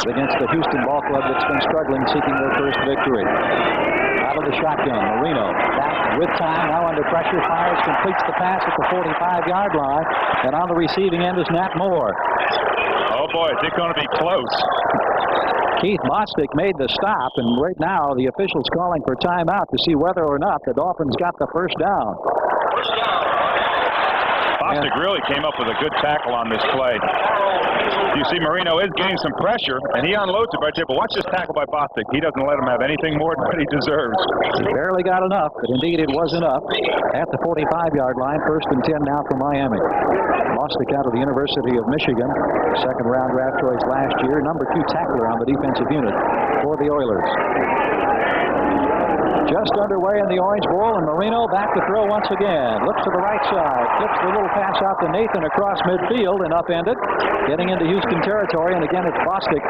against the Houston Ball Club that's been struggling, seeking their first victory. Out of the shotgun, Marino back with time, now under pressure, fires, completes the pass at the 45-yard line, and on the receiving end is Nat Moore. Oh boy, is it going to be close. Keith Bostic made the stop, and right now the official's calling for timeout to see whether or not the Dolphins got the first down. Bostic really came up with a good tackle on this play. You see Marino is getting some pressure, and he unloads it right there, but watch this tackle by Bostic. He doesn't let him have anything more than what he deserves. He barely got enough, but indeed it was enough. At the 45-yard line, 1st and 10 now for Miami. Bostic out of the University of Michigan, second-round draft choice last year, number 2 tackler on the defensive unit for the Oilers. Just underway in the Orange Bowl, and Marino back to throw once again. Looks to the right side, flips the little pass out to Nathan across midfield and upended, getting into Houston territory. And again, it's Bostic,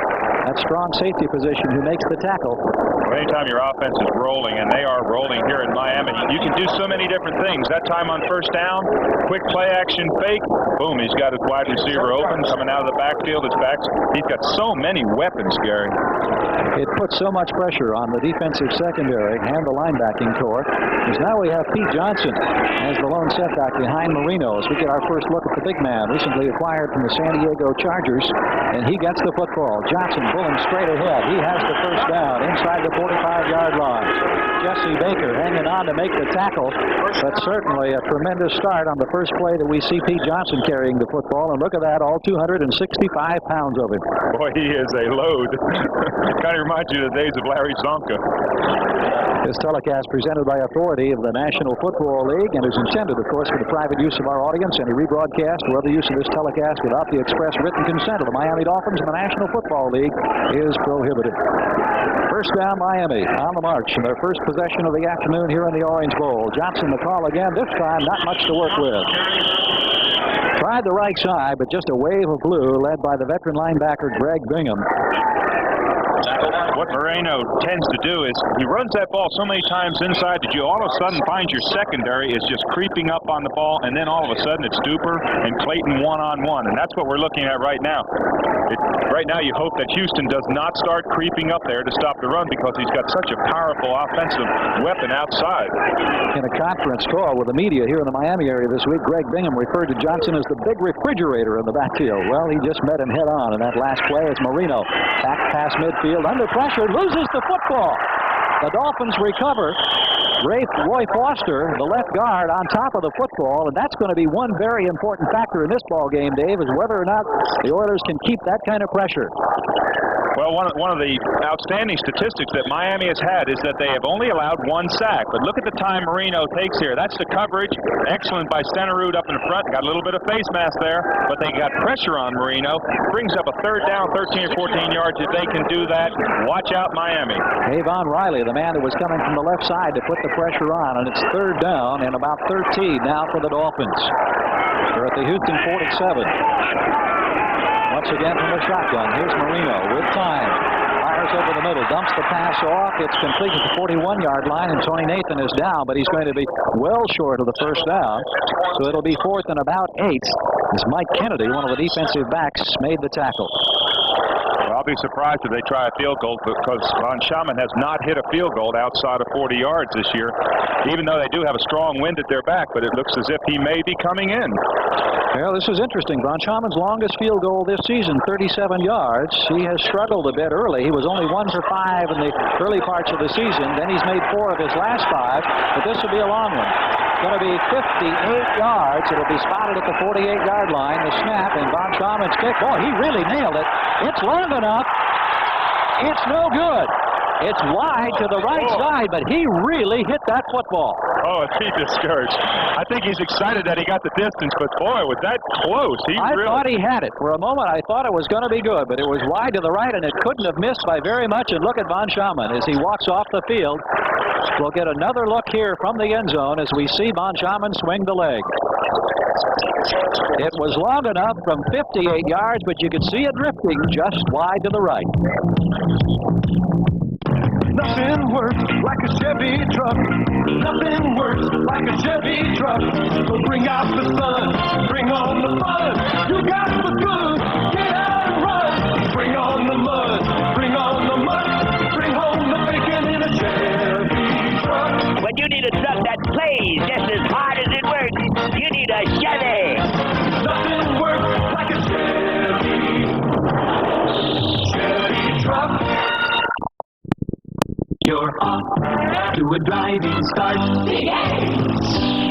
that strong safety position, who makes the tackle. Well, anytime your offense is rolling, and they are rolling here in Miami, you can do so many different things. That time on first down, quick play action fake, boom, he's got his wide receiver open, coming out of the backfield. He's got so many weapons, Gary. It puts so much pressure on the defensive secondary and the linebacking corps, because now we have Pete Johnson as the lone setback behind Marino as we get our first look at the big man, recently acquired from the San Diego Chargers, and he gets the football. Johnson pulling straight ahead. He has the first down inside the 45-yard line. Jesse Baker hanging on to make the tackle, but certainly a tremendous start on the first play that we see Pete Johnson carrying the football, and look at that, all 265 pounds of him. Boy, he is a load. Kind of reminds you of the days of Larry Zonka. This telecast presented by authority of the National Football League and is intended, of course, for the private use of our audience. Any rebroadcast or other use of this telecast without the express written consent of the Miami Dolphins and the National Football League is prohibited. First down, Miami on the march in their first possession of the afternoon here in the Orange Bowl. Johnson the call again, this time not much to work with. Tried the right side, but just a wave of blue led by the veteran linebacker Greg Bingham. What Marino tends to do is he runs that ball so many times inside that you all of a sudden find your secondary is just creeping up on the ball, and then all of a sudden it's Duper and Clayton one-on-one, and that's what we're looking at right now. Right now you hope that Houston does not start creeping up there to stop the run, because he's got such a powerful offensive weapon outside. In a conference call with the media here in the Miami area this week, Greg Bingham referred to Johnson as the big refrigerator in the backfield. Well, he just met him head on in that last play as Marino back past midfield, under pressure, loses the football. The Dolphins recover. Roy Foster, the left guard, on top of the football, and that's going to be one very important factor in this ball game, Dave, is whether or not the Oilers can keep that kind of pressure. Well, one of the outstanding statistics that Miami has had is that they have only allowed 1 sack. But look at the time Marino takes here. That's the coverage. Excellent by Stenerud up in front. Got a little bit of face mask there, but they got pressure on Marino. Brings up a third down, 13 or 14 yards. If they can do that, watch out, Miami. Avon Riley, the man that was coming from the left side to put the pressure on, and it's third down and about 13 now for the Dolphins. They're at the Houston 47. Once again from the shotgun. Here's Marino with time. Fires over the middle. Dumps the pass off. It's complete at the 41-yard line, and Tony Nathan is down, but he's going to be well short of the first down. So it'll be 4th and about 8 as Mike Kennedy, one of the defensive backs, made the tackle. Well, I'll be surprised if they try a field goal, because Von Schamann has not hit a field goal outside of 40 yards this year, even though they do have a strong wind at their back, but it looks as if he may be coming in. Well, this is interesting. Von Schamann's longest field goal this season, 37 yards. He has struggled a bit early. He was only 1 for 5 in the early parts of the season. Then he's made 4 of his last 5, but this will be a long one. It's going to be 58 yards. It'll be spotted at the 48-yard line. The snap, and Von Schamann's kick. Boy, he really nailed it. It's long enough. It's no good. It's wide to the right side, but he really hit that football. Oh, is he discouraged? I think he's excited that he got the distance, but boy, was that close. I thought he had it. For a moment, I thought it was going to be good, but it was wide to the right, and it couldn't have missed by very much. And look at Von Schamann as he walks off the field. We'll get another look here from the end zone as we see Von Schamann swing the leg. It was long enough from 58 yards, but you could see it drifting just wide to the right. Nothing works like a Chevy truck. Nothing works like a Chevy truck. So bring out the sun, bring on the fun. You got the goods, get out and run. Bring on the mud. to a driving start. Big A!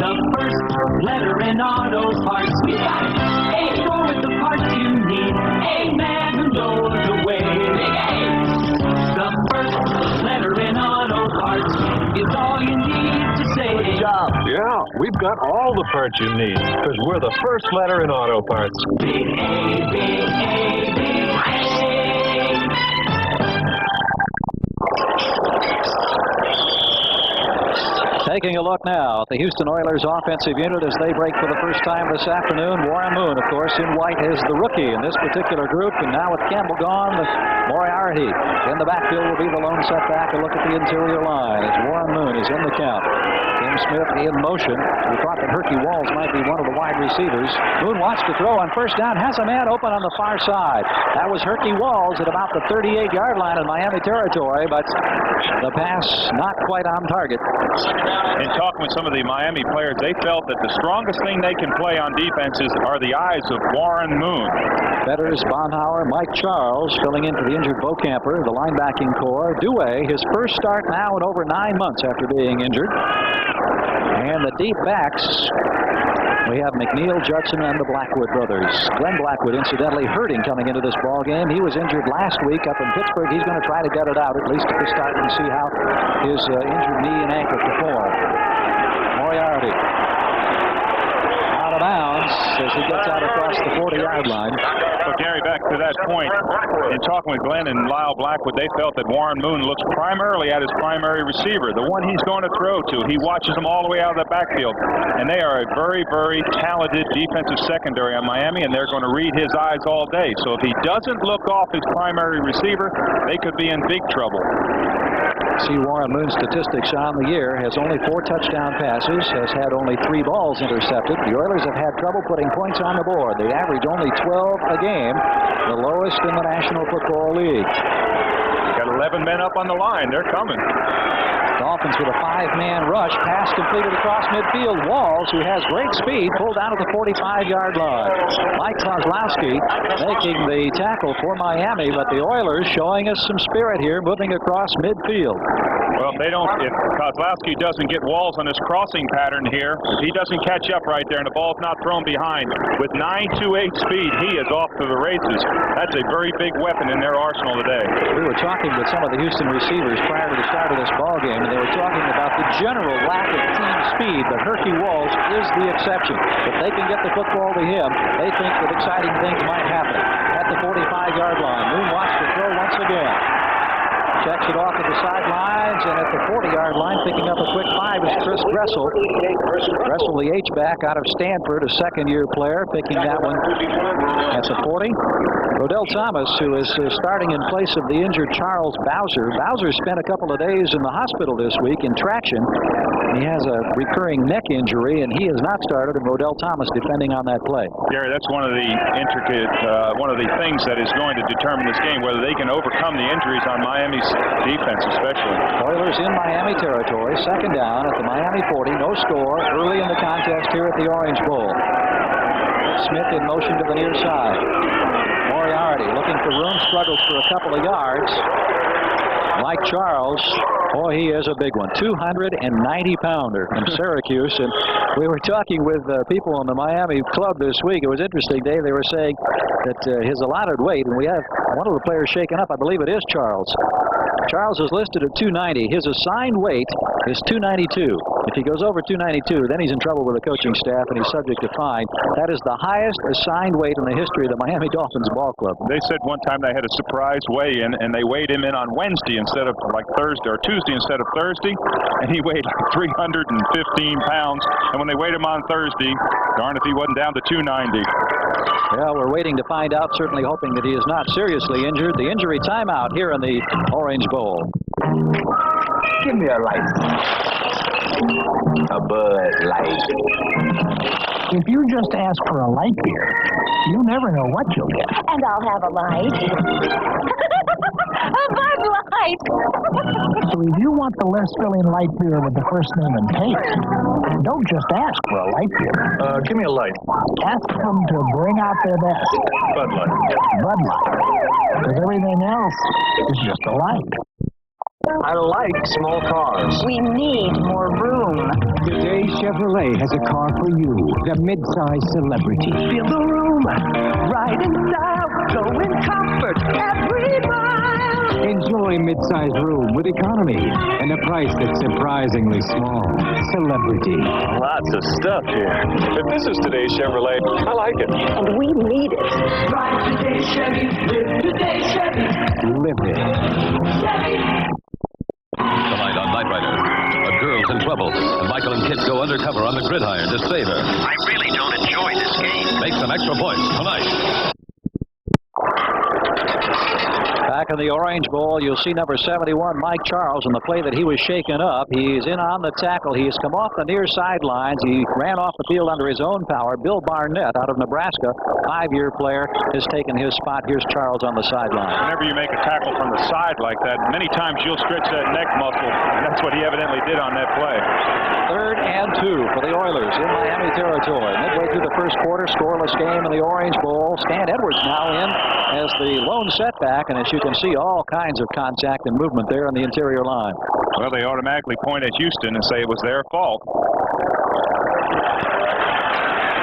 The first letter in auto parts. We got A. Go with the parts you need. A man who knows the way. Big A! The first letter in auto parts is all you need to say. Good job. Yeah, we've got all the parts you need because we're the first letter in auto parts. Big A, big A, big A. Taking a look now at the Houston Oilers offensive unit as they break for the first time this afternoon. Warren Moon, of course, in white is the rookie in this particular group. And now with Campbell gone, Moriarty in the backfield will be the lone setback. A look at the interior line as Warren Moon is in the count. Tim Smith in motion. We thought that Herky Walls might be one of the wide receivers. Moon wants to throw on first down. Has a man open on the far side. That was Herky Walls at about the 38-yard line in Miami territory, but the pass not quite on target. In talking with some of the Miami players, they felt that the strongest thing they can play on defenses are the eyes of Warren Moon. Betters, Bonhauer, Mike Charles filling in for the injured Beaucamper, the linebacking core. Dewey, his first start now in over 9 months after being injured. And the deep backs, we have McNeil, Judson, and the Blackwood brothers. Glenn Blackwood, incidentally, hurting coming into this ball game. He was injured last week up in Pittsburgh. He's going to try to get it out, at least at the start, and see how his injured knee and ankle perform. Moriarty out of bounds as he gets out across the 40-yard line. But Gary, back to that point, in talking with Glenn and Lyle Blackwood, they felt that Warren Moon looks primarily at his primary receiver, the one he's going to throw to. He watches them all the way out of the backfield. And they are a very, very talented defensive secondary on Miami, and they're going to read his eyes all day. So if he doesn't look off his primary receiver, they could be in big trouble. See Warren Moon's statistics on the year. Has only 4 touchdown passes. Has had only 3 balls intercepted. The Oilers have had trouble putting points on the board. They average only 12 a game, the lowest in the National Football League. Got 11 men up on the line. They're coming. Dolphins with a 5-man rush. Pass completed across midfield. Walls, who has great speed, pulled down at the 45-yard line. Mike Kozlowski making the tackle for Miami, but the Oilers showing us some spirit here, moving across midfield. Well, if Kozlowski doesn't get Walls on his crossing pattern here, if he doesn't catch up right there and the ball's not thrown behind, with 9.28 speed, he is off to the races. That's a very big weapon in their arsenal today. We were talking with some of the Houston receivers prior to the start of this ball game, and they were talking about the general lack of team speed, but Herky Walls is the exception. If they can get the football to him, they think that exciting things might happen. At the 45-yard line, Moon wants to throw once again. Checks it off at the sidelines, and at the 40-yard line, picking up a quick 5 is Chris Gressel. Gressel, the H-back out of Stanford, a second-year player, picking that one at the 40. Rodell Thomas, who is starting in place of the injured Charles Bowser. Bowser spent a couple of days in the hospital this week in traction. He has a recurring neck injury, and he has not started, and Rodell Thomas defending on that play. Gary, that's one of the one of the things that is going to determine this game, whether they can overcome the injuries on Miami's defense especially. Oilers in Miami territory, second down at the Miami 40, no score early in the contest here at the Orange Bowl. Smith in motion to the near side. Moriarty looking for room, struggles for a couple of yards. Mike Charles, boy, he is a big one, 290-pounder from Syracuse. And we were talking with people on the Miami club this week. It was interesting, Dave. They were saying that his allotted weight, and we have one of the players shaken up, I believe it is Charles. Charles is listed at 290. His assigned weight is 292. If he goes over 292, then he's in trouble with the coaching staff and he's subject to fine. That is the highest assigned weight in the history of the Miami Dolphins ball club. They said one time they had a surprise weigh-in, and they weighed him in on Wednesday instead of like Thursday, or Tuesday instead of Thursday, and he weighed like 315 pounds. And when they weighed him on Thursday, darn if he wasn't down to 290. Well, we're waiting to find out, certainly hoping that he is not seriously injured. The injury timeout here in the Orange Bowl. Give me a light. A Bud Light. If you just ask for a light beer, you never know what you'll get. And I'll have a light. A Bud Light. So if you want the less filling light beer with the first name and taste, don't just ask for a light beer. Give me a light. Ask them to bring out their best. Bud Light. Bud Light. Because everything else is just a light. I like small cars. We need more room. Today, Chevrolet has a car for you, the midsize celebrity. Feel the room, ride in style, go in comfort every mile. Enjoy midsize room with economy and a price that's surprisingly small. Celebrity. Lots of stuff here. If this is today's Chevrolet, I like it. And we need it. Ride today, Chevy. Live today, Chevy. Live it. Chevy. Tonight on Night Rider, a girl's in trouble, and Michael and Kit go undercover on the gridiron to save her. I really don't enjoy this game. Make some extra points tonight. Back in the Orange Bowl, you'll see number 71, Mike Charles, in the play that he was shaken up. He's in on the tackle. He's come off the near sidelines. He ran off the field under his own power. Bill Barnett out of Nebraska, 5-year player, has taken his spot. Here's Charles on the sideline. Whenever you make a tackle from the side like that, many times you'll stretch that neck muscle, and that's what he evidently did on that play. 3rd and 2 for the Oilers in Miami territory. Midway through the first quarter, scoreless game in the Orange Bowl. Stan Edwards now in as the lone setback, and as you can see, all kinds of contact and movement there on the interior line. Well, they automatically point at Houston and say it was their fault.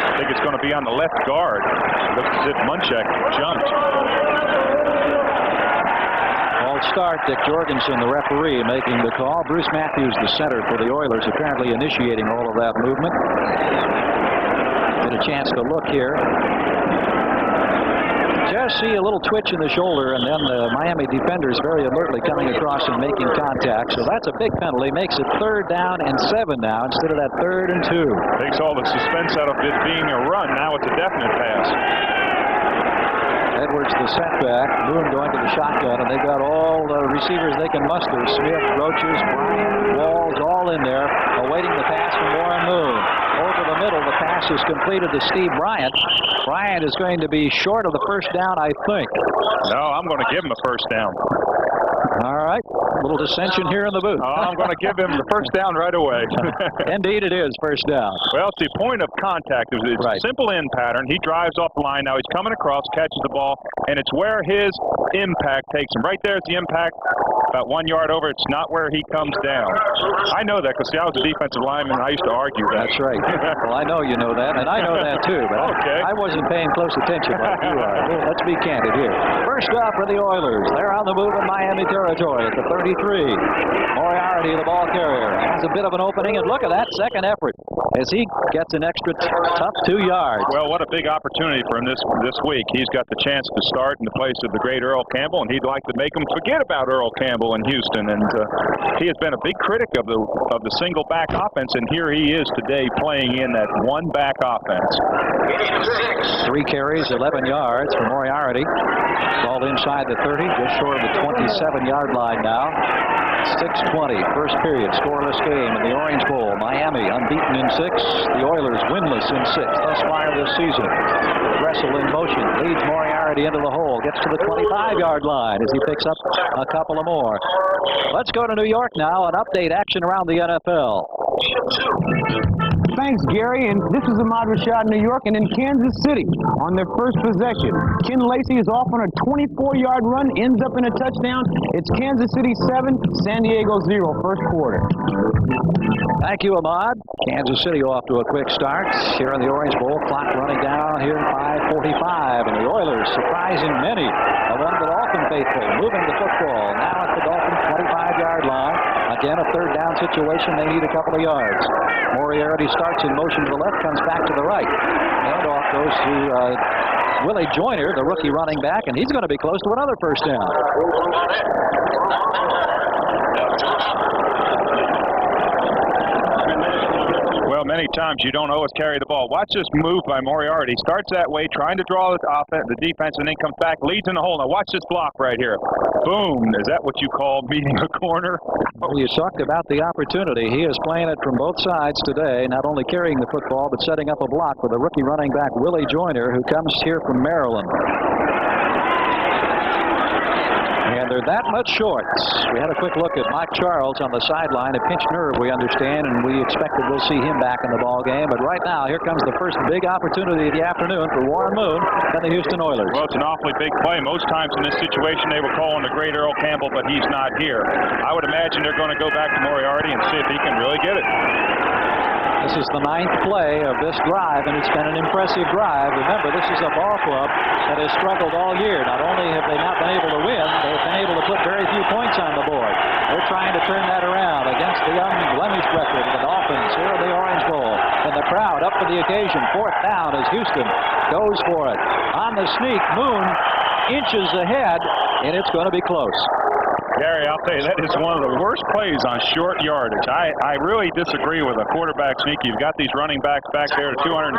I think it's going to be on the left guard. Looks as if Munchak jumped. False start. Dick Jorgensen, the referee, making the call. Bruce Matthews, the center for the Oilers, apparently initiating all of that movement. Get a chance to look here. Just see a little twitch in the shoulder, and then the Miami defenders very alertly coming across and making contact. So that's a big penalty. Makes it 3rd down and 7 now instead of that 3rd and 2. Takes all the suspense out of it being a run. Now it's a definite pass. Edwards the setback. Boone going to the shotgun, and they've got all the receivers they can muster. Smith, Roaches, Bryant, Walls, all in there, awaiting the pass from Warren Moon. Over the middle, the pass is completed to Steve Bryant. Bryant is going to be short of the first down, I think. No, I'm going to give him a first down. All right. A little dissension here in the booth. Oh, I'm going to give him the first down right away. Indeed it is, first down. Well, it's the point of contact. It's right. A simple end pattern. He drives off the line. Now he's coming across, catches the ball, and it's where his impact takes him. Right there is the impact. About 1 yard over. It's not where he comes down. I know that because, see, I was a defensive lineman, and I used to argue that. That's right. Well, I know you know that, and I know that, too. But okay. I wasn't paying close attention like you are. Let's be candid here. First up for the Oilers. They're on the move in Miami territory at the 33. Moriarty, the ball carrier, has a bit of an opening, and look at that second effort as he gets an extra tough 2 yards. Well, what a big opportunity for him this week. He's got the chance to start in the place of the great Earl Campbell, and he'd like to make him forget about Earl Campbell in Houston. And he has been a big critic of the single back offense, and here he is today playing in that one back offense. 3 carries, 11 yards for Moriarty. Ball inside the 30, just short of the 27-yard line now. 6:20, first period, scoreless game in the Orange Bowl. Miami unbeaten in 6. The Oilers winless in 6 thus far this season. Dressel in motion, leads Moriarty into the hole, gets to the 25-yard line as he picks up a couple of more. Let's go to New York now and update action around the NFL. Thanks, Gary. And this is Ahmad Rashad in New York, and in Kansas City on their first possession. Ken Lacey is off on a 24-yard run, ends up in a touchdown. It's Kansas City 7, San Diego 0, first quarter. Thank you, Ahmad. Kansas City off to a quick start here in the Orange Bowl. Clock running down here at 5:45, and the Oilers surprising many among the Dolphin faithful, moving the football now at the Dolphin 25-yard line. Again, a third down situation. They need a couple of yards. Moriarty starts in motion to the left, comes back to the right. Handoff goes to Willie Joyner, the rookie running back, and he's going to be close to another first down. Well, many times you don't always carry the ball. Watch this move by Moriarty. Starts that way, trying to draw the defense, and then comes back, leads in the hole. Now watch this block right here. Boom. Is that what you call meeting a corner? Well, you talked about the opportunity. He is playing it from both sides today, not only carrying the football, but setting up a block for the rookie running back, Willie Joyner, who comes here from Maryland. And they're they're that much short. We had a quick look at Mike Charles on the sideline, a pinched nerve, we understand, and we expected we'll see him back in the ball game. But right now, here comes the first big opportunity of the afternoon for Warren Moon and the Houston Oilers. Well, it's an awfully big play. Most times in this situation, they will call on the great Earl Campbell, but he's not here. I would imagine they're going to go back to Moriarty and see if he can really get it. This is the 9th play of this drive, and it's been an impressive drive. Remember, this is a ball club that has struggled all year. Not only have they not been able to win, they've been able to put very few points on the board. They're trying to turn that around against the unblemished record of the Dolphins here in the Orange Bowl. And the crowd up for the occasion. 4th down as Houston goes for it. On the sneak, Moon inches ahead, and it's going to be close. Gary, I'll tell you, that is one of the worst plays on short yardage. I really disagree with a quarterback sneak. You've got these running backs back there, 230,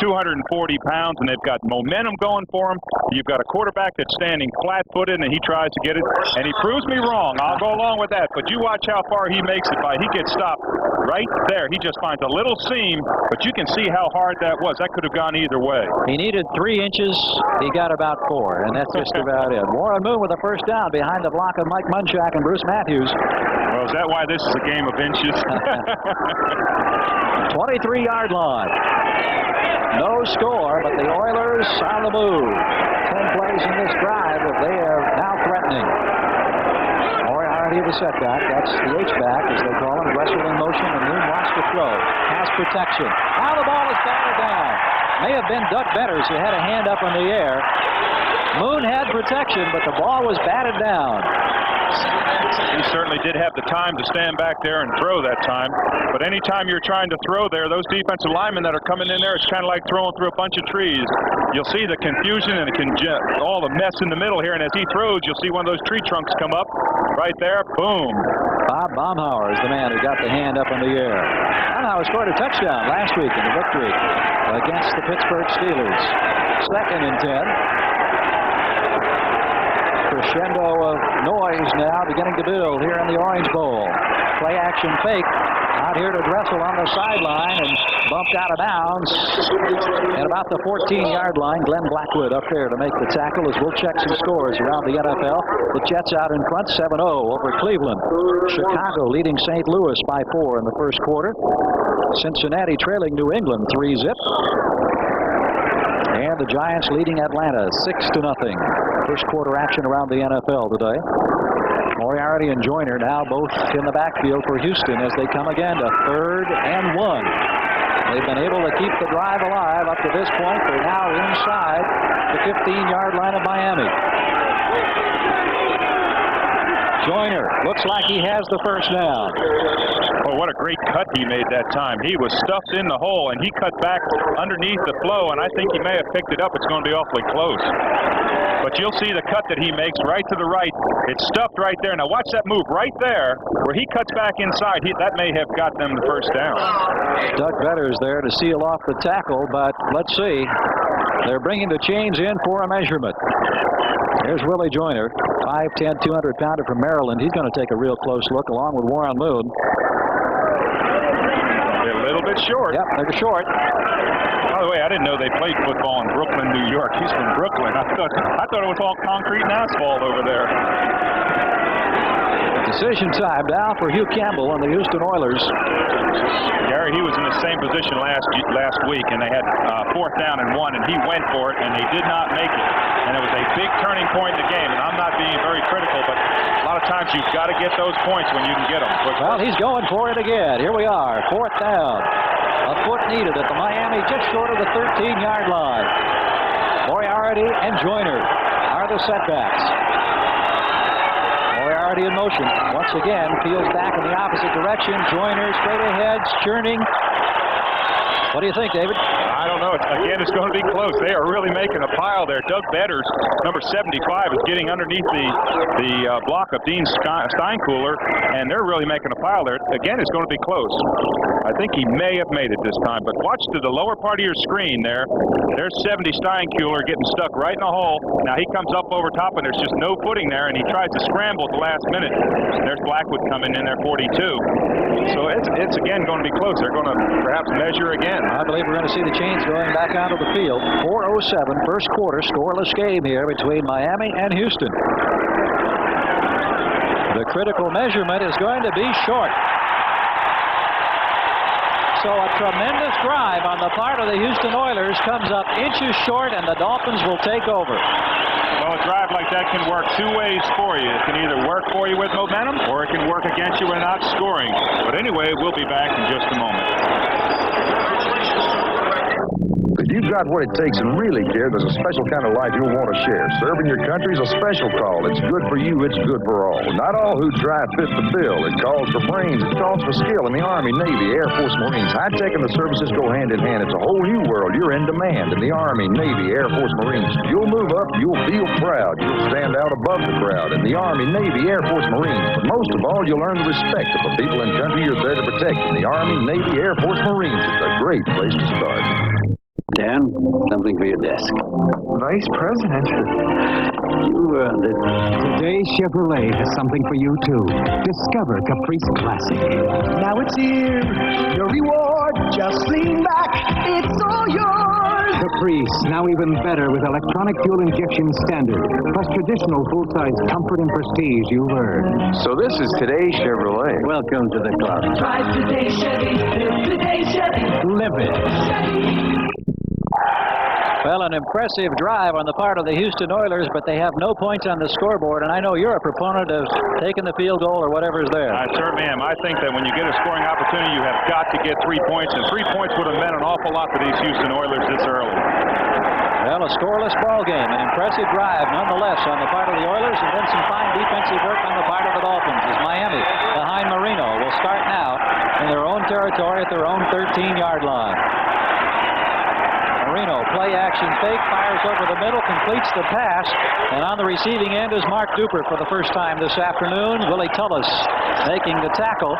240 pounds, and they've got momentum going for them. You've got a quarterback that's standing flat-footed, and he tries to get it, and he proves me wrong. I'll go along with that, but you watch how far he makes it by. He gets stopped right there. He just finds a little seam, but you can see how hard that was. That could have gone either way. He needed 3 inches. He got about 4, and that's just about it. Warren Moon with a first down behind the block of Mike Munchak and Bruce Matthews. Well, is that why this is a game of inches? 23-yard line. No score, but the Oilers on the move. 10 plays in this drive, but they are now threatening. Moriarty the setback. That's the H-back, as they call him. Wrestle in motion, and Moon wants to throw. Pass protection. Now the ball is batted down. May have been Doug Betters who had a hand up in the air. Moon had protection, but the ball was batted down. He certainly did have the time to stand back there and throw that time. But anytime you're trying to throw there, those defensive linemen that are coming in there, it's kind of like throwing through a bunch of trees. You'll see the confusion and all the mess in the middle here. And as he throws, you'll see one of those tree trunks come up right there. Boom. Bob Baumhauer is the man who got the hand up in the air. Baumhauer scored a touchdown last week in the victory against the Pittsburgh Steelers. 2nd and 10. Crescendo of noise now beginning to build here in the Orange Bowl. Play action fake out here to Dressel on the sideline and bumped out of bounds at about the 14-yard line. Glenn Blackwood up there to make the tackle as we'll check some scores around the NFL. The Jets out in front 7-0 over Cleveland. Chicago leading St. Louis by 4 in the first quarter. Cincinnati trailing New England 3-zip. And the Giants leading Atlanta 6-0. First quarter action around the NFL today. Moriarty and Joyner now both in the backfield for Houston as they come again to 3rd and 1. They've been able to keep the drive alive up to this point. They're now inside the 15-yard line of Miami. Joyner looks like he has the first down. Oh, what a great cut he made that time. He was stuffed in the hole, and he cut back underneath the flow, and I think he may have picked it up. It's going to be awfully close. But you'll see the cut that he makes right to the right. It's stuffed right there. Now watch that move right there where he cuts back inside. That may have got them the first down. Doug Betters there to seal off the tackle, but let's see. They're bringing the chains in for a measurement. Here's Willie Joyner, 5'10", 200-pounder from Maryland. He's going to take a real close look along with Warren Moon. They're a little bit short. Yep, they're short. By the way, I didn't know they played football in Brooklyn, New York. He's from Brooklyn. I thought it was all concrete and asphalt over there. Decision time now for Hugh Campbell and the Houston Oilers. Gary, he was in the same position last week, and they had 4th down and 1, and he went for it, and they did not make it. And it was a big turning point in the game, and I'm not being very critical, but a lot of times you've got to get those points when you can get them. Well, he's going for it again. Here we are, 4th down. A foot needed at the Miami, just short of the 13-yard line. Moriarty and Joyner are the setbacks. Moriarty in motion. Once again, peels back in the opposite direction. Joyner straight ahead, churning. What do you think, David? I don't know. Again, it's going to be close. They are really making a pile there. Doug Betters, number 75, is getting underneath the block of Dean Steinkühler, and they're really making a pile there. Again, it's going to be close. I think he may have made it this time, but watch to the lower part of your screen there. There's 70 Steinkühler getting stuck right in the hole. Now he comes up over top, and there's just no footing there, and he tries to scramble at the last minute. There's Blackwood coming in there, 42. So it's again going to be close. They're going to perhaps measure again. I believe we're going to see the chains going back onto the field. 4:07, first quarter, scoreless game here between Miami and Houston. The critical measurement is going to be short. So a tremendous drive on the part of the Houston Oilers comes up inches short, and the Dolphins will take over. Well, a drive like that can work two ways for you. It can either work for you with momentum, or it can work against you when not scoring. But anyway, we'll be back in just a moment. If you've got what it takes and really care, there's a special kind of life you'll want to share. Serving your country is a special call. It's good for you. It's good for all. Not all who drive fit the bill. It calls for brains. It calls for skill in the Army, Navy, Air Force, Marines. High-tech and the services go hand in hand. It's a whole new world. You're in demand in the Army, Navy, Air Force, Marines. You'll move up. You'll feel proud. You'll stand out above the crowd in the Army, Navy, Air Force, Marines. But most of all, you'll earn the respect of the people and country you're there to protect in the Army, Navy, Air Force, Marines. It's a great place to start. Dan, something for your desk. Vice President. You earned it. Today, Chevrolet has something for you, too. Discover Caprice Classic. Now it's here. Your reward. Just lean back. It's all yours. Caprice, now even better with electronic fuel injection standard, plus traditional full-size comfort and prestige you've earned. So this is today's Chevrolet. Welcome to the club. Drive today, Chevy. Live today, Chevy. Live it. Chevy. Well, an impressive drive on the part of the Houston Oilers, but they have no points on the scoreboard, and I know you're a proponent of taking the field goal or whatever's there. I certainly am. I think that when you get a scoring opportunity, you have got to get 3 points, and 3 points would have meant an awful lot for these Houston Oilers this early. Well, a scoreless ball game, an impressive drive nonetheless on the part of the Oilers, and then some fine defensive work on the part of the Dolphins as Miami behind Marino will start now in their own territory at their own 13-yard line. Marino, play action fake, fires over the middle, completes the pass, and on the receiving end is Mark Duper for the first time this afternoon. Willie Tullis making the tackle.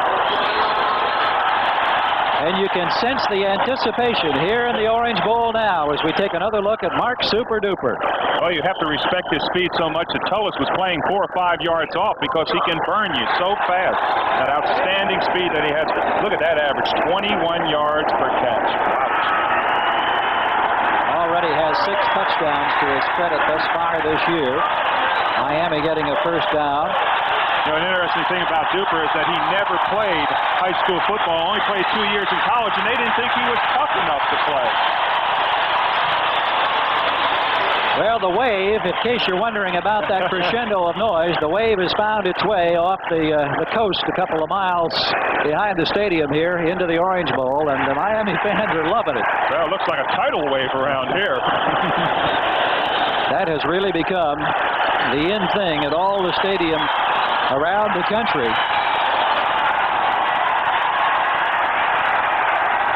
And you can sense the anticipation here in the Orange Bowl now as we take another look at Mark Super Duper. Well, you have to respect his speed so much that Tullis was playing 4 or 5 yards off because he can burn you so fast. That outstanding speed that he has. Look at that average, 21 yards per catch. Already has 6 touchdowns to his credit thus far this year. Miami getting a first down. You know, an interesting thing about Duper is that he never played high school football, only played 2 years in college, and they didn't think he was tough enough to play. Well, the wave, in case you're wondering about that crescendo of noise, the wave has found its way off the coast a couple of miles behind the stadium here into the Orange Bowl, and the Miami fans are loving it. Well, it looks like a tidal wave around here. That has really become the in thing at all the stadium around the country.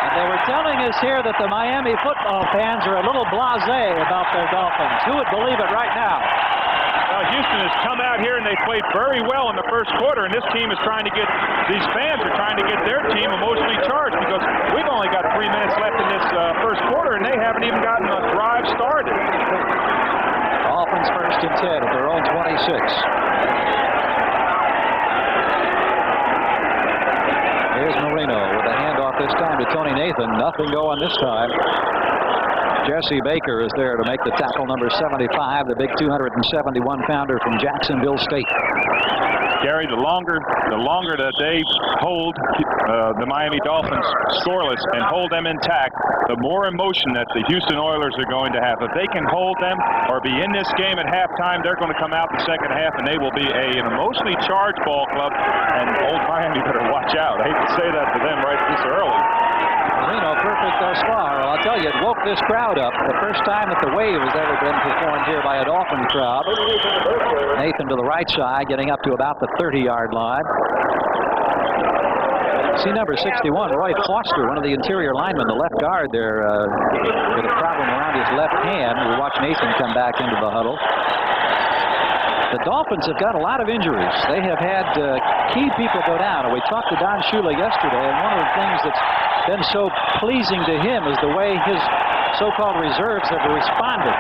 They were telling us here that the Miami football fans are a little blasé about their Dolphins. Who would believe it right now? Well, Houston has come out here and they played very well in the first quarter, and this team is trying to get, these fans are trying to get their team emotionally charged because we've only got 3 minutes left in this first quarter, and they haven't even gotten a drive started. Dolphins first and 10 at their own 26. Here's Marino with a handoff this time to Tony Nathan. Nothing going this time. Jesse Baker is there to make the tackle, number 75, the big 271-pounder from Jacksonville State. Gary, the longer that they hold the Miami Dolphins scoreless and hold them intact, the more emotion that the Houston Oilers are going to have. If they can hold them or be in this game at halftime, they're going to come out the second half and they will be an emotionally charged ball club. And old Miami better watch out. I hate to say that to them right this early. Marino perfect thus far. Well, I'll tell you, it woke this crowd up. The first time that the wave has ever been performed here by a Dolphin crowd. Nathan to the right side, getting up to about the 30-yard line. See number 61, Roy Foster, one of the interior linemen, the left guard there, with a problem around his left hand. We watch Nathan come back into the huddle. The Dolphins have got a lot of injuries. They have had key people go down. And we talked to Don Shula yesterday, and one of the things that's been so pleasing to him is the way his so-called reserves have responded.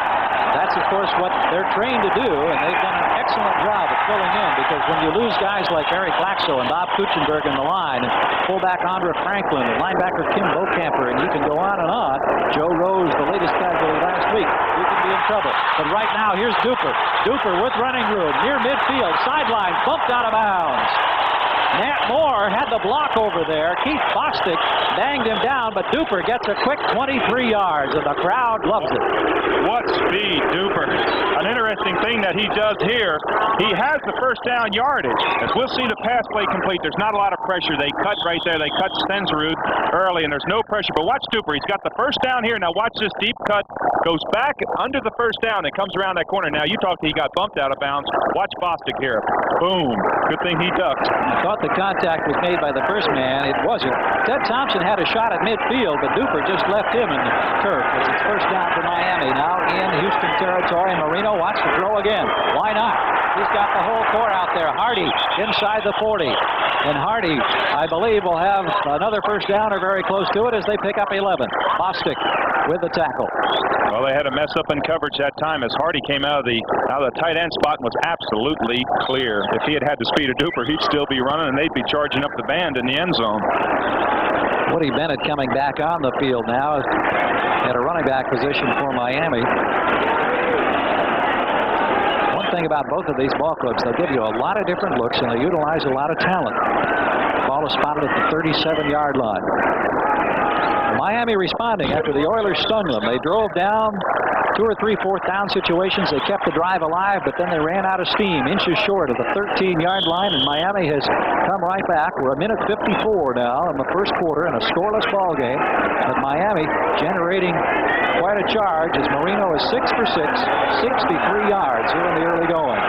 That's, of course, what they're trained to do, and they've done an excellent job of filling in, because when you lose guys like Eric Laxo and Bob Kuchenberg in the line, and fullback Andre Franklin, and linebacker Kim Bocamper, and you can go on and on. Joe Rose, the latest casualty last week, you can be in trouble. But right now, here's Duper. Duper with running room, near midfield, sideline, bumped out of bounds. Nat Moore had the block over there. Keith Bostic banged him down, but Duper gets a quick 23 yards, and the crowd loves it. What speed, Duper. An interesting thing that he does here, he has the first down yardage. As we'll see the pass play complete, there's not a lot of pressure. They cut right there. They cut Stensrud early, and there's no pressure. But watch Duper. He's got the first down here. Now watch this deep cut. Goes back under the first down and comes around that corner. Now you talked, he got bumped out of bounds. Watch Bostic here. Boom. Good thing he ducked. I thought the contact was made by the first man. It wasn't. Ted Thompson had a shot at midfield, but Duper just left him in the turf. It's first down for Miami. Now in Houston territory. Marino wants to throw again. Why not? He's got the whole core out there. Hardy inside the 40. And Hardy, I believe, will have another first down or very close to it as they pick up 11. Bostic with the tackle. Well, they had a mess up in coverage that time as Hardy came out of the tight end spot and was absolutely clear. If he had had the speed of Duper, he'd still be running, and they'd be charging up the band in the end zone. Woody Bennett coming back on the field now at a running back position for Miami. One thing about both of these ball clubs, they'll give you a lot of different looks, and they utilize a lot of talent. Ball is spotted at the 37-yard line. Miami responding after the Oilers stung them. They drove down 2 or 3 fourth down situations. They kept the drive alive, but then they ran out of steam, inches short of the 13-yard line, and Miami has come right back. We're a minute 54 now in the first quarter in a scoreless ball game. But Miami generating quite a charge as Marino is 6 for 6, 63 yards here in the early going.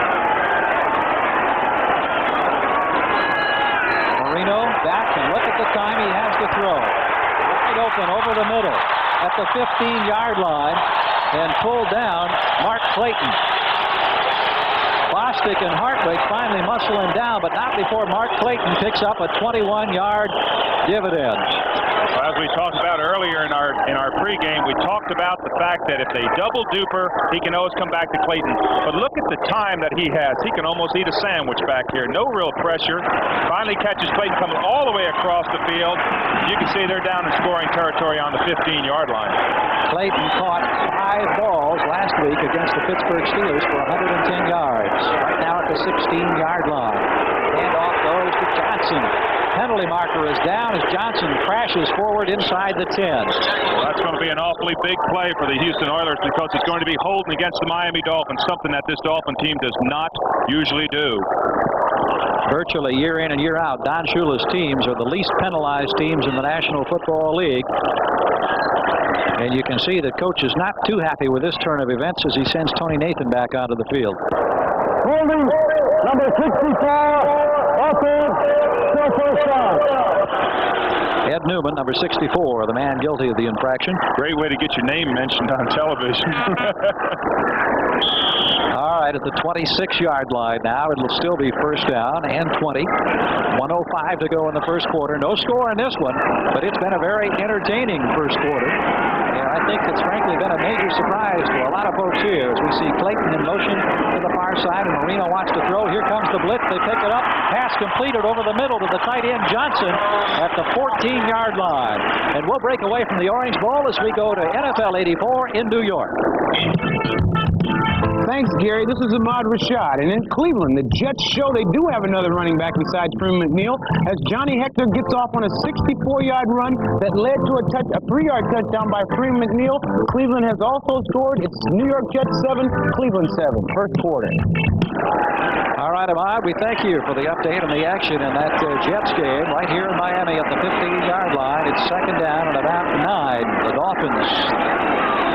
Marino back, and look at the time he has to throw. Wide open over the middle at the 15-yard line, and pulled down Mark Clayton. Bostic and Hartwig finally muscle him down, but not before Mark Clayton picks up a 21-yard dividend. As we talked about earlier in our pregame, we talked about the fact that if they double Duper, he can always come back to Clayton. But look at the time that he has. He can almost eat a sandwich back here. No real pressure. Finally catches Clayton coming all the way across the field. You can see they're down in scoring territory on the 15-yard line. Clayton caught 5 balls last week against the Pittsburgh Steelers for 110 yards. Right now at the 16-yard line. Handoff goes to Johnson. Penalty marker is down as Johnson crashes forward inside the 10. Well, that's going to be an awfully big play for the Houston Oilers because it's going to be holding against the Miami Dolphins, something that this Dolphin team does not usually do. Virtually year in and year out, Don Shula's teams are the least penalized teams in the National Football League. And you can see that coach is not too happy with this turn of events as he sends Tony Nathan back onto the field. Holding number 64, offense, still first down. Ed Newman, number 64, the man guilty of the infraction. Great way to get your name mentioned on television. All right, at the 26-yard line now, it'll still be first down and 20. 1:05 to go in the first quarter. No score in this one, but it's been a very entertaining first quarter. And I think it's frankly been a major surprise to a lot of folks here as we see Clayton in motion to the far side, and Marino wants to throw. Here comes the blitz. They pick it up. Pass completed over the middle to the tight end Johnson at the 14-yard line. And we'll break away from the Orange Bowl as we go to NFL 84 in New York. Thanks, Gary. This is Ahmad Rashad. And in Cleveland, the Jets show they do have another running back besides Freeman McNeil as Johnny Hector gets off on a 64-yard run that led to a 3-yard touchdown by Freeman McNeil. Cleveland has also scored. It's New York Jets 7, Cleveland 7, first quarter. All right, Ahmad, we thank you for the update on the action in that Jets game right here in Miami at the 15-yard line. It's second down and about 9. The Dolphins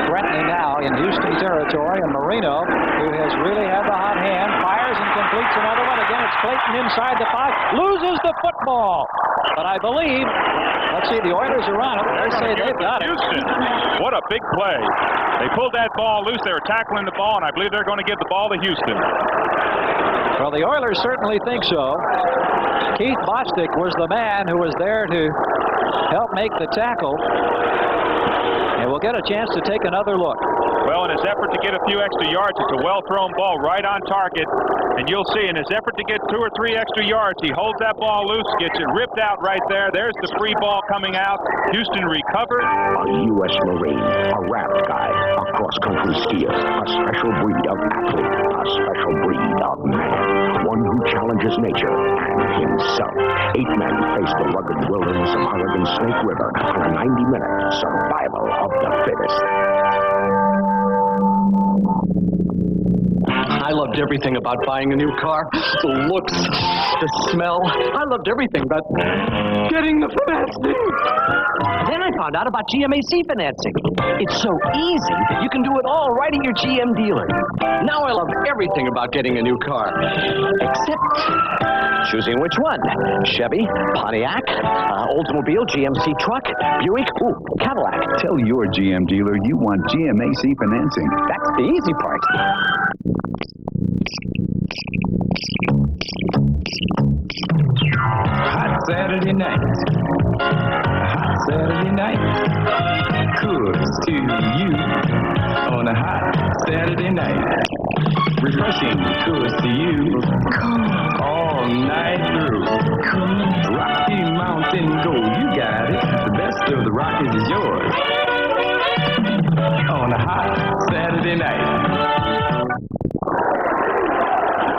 threatening now in Houston territory, and Marino, who has really had the hot hand, fires and completes another one. Again, it's Clayton inside the 5, loses the football. But I believe, let's see, the Oilers are on it. They say they've got it. Houston, what a big play. They pulled that ball loose. They were tackling the ball, and I believe they're going to give the ball to Houston. Well, the Oilers certainly think so. Keith Bostic was the man who was there to help make the tackle. And we'll get a chance to take another look. Well, in his effort to get a few extra yards, it's a well-thrown ball right on target. And you'll see in his effort to get 2 or 3 extra yards, he holds that ball loose, gets it ripped out right there. There's the free ball coming out. Houston recovered. A U.S. Marine, a raft guy, a cross-country skier, a special breed of athlete, a special breed of man. One who challenged beyond his nature and himself. 8 men face the rugged wilderness of Oregon's Snake River on a 90-minute survival of the fittest. I loved everything about buying a new car. The looks, the smell. I loved everything but getting the financing. Then I found out about GMAC financing. It's so easy, you can do it all right at your GM dealer. Now I love everything about getting a new car. Except choosing which one. Chevy, Pontiac, Oldsmobile, GMC truck, Buick, Cadillac. Tell your GM dealer you want GMAC financing. That's the easy part. Hot Saturday night. Hot Saturday night. Coors to you on a hot Saturday night. Refreshing Coors to you all night through. Rocky Mountain Gold, you got it. The best of the Rockies is yours on a hot Saturday night.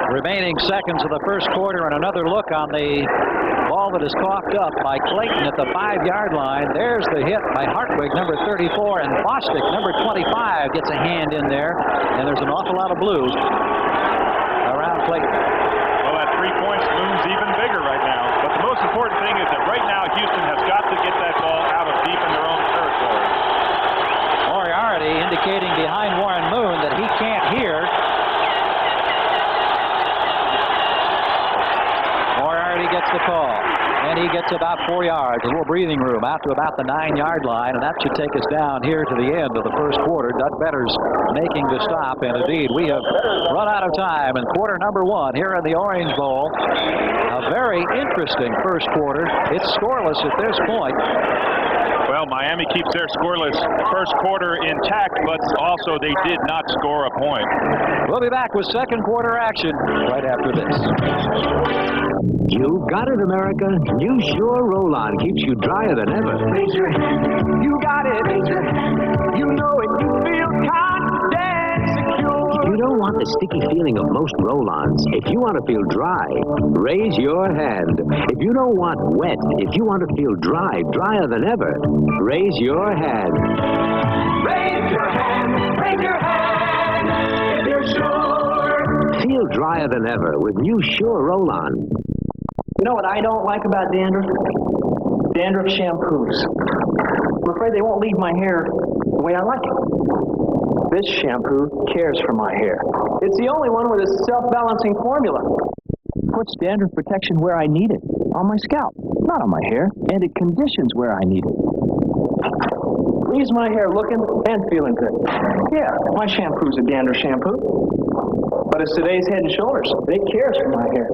Remaining seconds of the first quarter, and another look on the ball that is coughed up by Clayton at the 5-yard line. There's the hit by Hartwig, number 34, and Bostic, number 25, gets a hand in there, and there's an awful lot of blue around Clayton. Well, that 3 points looms even bigger right now. But the most important thing is that right now Houston has got to get that ball out of deep in their own territory. Moriarty indicating behind Warren Moon that he can't hear. Gets the call, and he gets about 4 yards, a little breathing room out to about the 9-yard line, and that should take us down here to the end of the first quarter. Doug Betters making the stop, and indeed we have run out of time in quarter number 1 here in the Orange Bowl. A very interesting first quarter. It's scoreless at this point. Well, Miami keeps their scoreless first quarter intact, but also they did not score a point. We'll be back with second quarter action right after this. You got it, America. New Sure Roll-On keeps you drier than ever. Raise your hand. You got it. Raise your hand. You know it. You feel confident, secure. You don't want the sticky feeling of most roll-ons. If you want to feel dry, raise your hand. If you don't want wet, if you want to feel dry, drier than ever, raise your hand. Raise your hand. Raise your hand. If you're sure. Feel drier than ever with New Sure Roll-On. You know what I don't like about dandruff? Dandruff shampoos. I'm afraid they won't leave my hair the way I like it. This shampoo cares for my hair. It's the only one with a self-balancing formula. Puts dandruff protection where I need it, on my scalp, not on my hair, and it conditions where I need it. Leaves my hair looking and feeling good. Yeah, my shampoo's a dandruff shampoo, but it's today's Head and Shoulders. It cares for my hair.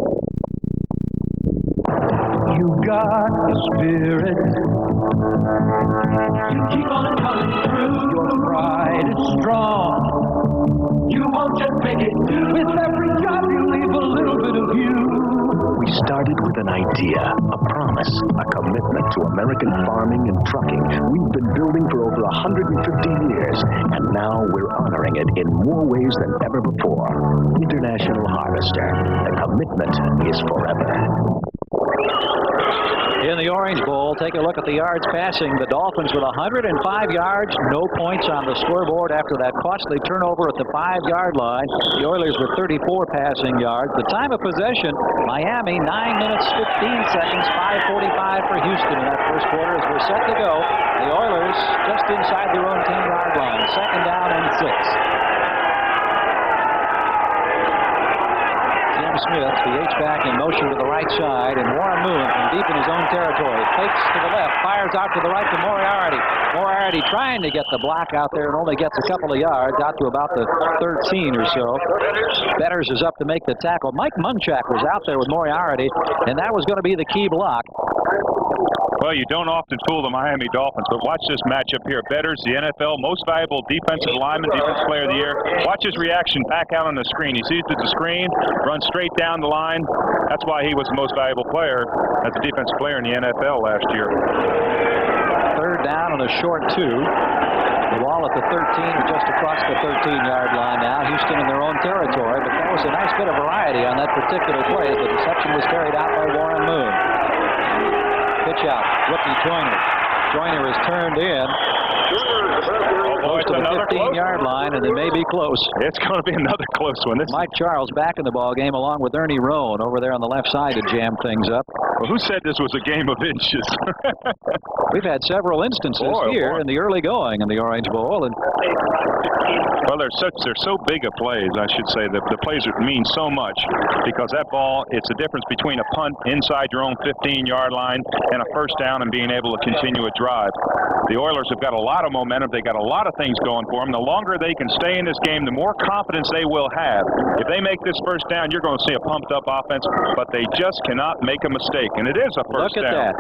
You got the spirit. You keep on coming through. Your pride is strong. You won't just make it do. With every job you leave a little bit of you. We started with an idea, a promise, a commitment to American farming and trucking we've been building for over 150 years, and now we're honoring it in more ways than ever before. International Harvester. The commitment is forever. In the Orange Bowl, take a look at the yards passing. The Dolphins with 105 yards, no points on the scoreboard after that costly turnover at the 5-yard line. The Oilers with 34 passing yards. The time of possession, Miami, 9 minutes, 15 seconds, 5:45 for Houston in that first quarter as we're set to go. The Oilers just inside their own 10-yard line, second down and 6. Smith, the H-back in motion to the right side, and Warren Moon from deep in his own territory. Fakes to the left, fires out to the right to Moriarty. Moriarty trying to get the block out there and only gets a couple of yards out to about the 13 or so. Betters is up to make the tackle. Mike Munchak was out there with Moriarty, and that was going to be the key block. Well, you don't often fool the Miami Dolphins, but watch this matchup here. Betters, the NFL most valuable defensive lineman, defensive player of the year. Watch his reaction back out on the screen. He sees the screen, runs straight down the line. That's why he was the most valuable player as a defensive player in the NFL last year. Third down on a short 2. The ball at the 13 or just across the 13-yard line now. Houston in their own territory, but that was a nice bit of variety on that particular play. The deception was carried out by Warren Moon. Pitch out, rookie Joyner. Joyner is turned in. Close to the 15-yard line, and it may be close. It's going to be another close one. Mike Charles back in the ball game along with Ernie Roan over there on the left side to jam things up. Well, who said this was a game of inches? We've had several instances here in the early going in the Orange Bowl. And well, they're so big of plays, I should say. The plays mean so much because that ball, it's a difference between a punt inside your own 15-yard line and a first down and being able to continue a drive. The Oilers have got a lot of momentum. They got a lot of things going for them. The longer they can stay in this game, the more confidence they will have. If they make this first down, you're going to see a pumped-up offense, but they just cannot make a mistake, and it is a first down. Look at that.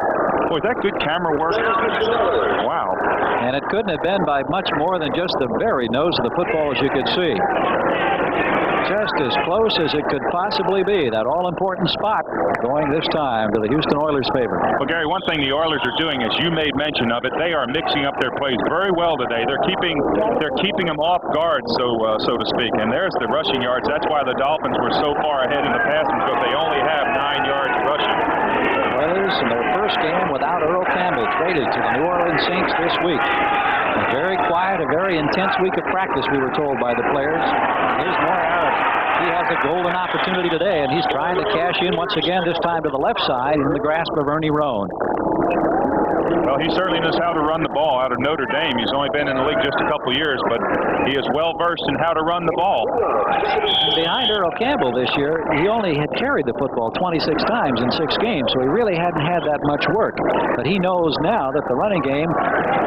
Boy, that good camera work. Wow. And it couldn't have been by much more than just the very nose of the football, as you could see. Just as close as it could possibly be. That all-important spot going this time to the Houston Oilers' favor. Well, Gary, one thing the Oilers are doing, as you made mention of it, they are mixing up their plays very well today. They're keeping them off guard, so to speak. And there's the rushing yards. That's why the Dolphins were so far ahead in the passing, because they only have 9 yards rushing. Oilers in their first game without Earl Campbell, traded to the New Orleans Saints this week. A very quiet, a very intense week of practice, we were told by the players. Here's more Aaron. He has a golden opportunity today, and he's trying to cash in once again, this time to the left side in the grasp of Ernie Roan. Well, he certainly knows how to run the ball out of Notre Dame. He's only been in the league just a couple years, but he is well versed in how to run the ball. Behind Earl Campbell this year, he only had carried the football 26 times in 6 games, so he really hadn't had that much work. But he knows now that the running game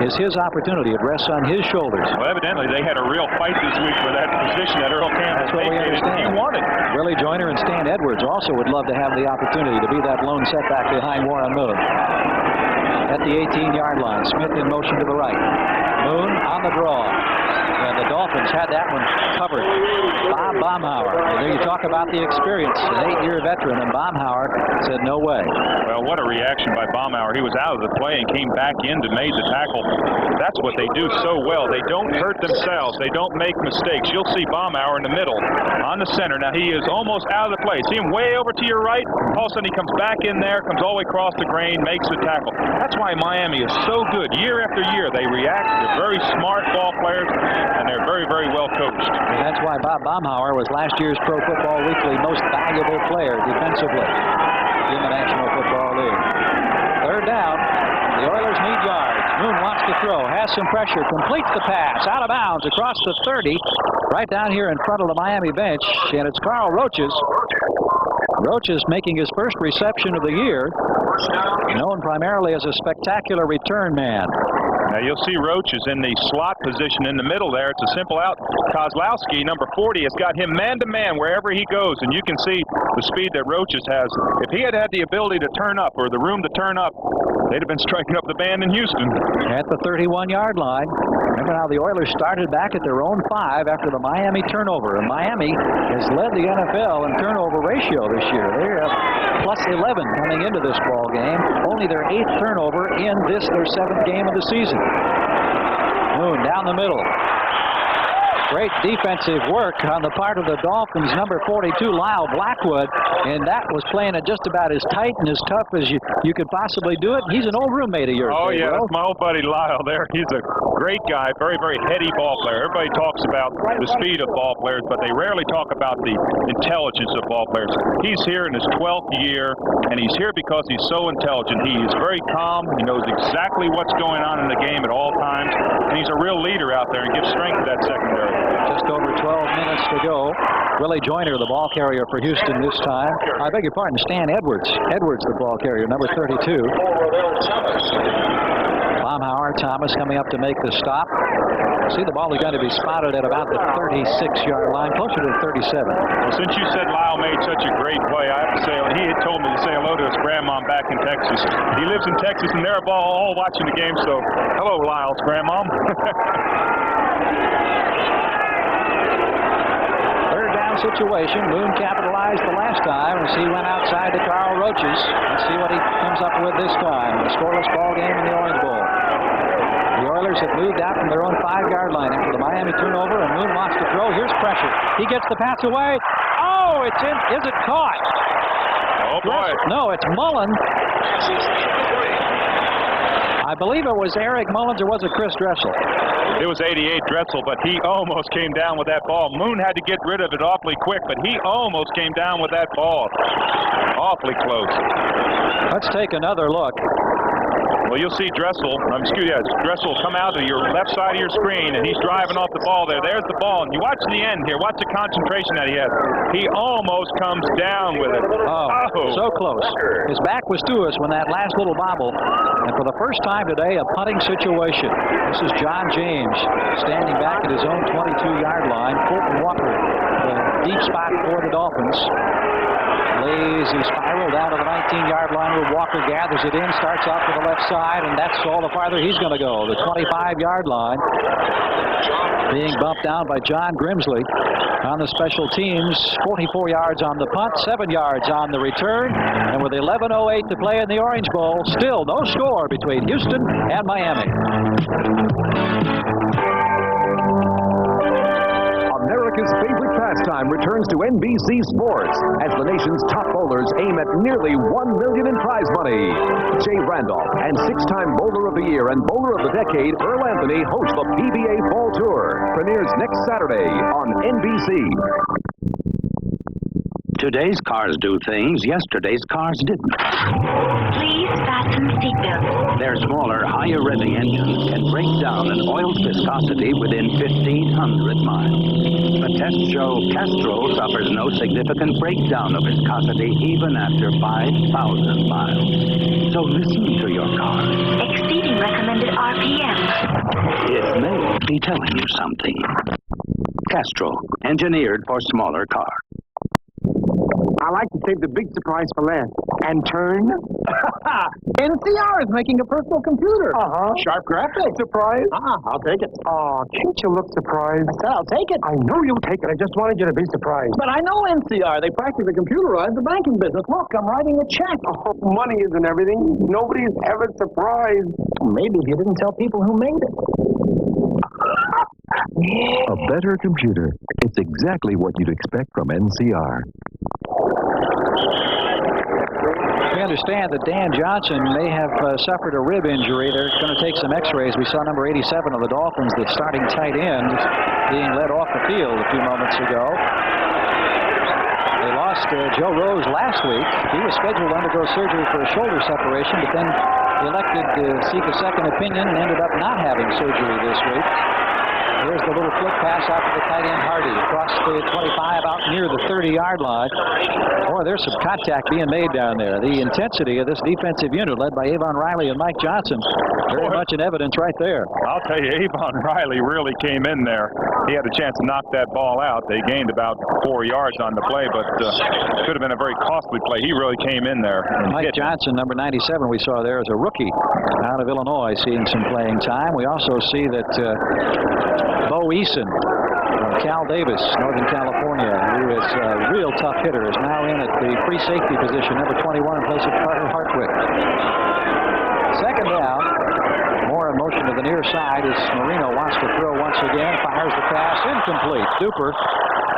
is his opportunity. It rests on his shoulders. Well, evidently they had a real fight this week for that position that Earl Campbell That's what we understand. He wanted. Willie Joyner and Stan Edwards also would love to have the opportunity to be that lone setback behind Warren Moon. At the 18-yard line, Smith in motion to the right. Moon on the draw. And the Dolphins had that one covered. Bob Baumhauer. And there you talk about the experience. An 8-year veteran, and Baumhauer said no way. Well, what a reaction by Baumhauer. He was out of the play and came back in to make the tackle. That's what they do so well. They don't hurt themselves. They don't make mistakes. You'll see Baumhauer in the middle, on the center. Now, he is almost out of the play. See him way over to your right? All of a sudden, he comes back in there, comes all the way across the grain, makes the tackle. That's why Miami is so good. Year after year, they react. They're very smart ball players, and they're very, very well coached. And that's why Bob Baumhauer was last year's Pro Football Weekly most valuable player defensively in the National Football League. Third down. The Oilers need yards. Moon wants to throw, has some pressure, completes the pass, out of bounds across the 30, right down here in front of the Miami bench, and it's Carl Roaches. Roaches making his first reception of the year, known primarily as a spectacular return man. Now you'll see Roach is in the slot position in the middle there. It's a simple out. Kozlowski, number 40, has got him man-to-man wherever he goes, and you can see the speed that Roaches has. If he had had the ability to turn up, or the room to turn up, they'd have been striking up the band in Houston. At the 31-yard line. Remember how the Oilers started back at their own 5 after the Miami turnover, and Miami has led the NFL in turnover ratio this year. They're plus 11 coming into this ball game. Only their 8th turnover in this, their 7th game of the season. Moon down the middle. Great defensive work on the part of the Dolphins, number 42, Lyle Blackwood, and that was playing it just about as tight and as tough as you could possibly do it. He's an old roommate of yours. Oh, yeah, that's my old buddy Lyle there. He's a great guy, very, very heady ball player. Everybody talks about the speed of ball players, but they rarely talk about the intelligence of ball players. He's here in his 12th year, and he's here because he's so intelligent. He is very calm. He knows exactly what's going on in the game at all times, and he's a real leader out there and gives strength to that secondary. Just over 12 minutes to go. Willie Joyner, the ball carrier for Houston this time. I beg your pardon, Stan Edwards. Edwards, the ball carrier, number 32. Baumhauer, Thomas coming up to make the stop. See, the ball is going to be spotted at about the 36-yard line, closer to the 37. Well, since you said Lyle made such a great play, I have to say, he had told me to say hello to his grandma back in Texas. He lives in Texas, and they're all watching the game, so hello, Lyle's grandma. Situation. Moon capitalized the last time as he went outside to Carl Roaches. Let's see what he comes up with this time. A scoreless ball game in the Orange Bowl. The Oilers have moved out from their own 5-yard line after the Miami turnover, and Moon wants to throw. Here's pressure. He gets the pass away. Oh, it's in. Is it caught? Oh, boy. No, it's Mullen. I believe it was Eric Mullins, or was it Chris Dressel? It was 88 Dressel, but he almost came down with that ball. Moon had to get rid of it awfully quick, but he almost came down with that ball. Awfully close. Let's take another look. Well, you'll see Dressel come out to your left side of your screen, and he's driving off the ball there. There's the ball, and you watch the end here. Watch the concentration that he has. He almost comes down with it. Oh, so close. His back was to us when that last little bobble. And for the first time today, a punting situation. This is John James standing back at his own 22-yard line. Fulton Walker, the deep spot for the Dolphins. Lazy spiral down to the 19-yard line where Walker gathers it in, starts off to the left side, and that's all the farther he's going to go. The 25-yard line being bumped down by John Grimsley on the special teams. 44 yards on the punt, 7 yards on the return, and with 11:08 to play in the Orange Bowl, still no score between Houston and Miami. America's favorite pastime returns to NBC Sports as the nation's top bowlers aim at nearly $1 million in prize money. Jay Randolph and 6-time Bowler of the Year and Bowler of the Decade Earl Anthony host the PBA Fall Tour. Premieres next Saturday on NBC. Today's cars do things yesterday's cars didn't. Please fasten seatbelts. Their smaller, higher revving engines can break down an oil's viscosity within 1,500 miles. The tests show Castrol suffers no significant breakdown of viscosity even after 5,000 miles. So listen to your car. Exceeding recommended RPM. It may be telling you something. Castrol, engineered for smaller cars. I like to save the big surprise for last. And turn. NCR is making a personal computer. Sharp graphics. Surprise? I'll take it. Oh, can't you look surprised? I'll take it. I know you'll take it. I just wanted you to be surprised. But I know NCR. They practically computerized the banking business. Look, I'm writing a check. Oh, money isn't everything. Nobody's ever surprised. Maybe if you didn't tell people who made it. A better computer. It's exactly what you'd expect from NCR. We understand that Dan Johnson may have suffered a rib injury. They're going to take some x-rays. We saw number 87 of the Dolphins, the starting tight end, being led off the field a few moments ago. They lost Joe Rose last week. He was scheduled to undergo surgery for a shoulder separation, but then elected to seek a second opinion and ended up not having surgery this week. Here's the little flip pass out to the tight end Hardy across the 25 out near the 30-yard line. Boy, there's some contact being made down there. The intensity of this defensive unit led by Avon Riley and Mike Johnson, very much in evidence right there. I'll tell you, Avon Riley really came in there. He had a chance to knock that ball out. They gained about 4 yards on the play, but could have been a very costly play. He really came in there. And Mike Johnson, number 97, we saw there as a rookie out of Illinois, seeing some playing time. We also see that Bo Eason from Cal Davis, Northern California, who is a real tough hitter, is now in at the free safety position, number 21, in place of Carter Hartwick. Second down, more in motion to the near side as Marino wants to throw once again, fires the pass, incomplete. Duper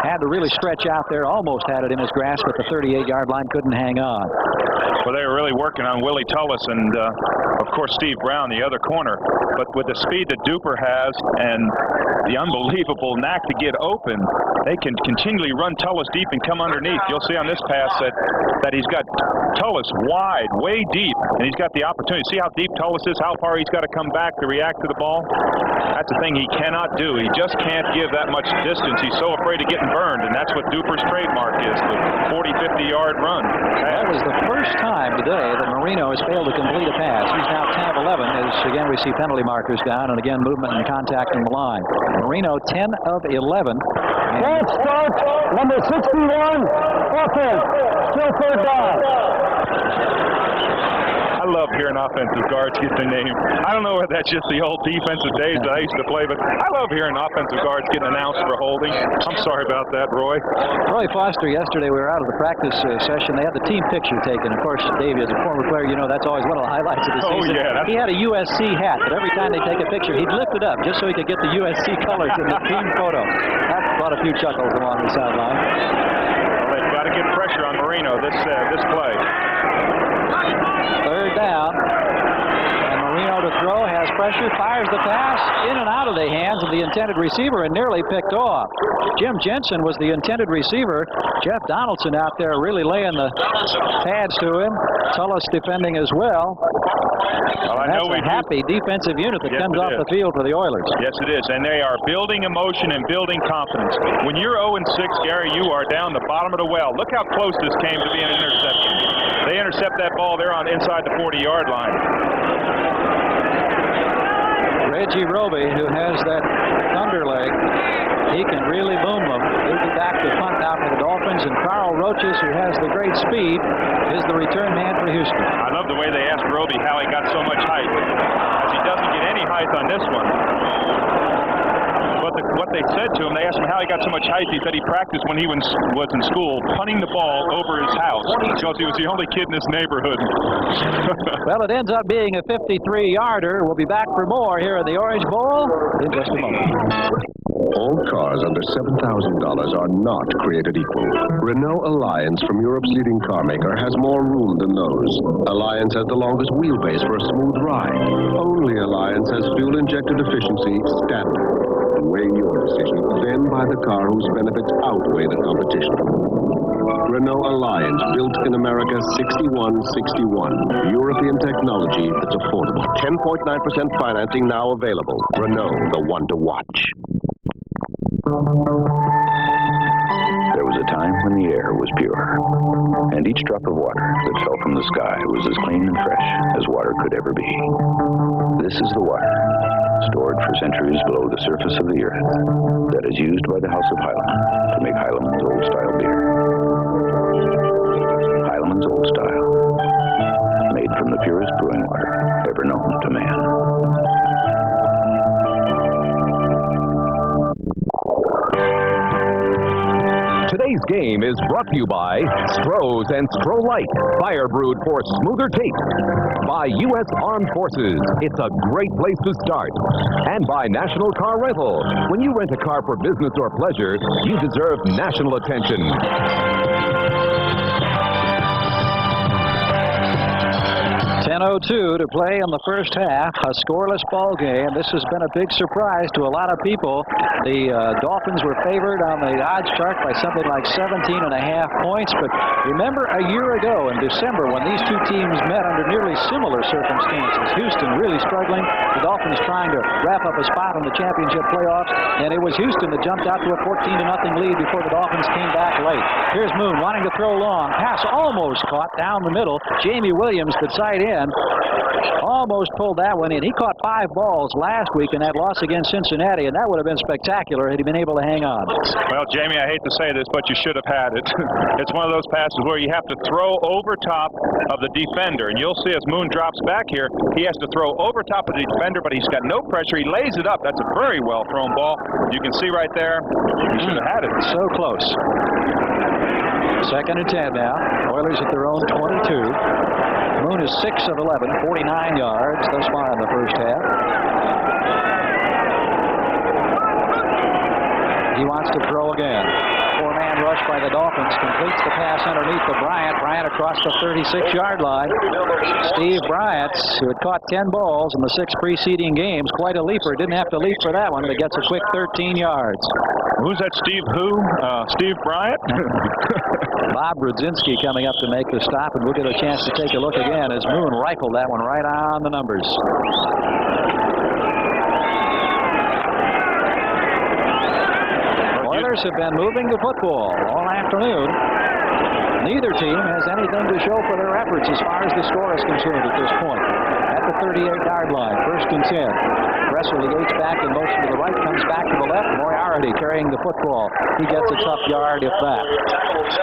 had to really stretch out there, almost had it in his grasp, but the 38-yard line couldn't hang on. Well, they were really working on Willie Tullis and, of course, Steve Brown, the other corner. But with the speed that Duper has and the unbelievable knack to get open, they can continually run Tullis deep and come underneath. You'll see on this pass that he's got Tullis wide, way deep, and he's got the opportunity. See how deep Tullis is, how far he's got to come back to react to the ball? That's the thing he cannot do. He just can't give that much distance. He's so afraid of getting burned, and that's what Duper's trademark is, the 40, 50-yard run. That was the first time today that Marino has failed to complete a pass. He's now 10 of 11 as, again, we see penalty markers down, and again, movement and contact on the line. Marino, 10 of 11. Let's start. Number 61, offense. Still third down. I love hearing offensive guards get the name. I don't know whether that's just the old defensive days that I used to play, but I love hearing offensive guards getting announced for holding. I'm sorry about that, Roy. Roy Foster, yesterday we were out of the practice session. They had the team picture taken. Of course, Dave, as a former player, you know that's always one of the highlights of the season. Yeah, he had a USC hat, but every time they take a picture, he'd lift it up just so he could get the USC colors in the team photo. That brought a few chuckles along the sideline. Well, they've got to get pressure on Marino this play. Third down. And Marino to throw, has pressure, fires the pass in and out of the hands of the intended receiver and nearly picked off. Jim Jensen was the intended receiver. Jeff Donaldson out there really laying the pads to him. Tullis defending as well. Well, and that's a happy defensive unit that comes off the field for the Oilers. Yes, it is. And they are building emotion and building confidence. When you're 0-6, Gary, you are down the bottom of the well. Look how close this came to being an interception. They intercept that ball there on inside the 40-yard line. Reggie Roby, who has that thunder leg, he can really boom them. He'll be back to punt now for the Dolphins. And Carl Roaches, who has the great speed, is the return man for Houston. I love the way they asked Roby how he got so much height, as he doesn't get any height on this one. But what they said to him, they asked him how he got so much height. He said he practiced when he was in school, punting the ball over his house because he was the only kid in this neighborhood. Well, it ends up being a 53-yarder. We'll be back for more here in the Orange Bowl in just a moment. All cars under $7,000 are not created equal. Renault Alliance from Europe's leading car maker has more room than those. Alliance has the longest wheelbase for a smooth ride. Only Alliance has fuel-injected efficiency standard. Weigh your decision, then buy the car whose benefits outweigh the competition. Renault Alliance, built in America 6161. European technology that's affordable. 10.9% financing now available. Renault, the one to watch. There was a time when the air was pure, and each drop of water that fell from the sky was as clean and fresh as water could ever be. This is the water, stored for centuries below the surface of the earth, that is used by the House of Heilemann to make Heilemann's Old Style beer. Heilemann's Old Style, made from the purest brewing water ever known to man. Today's game is brought to you by Stroh's and Stroh Light, fire brewed for smoother taste. By U.S. Armed Forces, it's a great place to start. And by National Car Rental. When you rent a car for business or pleasure, you deserve national attention. 10:02 to play in the first half, a scoreless ball game. This has been a big surprise to a lot of people. The Dolphins were favored on the odds chart by something like 17.5 points, but remember a year ago in December when these two teams met under nearly similar circumstances. Houston really struggling, the Dolphins trying to wrap up a spot in the championship playoffs, and it was Houston that jumped out to a 14-0 lead before the Dolphins came back late. Here's Moon wanting to throw long. Pass almost caught down the middle. Jamie Williams, the tight end, almost pulled that one in. He caught 5 balls last week in that loss against Cincinnati, and that would have been spectacular had he been able to hang on. Well, Jamie, I hate to say this, but you should have had it. It's one of those passes where you have to throw over top of the defender, and you'll see as Moon drops back here, he has to throw over top of the defender, but he's got no pressure. He lays it up. That's a very well thrown ball. You can see right there, you should have had it. So close. 2nd and 10 now. Oilers at their own 22. Moon is 6 of 11, 49 yards thus far in the first half. He wants to throw again. 4-man rush by the Dolphins. Completes the pass underneath to Bryant. Bryant across the 36-yard line. Steve Bryant, who had caught 10 balls in the 6 preceding games. Quite a leaper. Didn't have to leap for that one, but gets a quick 13 yards. Who's that, Steve who? Steve Bryant? Bob Brudzinski coming up to make the stop, and we'll get a chance to take a look again as Moon rifled that one right on the numbers. Oilers have been moving the football all afternoon. Neither team has anything to show for their efforts as far as the score is concerned at this point. At the 38-yard line. 1st and 10. Dressel, the H back in motion to the right, comes back to the left. Moriarty carrying the football. He gets a tough yard, if that.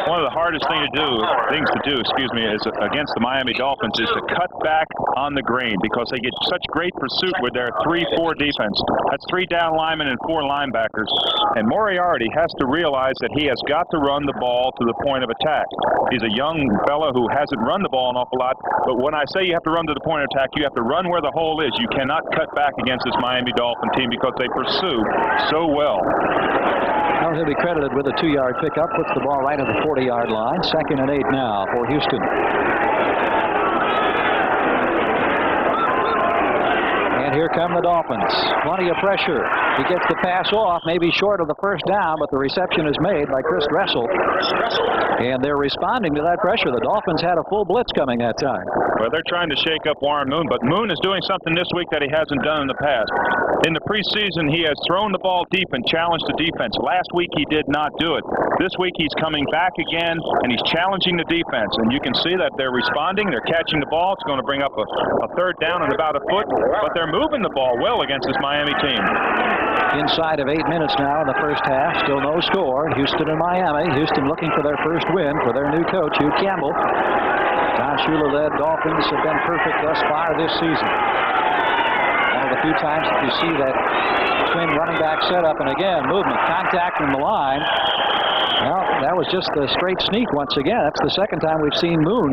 One of the hardest things to do, is against the Miami Dolphins is to cut back on the green because they get such great pursuit with their 3-4 defense. That's 3 down linemen and 4 linebackers. And Moriarty has to realize that he has got to run the ball to the point of attack. He's a young fella who hasn't run the ball an awful lot. But when I say you have to run to the point of attack, you have to run where the hole is. You cannot cut back against this Miami Dolphin team because they pursue so well. Well, he'll be credited with a 2-yard pickup. Puts the ball right at the 40-yard line. 2nd and 8 now for Houston. And here come the Dolphins. Plenty of pressure. He gets the pass off, maybe short of the 1st down, but the reception is made by Chris Dressel. And they're responding to that pressure. The Dolphins had a full blitz coming that time. Well, they're trying to shake up Warren Moon, but Moon is doing something this week that he hasn't done in the past. In the preseason, he has thrown the ball deep and challenged the defense. Last week, he did not do it. This week, he's coming back again, and he's challenging the defense. And you can see that they're responding. They're catching the ball. It's going to bring up a 3rd down and about a foot, but they're moving the ball well against this Miami team. Inside of 8 minutes now in the 1st half. Still no score. Houston and Miami. Houston looking for their first win for their new coach, Hugh Campbell. John Shula-led Dolphins have been perfect thus far this season. One of the few times that you see that twin running back setup, and again, movement, contact from the line. Well, that was just a straight sneak once again. That's the 2nd time we've seen Moon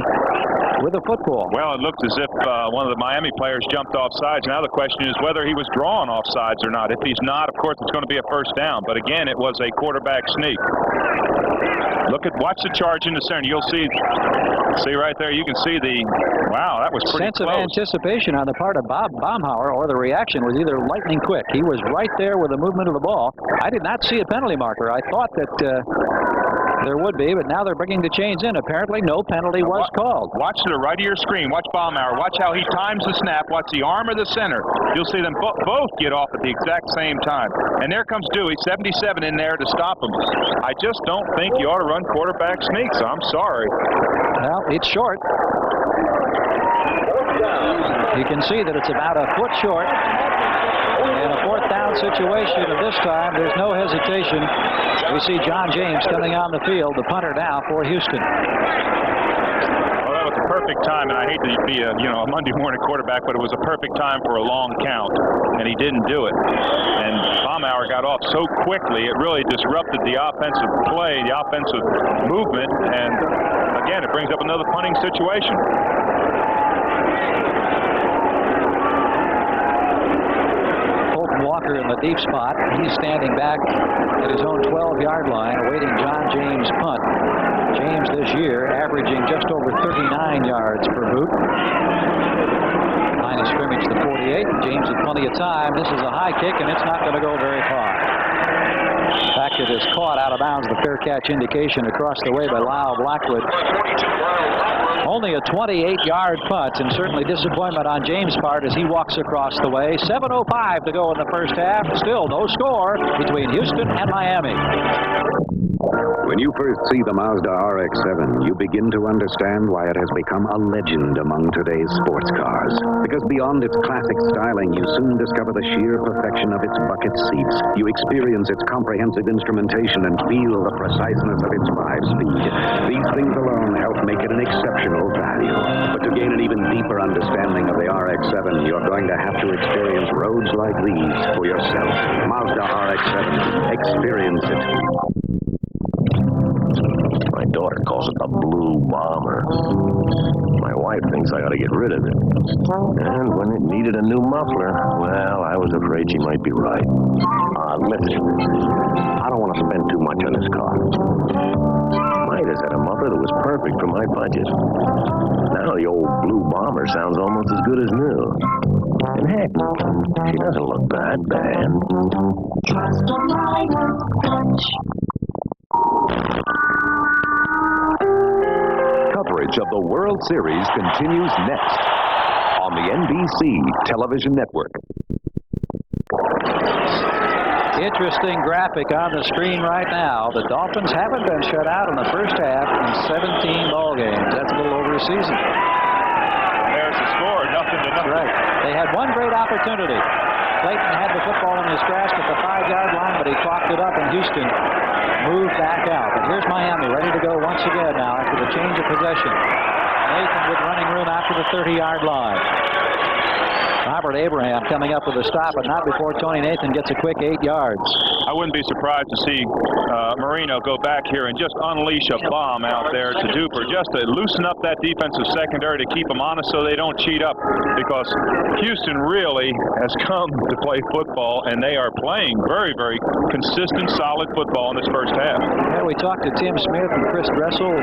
with a football. Well, it looked as if one of the Miami players jumped off sides. Now the question is whether he was drawn off sides or not. If he's not, of course, it's going to be a 1st down. But again, it was a quarterback sneak. Watch the charge in the center. You'll see right there. You can see wow, that was pretty sense close. Of anticipation on the part of Bob Baumhauer, or the reaction was either lightning quick. He was right there with the movement of the ball. I did not see a penalty marker. I thought that there would be, but now they're bringing the chains in. Apparently, no penalty was called. Watch to the right of your screen. Watch Baumhauer. Watch how he times the snap. Watch the arm of the center. You'll see them both get off at the exact same time. And there comes Dewey, 77 in there to stop him. I just don't think you ought to run quarterback sneaks. I'm sorry. Well, it's short. You can see that it's about a foot short. In a 4th down situation, and this time there's no hesitation. We see John James coming on the field, the punter now for Houston. Well, that was a perfect time, and I hate to be a Monday morning quarterback, but it was a perfect time for a long count, and he didn't do it. And Baumhauer got off so quickly, it really disrupted the offensive play, the offensive movement, and again, it brings up another punting situation. Walker in the deep spot. He's standing back at his own 12-yard line, awaiting John James' punt. James this year averaging just over 39 yards per boot. Line of scrimmage the 48. James had plenty of time. This is a high kick, and it's not going to go very far. In fact, it is caught out of bounds. The fair catch indication across the way by Lyle Blackwood. Only a 28-yard punt, and certainly disappointment on James' part as he walks across the way. 7:05 to go in the 1st half. Still no score between Houston and Miami. When you first see the Mazda RX-7, you begin to understand why it has become a legend among today's sports cars. Because beyond its classic styling, you soon discover the sheer perfection of its bucket seats. You experience its comprehensive instrumentation and feel the preciseness of its 5-speed. These things alone help make it an exceptional value. But to gain an even deeper understanding of the RX-7, you're going to have to experience roads like these for yourself. Mazda RX-7. Experience it. My daughter calls it the Blue Bomber. My wife thinks I ought to get rid of it. And when it needed a new muffler, well, I was afraid she might be right. Listen, I don't want to spend too much on this car. Midas had a muffler that was perfect for my budget. Now the old Blue Bomber sounds almost as good as new. And heck, she doesn't look that bad. Trust a Midas touch. Coverage of the World Series continues next on the NBC television network. Interesting graphic on the screen right now. The Dolphins haven't been shut out in the 1st half in 17 ball games. That's a little over a season. There's the score, 0-0. That's right. They had one great opportunity. Clayton had the football in his grasp at the 5-yard line, but he coughed it up, and Houston moved back out. But here's Miami ready to go once again now after the change of possession. Nathan with running room after the 30-yard line. Robert Abraham coming up with a stop, but not before Tony Nathan gets a quick 8 yards. I wouldn't be surprised to see Marino go back here and just unleash a bomb out there to Duper, just to loosen up that defensive secondary to keep them honest so they don't cheat up, because Houston really has come to play football, and they are playing very, very consistent, solid football in this first half. Yeah, we talked to Tim Smith and Chris Dressel,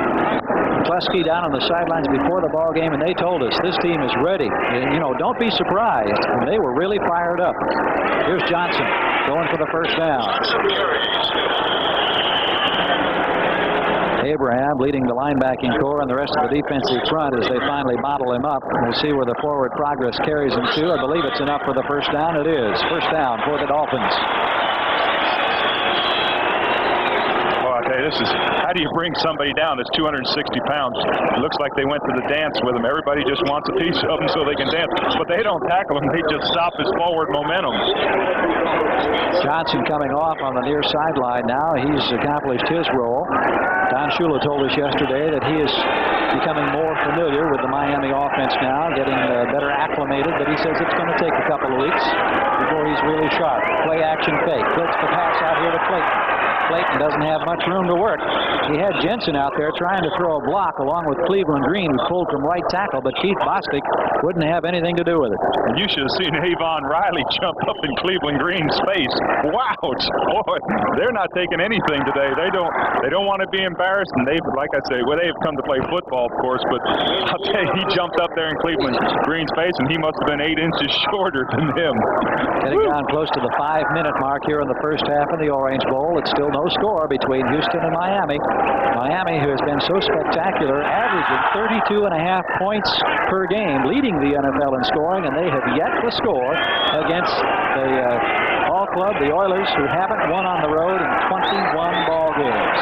Kleski down on the sidelines before the ball game, and they told us this team is ready. And, you know, don't be surprised. And they were really fired up. Here's Johnson going for the first down. Abraham leading the linebacking core and the rest of the defensive front as they finally bottle him up. We'll see where the forward progress carries him to. I believe it's enough for the first down. It is. First down for the Dolphins. This is, how do you bring somebody down that's 260 pounds? It looks like they went to the dance with him. Everybody just wants a piece of him so they can dance. But they don't tackle him. They just stop his forward momentum. Johnson coming off on the near sideline now. He's accomplished his role. Don Shula told us yesterday that he is becoming more familiar with the Miami offense now, getting better acclimated, but he says it's going to take a couple of weeks before he's really sharp. Play action fake. Flips the pass out here to Clayton. Clayton doesn't have much room to work. He had Jensen out there trying to throw a block along with Cleveland Green, who pulled from right tackle, but Keith Bostic wouldn't have anything to do with it. And you should have seen Avon Riley jump up in Cleveland Green's face. Wow, boy, they're not taking anything today. They don't want to be embarrassed, and they've, like I say, well, they've come to play football, of course, but I'll tell you, he jumped up there in Cleveland Green's face, and he must have been 8 inches shorter than him. Getting down close to the 5-minute mark here in the first half of the Orange Bowl. It's still no score between Houston and Miami. Miami, who has been so spectacular, averaging 32.5 points per game, leading the NFL in scoring, and they have yet to score against the ball club, the Oilers, who haven't won on the road in 21 ball games.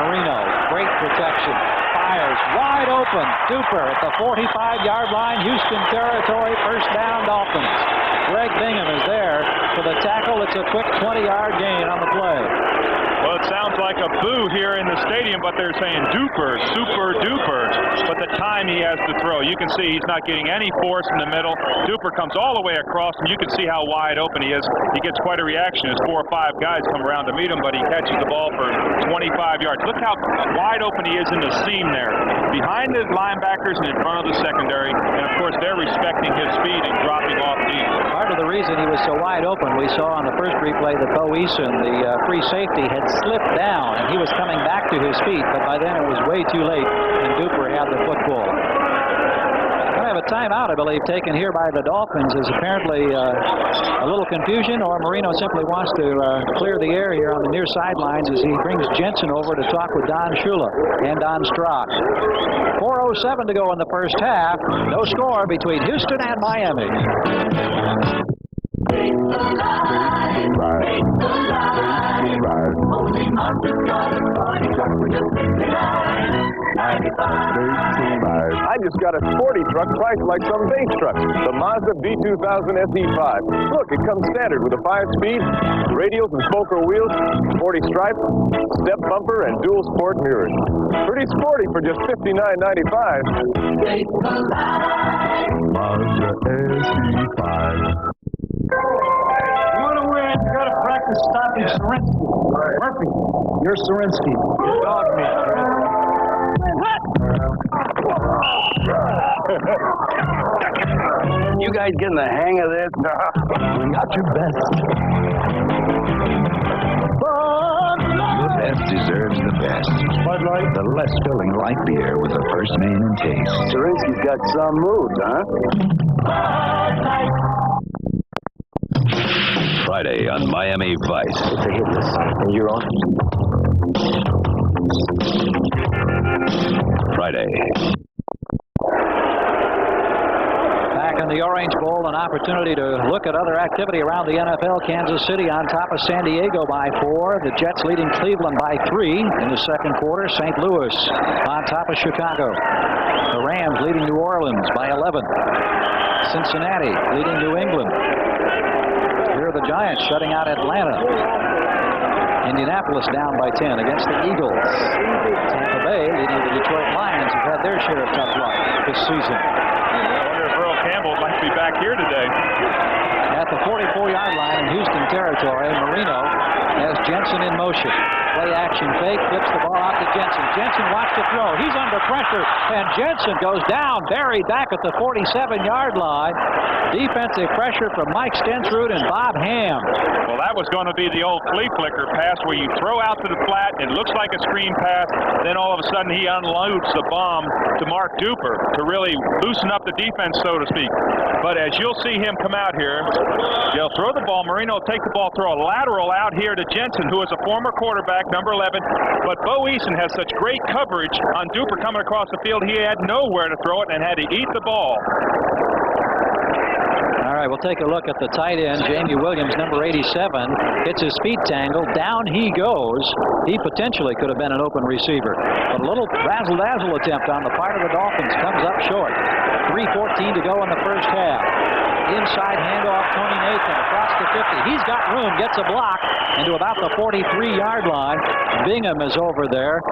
Marino, great protection, fires wide open. Duper at the 45-yard line, Houston territory, first down, Dolphins. Greg Bingham is there for the tackle. It's a quick 20-yard gain on the play. Well, it sounds like a boo here in the stadium, but they're saying duper, super duper. But the time he has to throw, you can see he's not getting any force in the middle. Duper comes all the way across, and you can see how wide open he is. He gets quite a reaction as 4 or 5 guys come around to meet him, but he catches the ball for 25 yards. Look how wide open he is in the seam there, behind the linebackers and in front of the secondary. And, of course, they're respecting his speed and dropping off deep. Part of the reason he was so wide open, we saw on the first replay that Bo Eason, the free safety, had slipped down, and he was coming back to his feet, but by then it was way too late, and Duper had the football. Going to have a timeout, I believe, taken here by the Dolphins. Is apparently a little confusion, or Marino simply wants to clear the air here on the near sidelines as he brings Jensen over to talk with Don Shula and Don Strock. 4:07 to go in the first half. No score between Houston and Miami. I just got a sporty truck priced like some base trucks. The Mazda B2000 SE5. Look, it comes standard with a 5-speed, radials and spoker wheels, sporty stripe, step bumper, and dual sport mirrors. Pretty sporty for just $59.95. Mazda SE5. You want to win, you got to practice stopping Serinsky. Murphy, you're Serinsky. You dog me. You guys getting the hang of this? We got your best. The best deserves the best. Bud Light. The less filling light beer with the first name and taste. Serinsky's got some moves, huh? Friday on Miami Vice. It's a hit list, and you're on. Friday. Back in in the Orange Bowl, an opportunity to look at other activity around the NFL. Kansas City on top of San Diego by 4. The Jets leading Cleveland by 3 in the second quarter. St. Louis on top of Chicago. The Rams leading New Orleans by 11. Cincinnati leading New England. Here are the Giants shutting out Atlanta. Indianapolis down by 10 against the Eagles. Tampa Bay leading the Detroit Lions, who've had their share of tough luck this season. I wonder if Earl Campbell might be back here today. At the 44-yard line in Houston territory, Marino has Jensen in motion. Play action fake, flips the ball out to Jensen. Jensen wants to throw. He's under pressure, and Jensen goes down, buried back at the 47-yard line. Defensive pressure from Mike Stensrud and Bob Ham. Well, that was going to be the old flea flicker pass where you throw out to the flat. It looks like a screen pass. Then all of a sudden he unloads the bomb to Mark Duper to really loosen up the defense, so to speak. But as you'll see him come out here, they'll throw the ball. Marino will take the ball, throw a lateral out here to Jensen, who is a former quarterback, number 11. But Bo Eason has such great coverage on Duper coming across the field, he had nowhere to throw it and had to eat the ball. All right, we'll take a look at the tight end, Jamie Williams, number 87. Hits his feet tangled. Down he goes. He potentially could have been an open receiver. But a little razzle-dazzle attempt on the part of the Dolphins comes up short. 3:14 to go in the first half. Inside handoff, Tony Nathan across the 50. He's got room, gets a block into about the 43-yard line. Bingham is over there.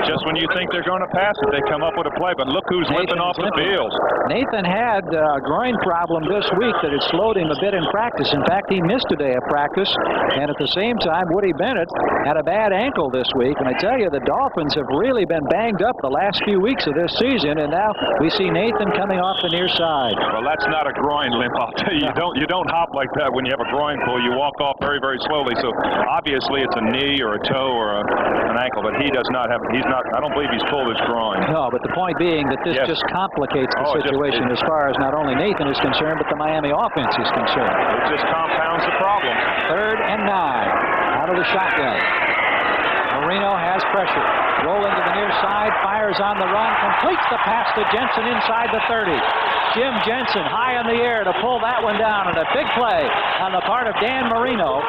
Just when you think they're going to pass it, they come up with a play. But look who's limping off the field. Nathan had a groin problem this week that had slowed him a bit in practice. In fact, he missed a day of practice. And at the same time, Woody Bennett had a bad ankle this week. And I tell you, the Dolphins have really been banged up the last few weeks of this season. And now we see Nathan coming off the near side. Well, that's not a groin limp, I'll tell you. You don't hop like that when you have a groin pull. You walk off very, very slowly. So obviously it's a knee or a toe or an ankle. But he does not have. I don't believe he's pulled his groin. No, but the point being that this just complicates the situation as far as not only Nathan is concerned, but the Miami offense is concerned. It just compounds the problem. 3rd and 9 out of the shotgun. Marino has pressure. Rolling to the near side, fires on the run, completes the pass to Jensen inside the 30. Jim Jensen high in the air to pull that one down, and a big play on the part of Dan Marino.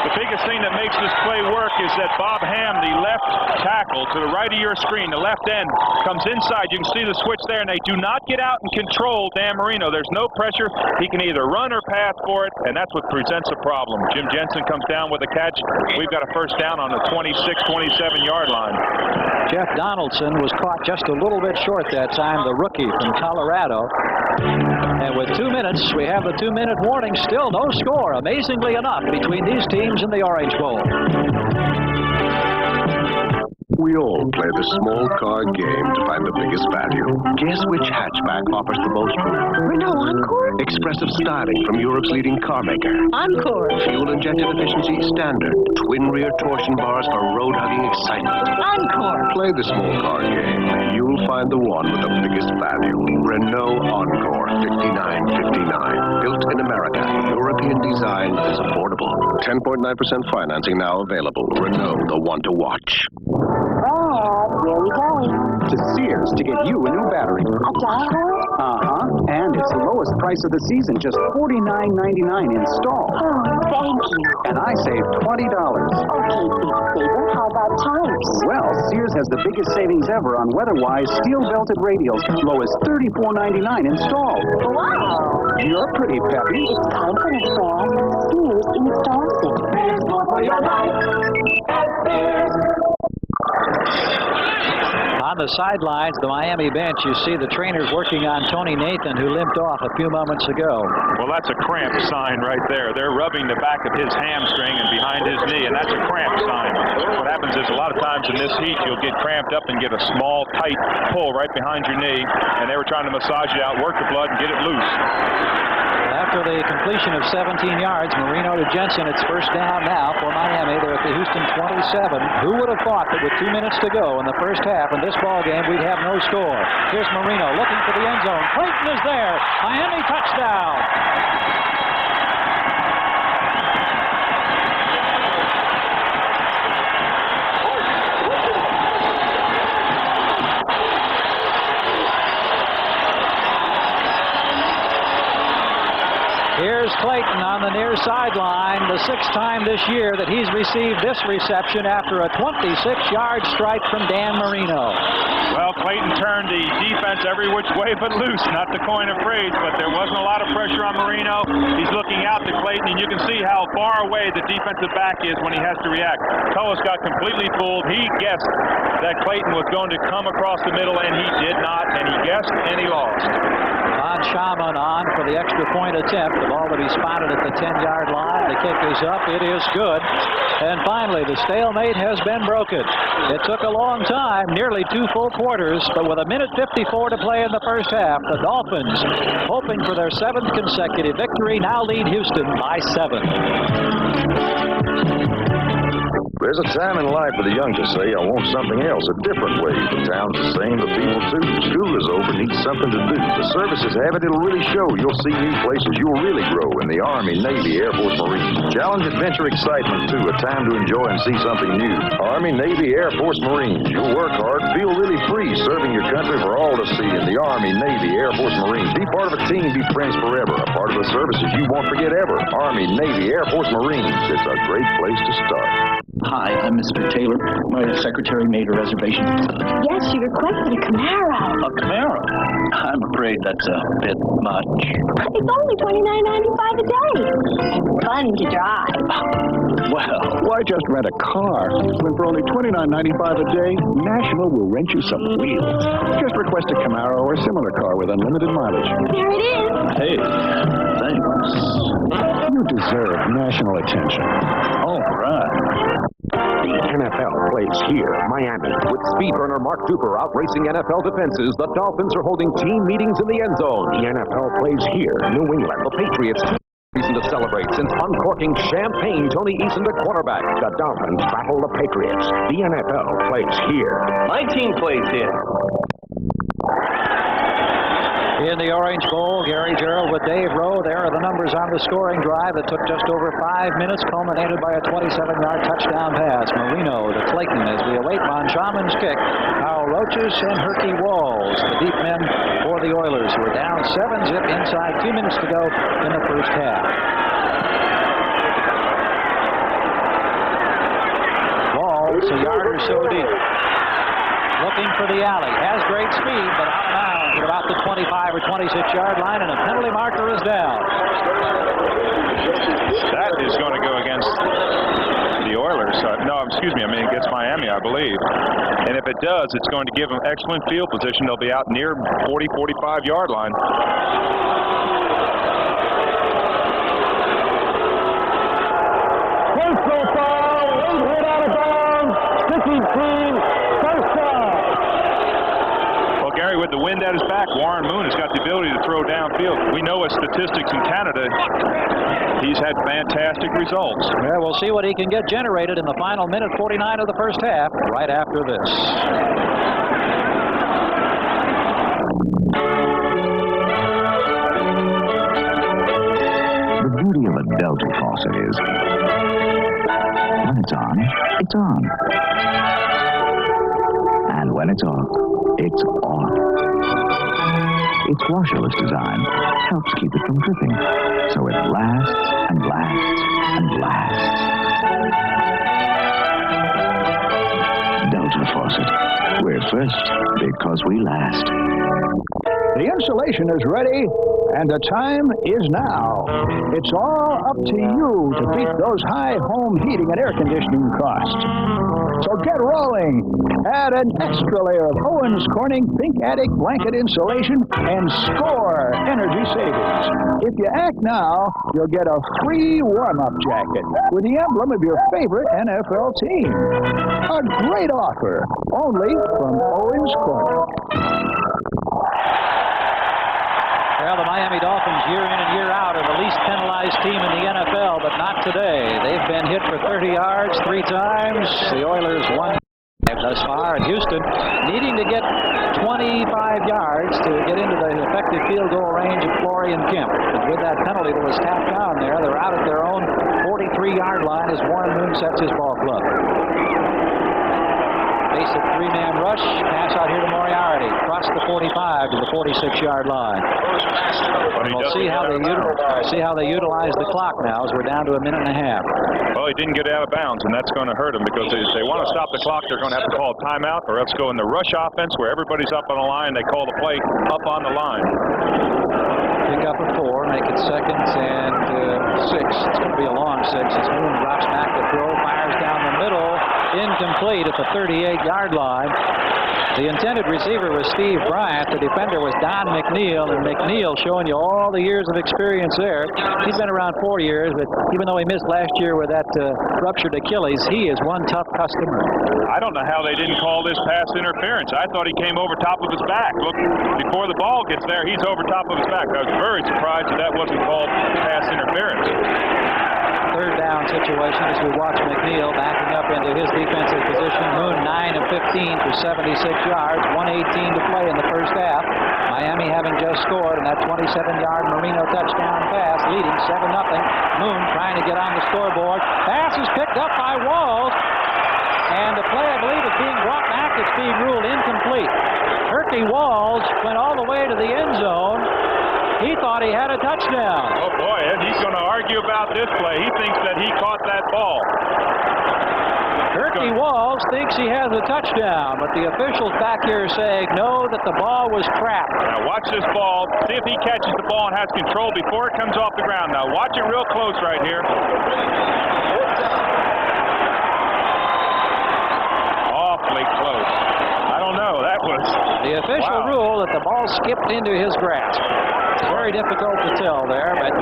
The biggest thing that makes this play work is that Bob Ham, the left tackle to the right of your screen, the left end, comes inside. You can see the switch there, and they do not get out and control Dan Marino. There's no pressure. He can either run or pass for it, and that's what presents a problem. Jim Jensen comes down with a catch. We've got a first down on the 26, 27-yard line. Jeff Donaldson was caught just a little bit short that time, the rookie from Colorado. And with 2 minutes, we have the 2-minute warning. Still no score, amazingly enough, between these teams in the Orange Bowl. We all play the small car game to find the biggest value. Guess which hatchback offers the most room? Renault Encore? Expressive styling from Europe's leading car maker. Encore. Fuel-injected efficiency standard. Twin rear torsion bars for road-hugging excitement. Encore. Play the small car game. You'll find the one with the biggest value. Renault Encore 5959. Built in America. European design is affordable. 10.9% financing now available. Renault, the one to watch. Where are we going? To Sears to get you a new battery. A diehard? Uh-huh. And it's the lowest price of the season, just $49.99 installed. Oh, thank you. And I saved $20. Okay, Big Saver, how about tires? Well, Sears has the biggest savings ever on weather-wise steel-belted radials, low as $34.99 installed. Wow. You're pretty peppy. It's confident, Fran. Sears installs it. Sears, more for your life. At Sears. On the sidelines, the Miami bench, you see the trainers working on Tony Nathan, who limped off a few moments ago. Well, that's a cramp sign right there. They're rubbing the back of his hamstring and behind his knee, and that's a cramp sign. What happens is a lot of times in this heat, you'll get cramped up and get a small, tight pull right behind your knee, and they were trying to massage it out, work the blood, and get it loose. After the completion of 17 yards, Marino to Jensen, it's first down now for Miami. They're at the Houston 27. Who would have thought that with 2 minutes to go in the first half in this ball game, we'd have no score? Here's Marino looking for the end zone. Clayton is there. Miami touchdown. Clayton on the near sideline, the 6th time this year that he's received this reception after a 26-yard strike from Dan Marino. Well, Clayton turned the defense every which way but loose, not to coin a phrase, but there wasn't a lot of pressure on Marino. He's looking out to Clayton, and you can see how far away the defensive back is when he has to react. Tullis got completely fooled. He guessed that Clayton was going to come across the middle, and he did not, and he guessed, and he lost. Von Schaman on for the extra point attempt. The ball to be spotted at the 10-yard line. The kick is up. It is good. And finally, the stalemate has been broken. It took a long time, nearly 2 full quarters, but with 1:54 to play in the first half, the Dolphins, hoping for their 7th consecutive victory, now lead Houston by 7. There's a time in life for the young to say, I want something else, a different way. The town's the same, the people too. School is over, need something to do. The services have it, it'll really show. You'll see new places, you'll really grow in the Army, Navy, Air Force, Marines. Challenge, adventure, excitement too, a time to enjoy and see something new. Army, Navy, Air Force, Marines. You'll work hard, feel really free, serving your country for all to see in the Army, Navy, Air Force, Marines. Be part of a team, be friends forever. A part of the services you won't forget ever. Army, Navy, Air Force, Marines. It's a great place to start. Hi, I'm Mr. Taylor. My secretary made a reservation. Yes, she requested a Camaro. A Camaro? I'm afraid that's a bit much. It's only $29.95 a day. Fun to drive. Well, why just rent a car? When for only $29.95 a day, National will rent you some wheels. Just request a Camaro or similar car with unlimited mileage. There it is. Hey, thanks. You deserve national attention. All right. The NFL plays here, Miami. With speed runner Mark Duper outracing NFL defenses, the Dolphins are holding team meetings in the end zone. The NFL plays here, New England. The Patriots reason to celebrate since uncorking champagne Tony Eason to quarterback. The Dolphins battle the Patriots. The NFL plays here. My team plays here. In the Orange Bowl, Gary Gerald with Dave Rowe. There are the numbers on the scoring drive that took just over 5 minutes, culminated by a 27-yard touchdown pass. Marino to Clayton as we await Von Schaman's kick. Howell Roaches and Herky Walls, the deep men for the Oilers, who are down 7-zip inside 2 minutes to go in the first half. Walls a yard or so deep. Looking for the alley. Has great speed, but out of bounds at about the 25 or 26-yard line, and a penalty marker is down. That is going to go against the Oilers. No, excuse me, I mean against Miami, I believe. And if it does, it's going to give them excellent field position. They'll be out near 40, 45-yard line. Personal foul, 8 hit out of bounds, sticking team, first down. Well, Gary, with the wind at his back, Warren Moon has got the ability to throw downfield. We know his statistics in Canada. He's had fantastic results. Yeah, we'll see what he can get generated in the final minute 49 of the first half, right after this. The beauty of a Delta faucet is, when it's on, it's on. And when it's off, it's off. Its washerless design helps keep it from dripping, so it lasts and lasts and lasts. Delta faucet. We're first because we last. The insulation is ready, and the time is now. It's all up to you to beat those high home heating and air conditioning costs. So get rolling. Add an extra layer of Owens Corning Pink Attic blanket insulation and score energy savings. If you act now, you'll get a free warm-up jacket with the emblem of your favorite NFL team. A great offer, only from Owens Corning. Well, the Miami Dolphins, year in and year out, are the least penalized team in the NFL, but not today. They've been hit for 30 yards 3 times. The Oilers won thus far, and Houston needing to get 25 yards to get into the effective field goal range of Florian Kemp. And with that penalty that was tapped down there, they're out at their own 43-yard line as Warren Moon sets his ball club. Basic 3-man rush. Pass out here to Moriarty. Across the 45 35 to the 46-yard line. And we'll see how they utilize the clock now as we're down to a minute and a half. Well, he didn't get out of bounds, and that's going to hurt him because if they want to stop the clock, they're going to have to call a timeout or else go in the rush offense where everybody's up on the line. They call the play up on the line. Pick up a 4, make it 2nd and 6. It's going to be a long 6 as Moon drops back to throw, fires down the middle, incomplete at the 38-yard line. The intended receiver was Steve Bryant. The defender was Don McNeil, and McNeil showing you all the years of experience there. He's been around 4 years, but even though he missed last year with that ruptured Achilles, he is one tough customer. I don't know how they didn't call this pass interference. I thought he came over top of his back. Look, before the ball gets there, he's over top of his back. I was very surprised that wasn't called pass interference. Third down situation as we watch McNeil backing up into his defensive position. Moon 9 of 15 for 76 yards, 1:18 to play in the first half. Miami having just scored on that 27-yard Marino touchdown pass, leading 7-0. Moon trying to get on the scoreboard. Pass is picked up by Walls, and the play, I believe, is being brought back. It's being ruled incomplete. Herky Walls went all the way to the end zone. He thought he had a touchdown. Oh, boy, he's going to argue about this play. He thinks that he caught that ball. Herky Walls thinks he has a touchdown, but the officials back here saying no, that the ball was trapped. Now watch this ball. See if he catches the ball and has control before it comes off the ground. Now watch it real close right here. Awfully close. I don't know. That was... The official rule that the ball skipped into his grasp. It's very difficult to tell there, but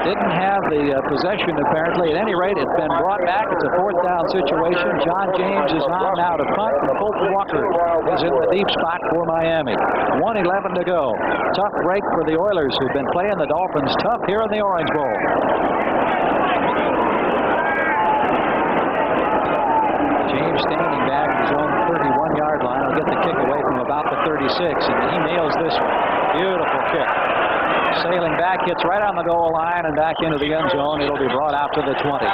didn't have the possession apparently. At any rate, it's been brought back. It's a 4th down situation. John James is on now to punt, and Colt Walker is in the deep spot for Miami. 1:11 to go. Tough break for the Oilers, who've been playing the Dolphins tough here in the Orange Bowl. James standing back at his own 31-yard line. He'll get the kick away from about the 36, and he nails this one. Beautiful kick. Sailing back, hits right on the goal line and back into the end zone. It'll be brought out to the 20.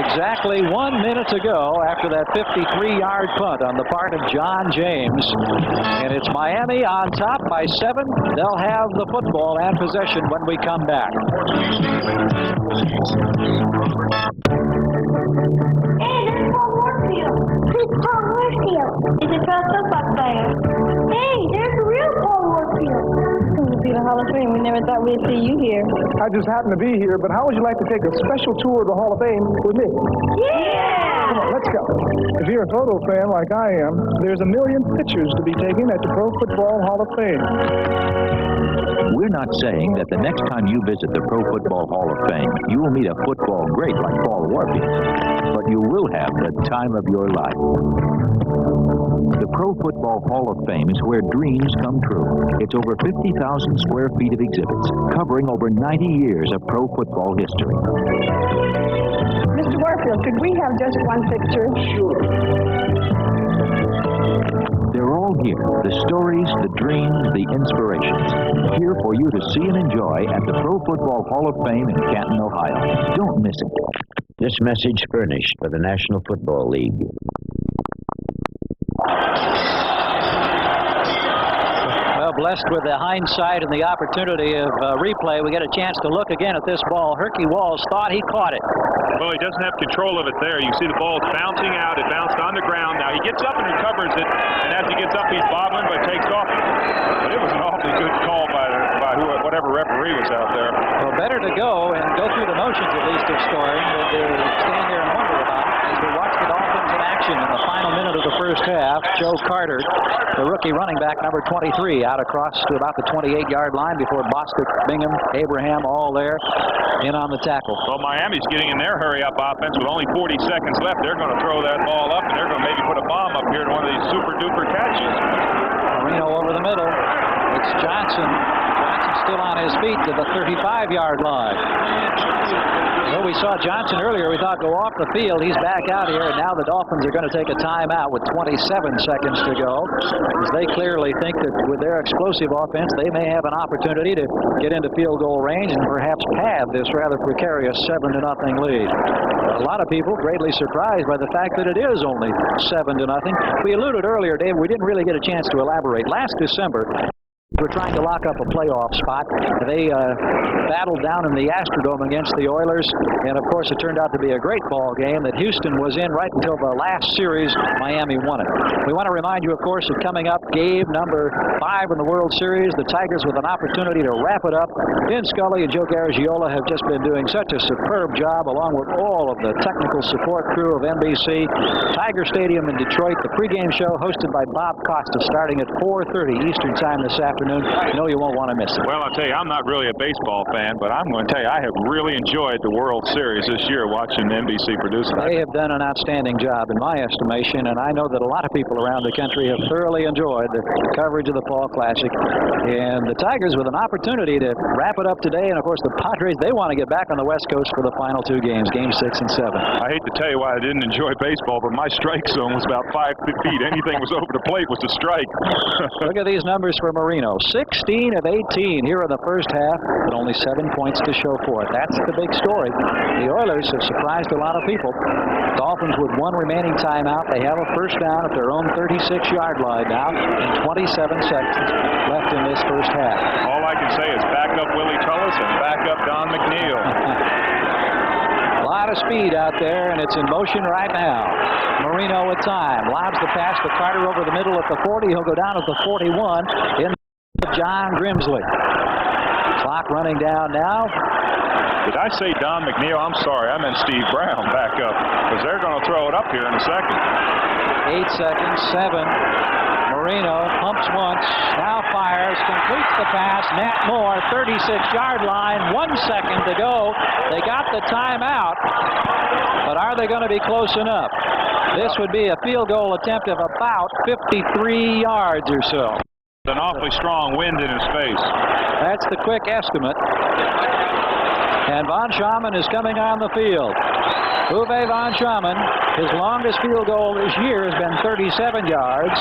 Exactly 1 minute to go after that 53-yard punt on the part of John James. And it's Miami on top by 7. They'll have the football and possession when we come back. Hey, there's Paul Warfield. Who's Paul Warfield? He's a pro football player. Hey, there's the real Paul Warfield. You'll be the Hall of Fame. We never thought we'd see you here. I just happened to be here, but how would you like to take a special tour of the Hall of Fame with me? Yeah! Come on, let's go. If you're a photo fan like I am, there's a million pictures to be taken at the Pro Football Hall of Fame. We're not saying that the next time you visit the Pro Football Hall of Fame, you will meet a football great like Paul Warfield, but you will have the time of your life. The Pro Football Hall of Fame is where dreams come true. It's over 50,000 square feet of exhibits, covering over 90 years of pro football history. Mr. Warfield, could we have just one picture? Sure. They're all here, the stories, the dreams, the inspirations, here for you to see and enjoy at the Pro Football Hall of Fame in Canton, Ohio. Don't miss it. This message furnished by the National Football League. Well, blessed with the hindsight and the opportunity of replay, we get a chance to look again at this ball. Herky Walls thought he caught it. Well, he doesn't have control of it there. You see the ball bouncing out. It bounced on the ground. Now he gets up and recovers it, and as he gets up, he's bobbling, but takes off. But it was an awfully good call by whatever referee was out there. Well, better to go and go through the motions at least of scoring than to stand here and wonder about it. As we watch the Dolphins in action in the final minute of the first half, Joe Carter, the rookie running back, number 23, out across to about the 28-yard line before Bostic, Bingham, Abraham, all there in on the tackle. Well, Miami's getting in their hurry-up offense with only 40 seconds left. They're going to throw that ball up, and they're going to maybe put a bomb up here to one of these super-duper catches. Marino over the middle. It's Johnson. Johnson still on his feet to the 35-yard line. Well, we saw Johnson earlier. We thought go off the field. He's back out here, and now the Dolphins are going to take a timeout with 27 seconds to go, as they clearly think that with their explosive offense, they may have an opportunity to get into field goal range and perhaps pad this rather precarious 7-0 lead. A lot of people greatly surprised by the fact that it is only 7-0. We alluded earlier, Dave, we didn't really get a chance to elaborate. Last December, we're trying to lock up a playoff spot. They battled down in the Astrodome against the Oilers, and of course it turned out to be a great ball game that Houston was in right until the last series. Miami won it. We want to remind you, of course, that coming up, game number 5 in the World Series, the Tigers with an opportunity to wrap it up. Vin Scully and Joe Garagiola have just been doing such a superb job, along with all of the technical support crew of NBC. Tiger Stadium in Detroit, the pregame show hosted by Bob Costa, starting at 4:30 Eastern Time this afternoon. No, you won't want to miss it. Well, I'll tell you, I'm not really a baseball fan, but I'm going to tell you, I have really enjoyed the World Series this year watching NBC produce it. They have done an outstanding job, in my estimation, and I know that a lot of people around the country have thoroughly enjoyed the coverage of the Fall Classic. And the Tigers with an opportunity to wrap it up today, and of course the Padres, they want to get back on the West Coast for the final 2 games, Games 6 and 7. I hate to tell you why I didn't enjoy baseball, but my strike zone was about 5 feet. Anything was over the plate was a strike. Look at these numbers for Marino. 16 of 18 here in the first half, but only 7 points to show for it. That's the big story. The Oilers have surprised a lot of people. Dolphins with 1 remaining timeout. They have a first down at their own 36-yard line now, and 27 seconds left in this first half. All I can say is back up Willie Tullis and back up Don McNeil. A lot of speed out there, and it's in motion right now. Marino with time. Lobs the pass to Carter over the middle at the 40. He'll go down at the 41 in John Grimsley. Clock running down now. Did I say Don McNeil? I'm sorry. I meant Steve Brown back up, because they're going to throw it up here in a second. 8 seconds, 7. Marino pumps once, now fires, completes the pass. Nat Moore, 36-yard line, 1 second to go. They got the timeout, but are they going to be close enough? This would be a field goal attempt of about 53 yards or so. An awfully strong wind in his face. That's the quick estimate. And Von Schaman is coming on the field. Uwe Von Schaman, his longest field goal this year has been 37 yards.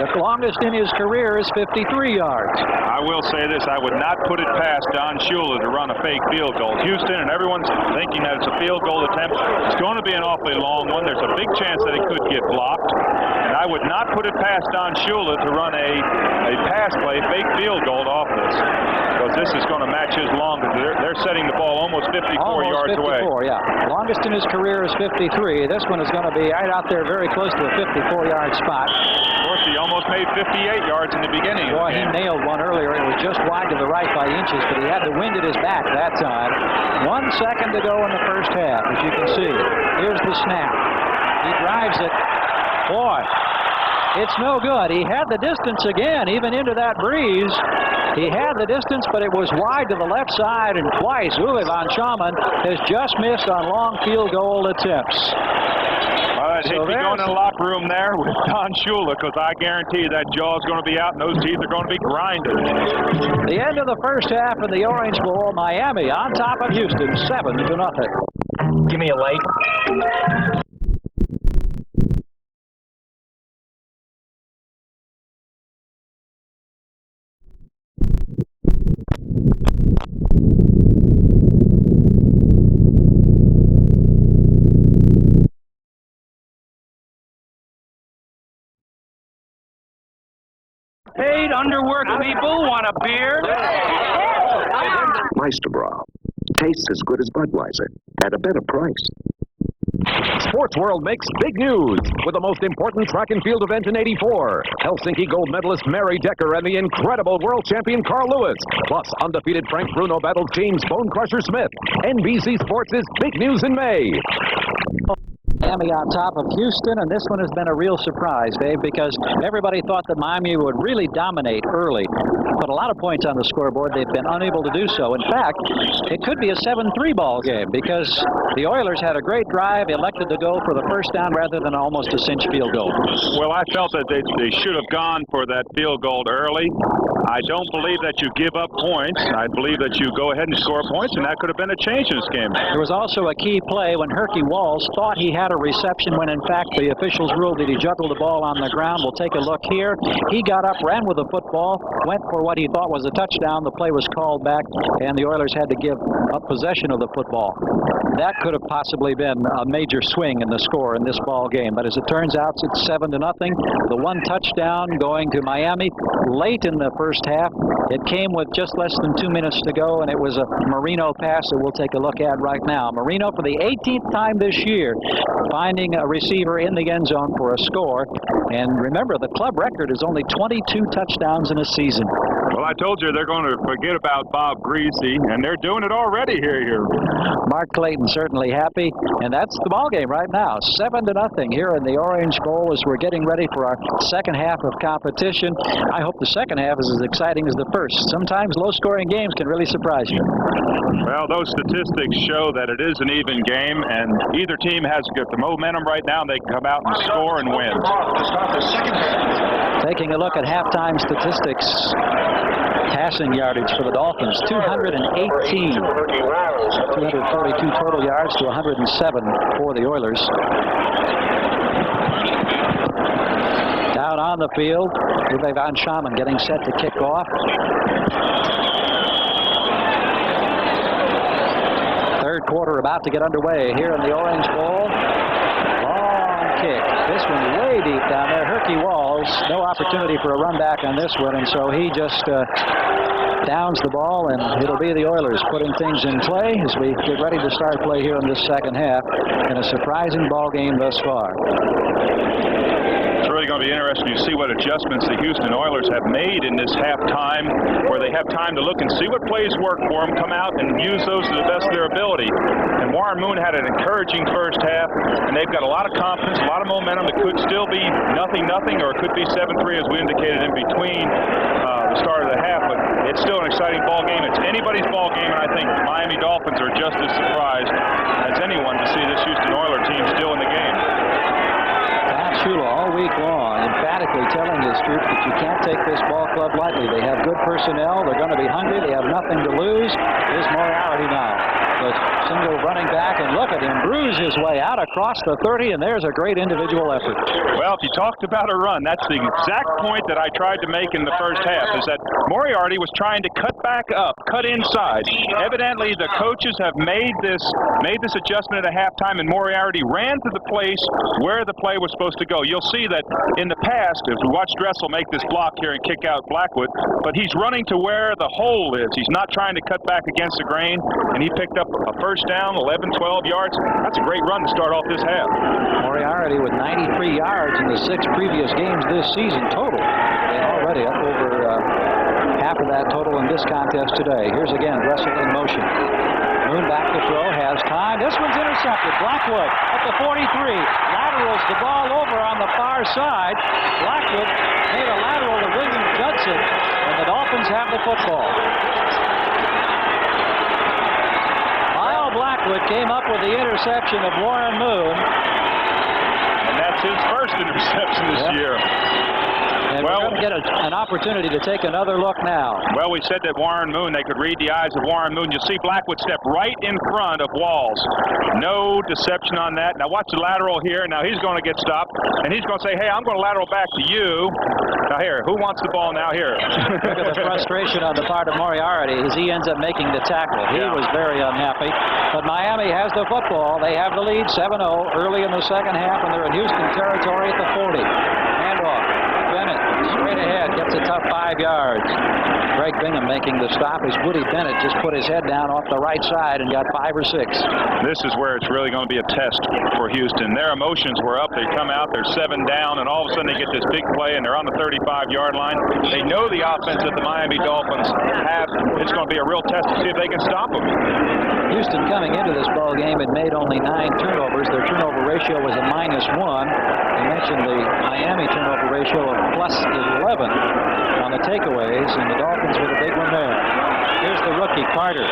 The longest in his career is 53 yards. I will say this, I would not put it past Don Shula to run a fake field goal. Houston and everyone's thinking that it's a field goal attempt. It's going to be an awfully long one. There's a big chance that it could get blocked. And I would not put it past Don Shula to run a pass play, fake field goal off this. Because this is going to match his long. They're setting the ball almost 54 yards away. Yeah. Longest in his career is 53. This one is going to be right out there very close to a 54-yard spot. Of course, he almost made 58 yards in the beginning. Boy, he nailed one earlier. It was just wide to the right by inches, but he had the wind at his back that time. 1 second to go in the first half, as you can see. Here's the snap. He drives it. Boy, it's no good. He had the distance again, even into that breeze. He had the distance, but it was wide to the left side, and twice Uwe Von Schaman has just missed on long field goal attempts. I'd hate to be going in the locker room there with Don Shula, because I guarantee that jaw's going to be out and those teeth are going to be grinding. The end of the first half in the Orange Bowl, Miami on top of Houston, 7-0. Give me a light. Paid, underworked people want a beer? Meisterbräu. Tastes as good as Budweiser at a better price. Sports World makes big news with the most important track and field event in '84. Helsinki gold medalist Mary Decker and the incredible world champion Carl Lewis. Plus, undefeated Frank Bruno battles James Bone Crusher Smith. NBC Sports is big news in May. Miami on top of Houston, and this one has been a real surprise, Dave, because everybody thought that Miami would really dominate early. Put a lot of points on the scoreboard. They've been unable to do so. In fact, it could be a 7-3 ball game because the Oilers had a great drive, elected to go for the first down rather than almost a cinch field goal. Well, I felt that they should have gone for that field goal early. I don't believe that you give up points. I believe that you go ahead and score points, and that could have been a change in this game. There was also a key play when Herky Walls thought he had a reception when, in fact, the officials ruled that he juggled the ball on the ground. We'll take a look here. He got up, ran with the football, went for what he thought was a touchdown. The play was called back, and the Oilers had to give up possession of the football. That could have possibly been a major swing in the score in this ball game. But as it turns out, it's 7-0. The one touchdown going to Miami late in the first half. It came with just less than 2 minutes to go, and it was a Marino pass that we'll take a look at right now. Marino, for the 18th time this year, finding a receiver in the end zone for a score. And remember, the club record is only 22 touchdowns in a season. Well, I told you they're going to forget about Bob Greasy, and they're doing it already here. Mark Clayton certainly happy, and that's the ball game right now. 7-0 here in the Orange Bowl as we're getting ready for our second half of competition. I hope the second half is as exciting as the first. Sometimes low-scoring games can really surprise you. Well, those statistics show that it is an even game, and either team has got the momentum right now, and they can come out and score and win. Taking a look at halftime statistics. Passing yardage for the Dolphins, 218. 242 total yards to 107 for the Oilers. Down on the field, Uwe von Schamann getting set to kick off. Third quarter about to get underway here in the Orange Bowl. Long kick. This one way deep down there. Herky Walls, no opportunity for a run back on this one, and so he just downs the ball, and it'll be the Oilers putting things in play as we get ready to start play here in this second half in a surprising ball game thus far. It's really going to be interesting to see what adjustments the Houston Oilers have made in this halftime, where they have time to look and see what plays work for them, come out and use those to the best of their ability. And Warren Moon had an encouraging first half, and they've got a lot of confidence, a lot of momentum. It could still be 0-0, or it could be 7-3, as we indicated in between the start of the half. But it's still an exciting ball game. It's anybody's ball game, and I think the Miami Dolphins are just as surprised as anyone to see this Houston Oilers team still in the game. Shula all week long emphatically telling his troops that you can't take this ball club lightly. They have good personnel. They're going to be hungry. They have nothing to lose. Here's Moriarty now. The single running back, and look at him bruise his way out across the 30, and there's a great individual effort. Well, if you talked about a run, that's the exact point that I tried to make in the first half, is that Moriarty was trying to cut back up, cut inside. Evidently, the coaches have made this adjustment at halftime, and Moriarty ran to the place where the play was supposed to go. You'll see that in the past, if we watch Dressel make this block here and kick out Blackwood, but he's running to where the hole is. He's not trying to cut back against the grain, and he picked up a first down, 11, 12 yards. That's a great run to start off this half. Moriarty with 93 yards in the 6 previous games this season total. They already up over half of that total in this contest today. Here's again Dressel in motion. Moon back to throw, has time. This one's intercepted. Blackwood at the 43. Laterals the ball over on the far side. Blackwood made a lateral to William Judson, and the Dolphins have the football. Blackwood came up with the interception of Warren Moon. And that's his first interception this year. And we're going to get an opportunity to take another look now. Well, we said that Warren Moon, they could read the eyes of Warren Moon. You'll see Blackwood step right in front of Walls. No deception on that. Now watch the lateral here. Now he's going to get stopped, and he's going to say, hey, I'm going to lateral back to you. Now here, who wants the ball now here? Look at the frustration on the part of Moriarty as he ends up making the tackle. He was very unhappy. But Miami has the football. They have the lead 7-0 early in the second half, and they're in Houston territory at the 40. Handoff. Bennett straight ahead, gets a tough 5 yards. Greg Bingham making the stop as Woody Bennett just put his head down off the right side and got 5 or 6. This is where it's really going to be a test for Houston. Their emotions were up. They come out, they're 7 down, and all of a sudden they get this big play, and they're on the 35-yard line. They know the offense that the Miami Dolphins have. It's going to be a real test to see if they can stop them. Houston coming into this ball game had made only 9 turnovers. Their turnover ratio was a -1. I mentioned the Miami turnover ratio of +11. Now on the takeaways, and the Dolphins with a big one there. Here's the rookie, Carter.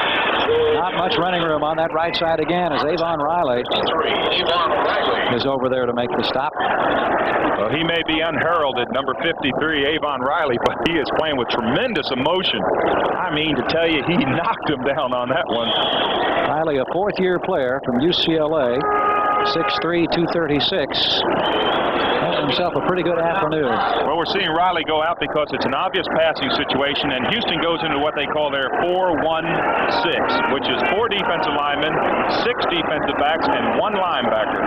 Not much running room on that right side again as Avon Riley is over there to make the stop. Well, he may be unheralded, number 53, Avon Riley, but he is playing with tremendous emotion. I mean, to tell you, he knocked him down on that one. Riley, a fourth-year player from UCLA, 6'3", 236. Having himself a pretty good afternoon. Well, we're seeing Riley go out because it's an obvious passing situation, and Houston goes into what they call their 4-1-6, which is 4 defensive linemen, 6 defensive backs, and 1 linebacker.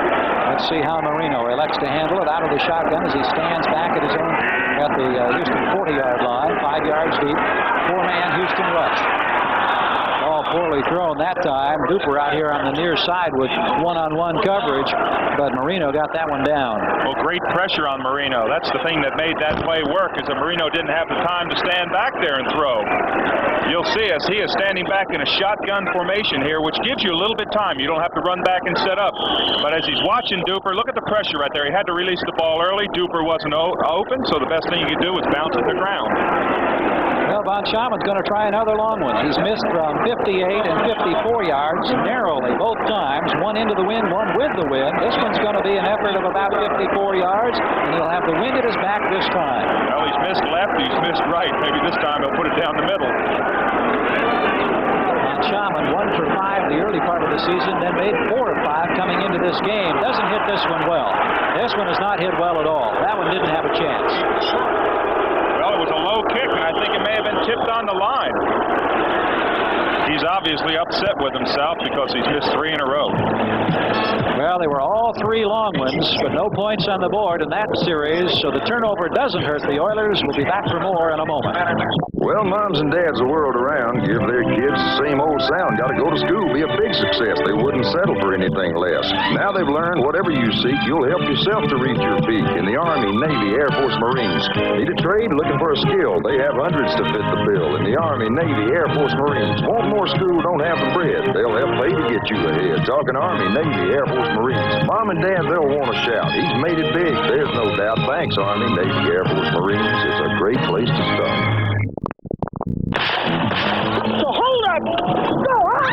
Let's see how Marino elects to handle it out of the shotgun as he stands back at his own, at the Houston 40-yard line, 5 yards deep, 4-man Houston rush. Ball poorly thrown that time. Duper out here on the near side with one-on-one coverage, but Marino got that one down. Well, great pressure on Marino. That's the thing that made that play work, is that Marino didn't have the time to stand back there and throw. You'll see as he is standing back in a shotgun formation here, which gives you a little bit of time. You don't have to run back and set up. But as he's watching Duper, look at the pressure right there. He had to release the ball early. Duper wasn't open, so the best thing he could do was bounce at the ground. Well, Von Schauman's going to try another long one. He's missed from 58 and 54 yards narrowly both times. One into the wind, one with the wind. This one's going to be an effort of about 54 yards, and he'll have the wind at his back this time. Well, he's missed left, he's missed right. Maybe this time he'll put it down the middle. Von Schauman 1 for 5 the early part of the season, then made 4 of 5 coming into this game. Doesn't hit this one well. This one has not hit well at all. That one didn't have a chance. Well, it was a low kick, and I think it may have been tipped on the line. He's obviously upset with himself because he's missed 3 in a row. Well, they were all 3 long ones, but no points on the board in that series, so the turnover doesn't hurt the Oilers. We'll be back for more in a moment. Well, moms and dads the world around give their kids the same old sound. Got to go to school, be a big success. They wouldn't settle for anything less. Now they've learned whatever you seek, you'll help yourself to reach your peak. In the Army, Navy, Air Force, Marines. Need a trade? Looking for a skill? They have hundreds to fit the bill. In the Army, Navy, Air Force, Marines. Want more school? Don't have the bread. They'll help pay to get you ahead. Talking Army, Navy, Air Force, Marines. Mom and Dad, they'll want to shout. He's made it big. There's no doubt. Thanks, Army, Navy, Air Force, Marines. It's a great place to start. So hold up! Go, huh?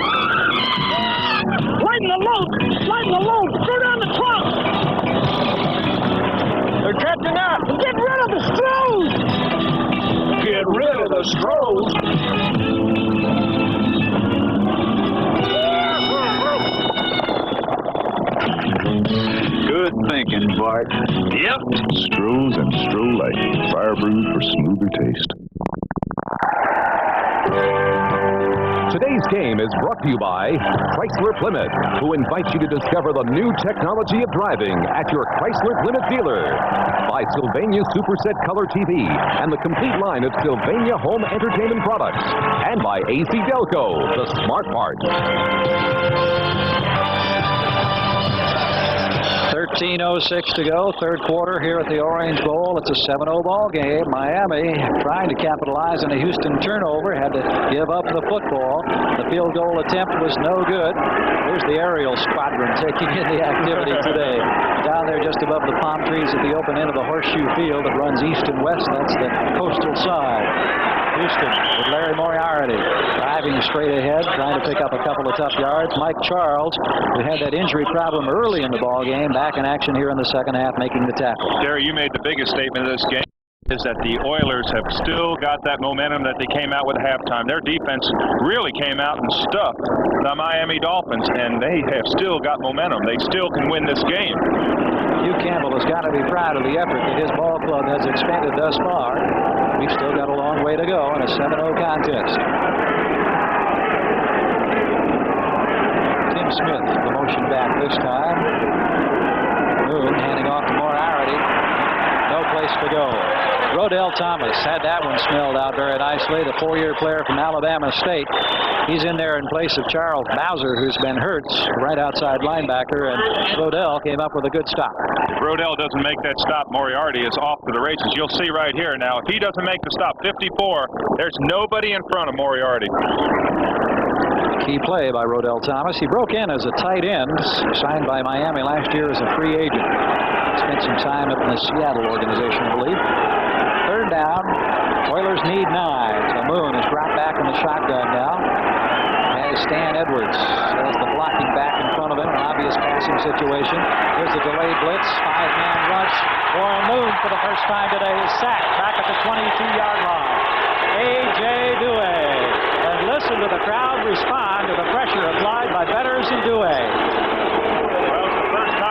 Lighten the load! Lighten the load! Throw down the trunk! They're catching up! Get rid of the Stros! Get rid of the Stros! Good thinking, Bart. Yep. Stroh's and Stroh Light. Fire brewed for smoother taste. Today's game is brought to you by Chrysler Plymouth, who invites you to discover the new technology of driving at your Chrysler Plymouth dealer. By Sylvania Superset Color TV and the complete line of Sylvania home entertainment products. And by AC Delco, the smart part. 13:06 to go, third quarter here at the Orange Bowl. It's a 7-0 ball game. Miami trying to capitalize on a Houston turnover, had to give up the football. The field goal attempt was no good. Here's the aerial squadron taking in the activity today. Down there just above the palm trees at the open end of the horseshoe field that runs east and west. That's the coastal side. Houston with Larry Moriarty driving straight ahead, trying to pick up a couple of tough yards. Mike Charles, who had that injury problem early in the ball game, back in action here in the second half, making the tackle. Gary, you made the biggest statement of this game, is that the Oilers have still got that momentum that they came out with at halftime. Their defense really came out and stuffed the Miami Dolphins, and they have still got momentum. They still can win this game. Hugh Campbell has got to be proud of the effort that his ball club has expended thus far. We've still got a long way to go in a 7-0 contest. Tim Smith, the motion back this time. Moon handing off to Moriarty. No place to go. Rodell Thomas had that one smelled out very nicely. The 4-year player from Alabama State. He's in there in place of Charles Bowser, who's been hurt, right outside linebacker, and Rodell came up with a good stop. If Rodell doesn't make that stop, Moriarty is off to the races. You'll see right here now, if he doesn't make the stop, 54, there's nobody in front of Moriarty. Key play by Rodell Thomas. He broke in as a tight end, signed by Miami last year as a free agent. Spent some time up in the Seattle organization, I believe. 3rd one down. Oilers need 9. So Moon is dropped back in the shotgun now. As Stan Edwards has the blocking back in front of him, an obvious passing situation. Here's the delayed blitz, 5-man rush. Warren Moon for the first time today is sacked back at the 22-yard line. A.J. Dewey. And listen to the crowd respond to the pressure applied by Betters and Dewey.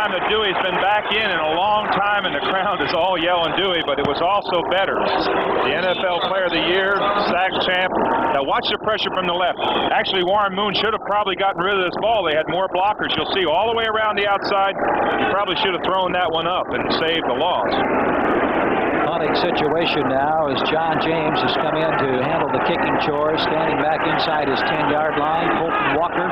That Dewey's been back in a long time, and the crowd is all yelling Dewey, but it was also Betters, the NFL Player of the Year, sack champ. Now watch the pressure from the left. Actually, Warren Moon should have probably gotten rid of this ball. They had more blockers. You'll see all the way around the outside. He probably should have thrown that one up and saved the loss. Punting situation now as John James has come in to handle the kicking chores, standing back inside his 10-yard line. Colton Walker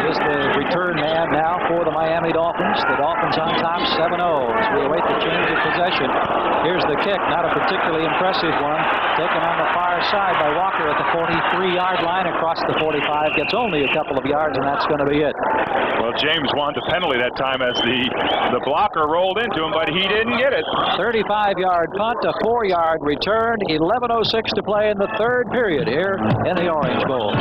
is the return man now for the Miami Dolphins. The Dolphins on top 7-0 as we await the change of possession. Here's the kick, not a particularly impressive one, taken on the far side by Walker at the 43-yard line across the 45. Gets only a couple of yards, and that's going to be it. Well, James wanted the penalty that time as the blocker rolled into him, but he didn't get it. 35-yard punt, a 4-yard return, 11:06 to play in the third period here in the Orange Bowl.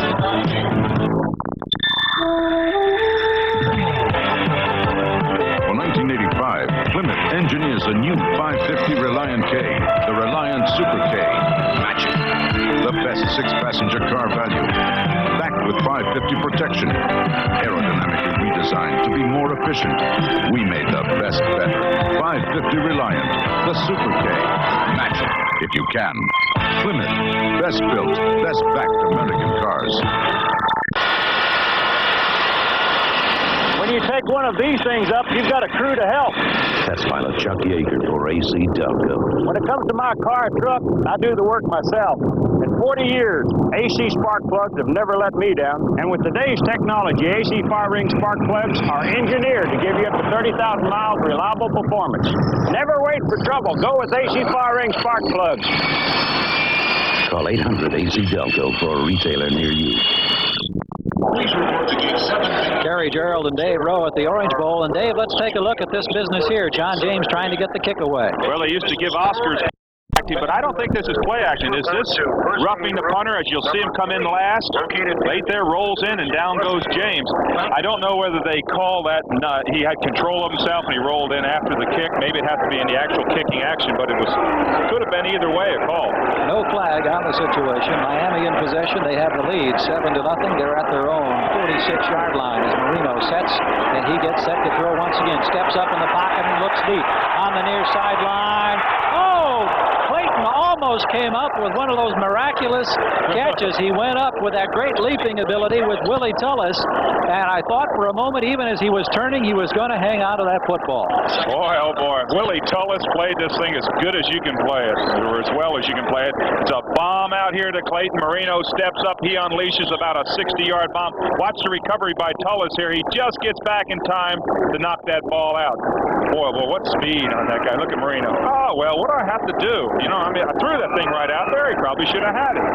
For 1985, Plymouth engineers a new 550 Reliant K, the Reliant Super K. Magic. The best 6-passenger car value. Backed with 550 protection. Aerodynamically redesigned to be more efficient. We made the best better. 550 Reliant, the Super K. Match it if you can. Plymouth, best built, best backed American cars. When you take one of these things up, you've got a crew to help. That's pilot Chuck Yeager for AC Delco. When it comes to my car and truck, I do the work myself. In 40 years, AC spark plugs have never let me down. And with today's technology, AC fire ring spark plugs are engineered to give you up to 30,000 miles of reliable performance. Never wait for trouble. Go with AC fire ring spark plugs. Call 800 AC Delco for a retailer near you. Gary Gerald and Dave Rowe at the Orange Bowl. And Dave, let's take a look at this business here. John James trying to get the kick away. Well, they used to give Oscars acting, but I don't think this is play action. Is this roughing the punter as you'll see him come in last? Right there, rolls in, and down goes James. I don't know whether they call that he had control of himself and he rolled in after the kick. Maybe it has to be in the actual kicking action, but it could have been either way a call. No flag on the situation. Miami in possession. They have the lead 7-0. They're at their own 46-yard line as Marino sets, and he gets set to throw once again. Steps up in the pocket and looks deep on the near sideline. Oh! Clayton almost came up with one of those miraculous catches. He went up with that great leaping ability with Willie Tullis, and I thought for a moment, even as he was turning, he was going to hang on to that football. Boy, oh boy. Willie Tullis played this thing as good as you can play it, or as well as you can play it. It's a bomb out here to Clayton. Marino steps up. He unleashes about a 60-yard bomb. Watch the recovery by Tullis here. He just gets back in time to knock that ball out. Boy, well, what speed on that guy. Look at Marino. Oh, well, what do I have to do? You know, I mean, I threw that thing right out there. He probably should have had it.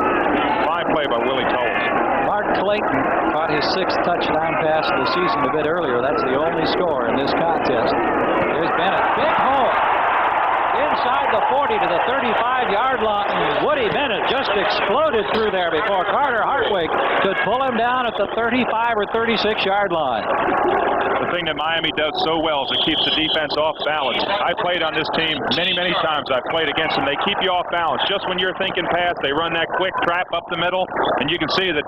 Fine play by Willie Tullis. Mark Clayton caught his 6th touchdown pass of the season a bit earlier. That's the only score in this contest. There's Bennett. Big hole. Inside the 40 to the 35-yard line. Woody Bennett just exploded through there before Carter Hartwig could pull him down at the 35 or 36-yard line. The thing that Miami does so well is it keeps the defense off balance. I played on this team many, many times. I've played against them. They keep you off balance. Just when you're thinking pass, they run that quick trap up the middle, and you can see that,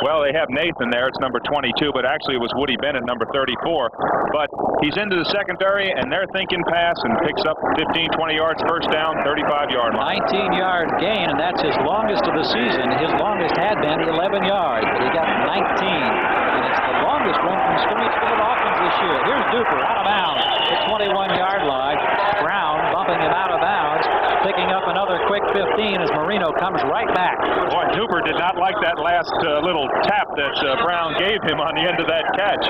well, they have Nathan there. It's number 22, but actually it was Woody Bennett, number 34. But he's into the secondary, and they're thinking pass and picks up 15, 20 yards, first down, 35-yard line. 19-yard gain, and that's his longest of the season. His longest had been 11 yards, but he got 19. And it's the longest run from scrimmage for the Dolphins this year. Here's Duper out of bounds at 21-yard line. Brown bumping him out of bounds, picking up another quick 15 as Marino comes right back. Boy, Duper did not like that last little tap that Brown gave him on the end of that catch.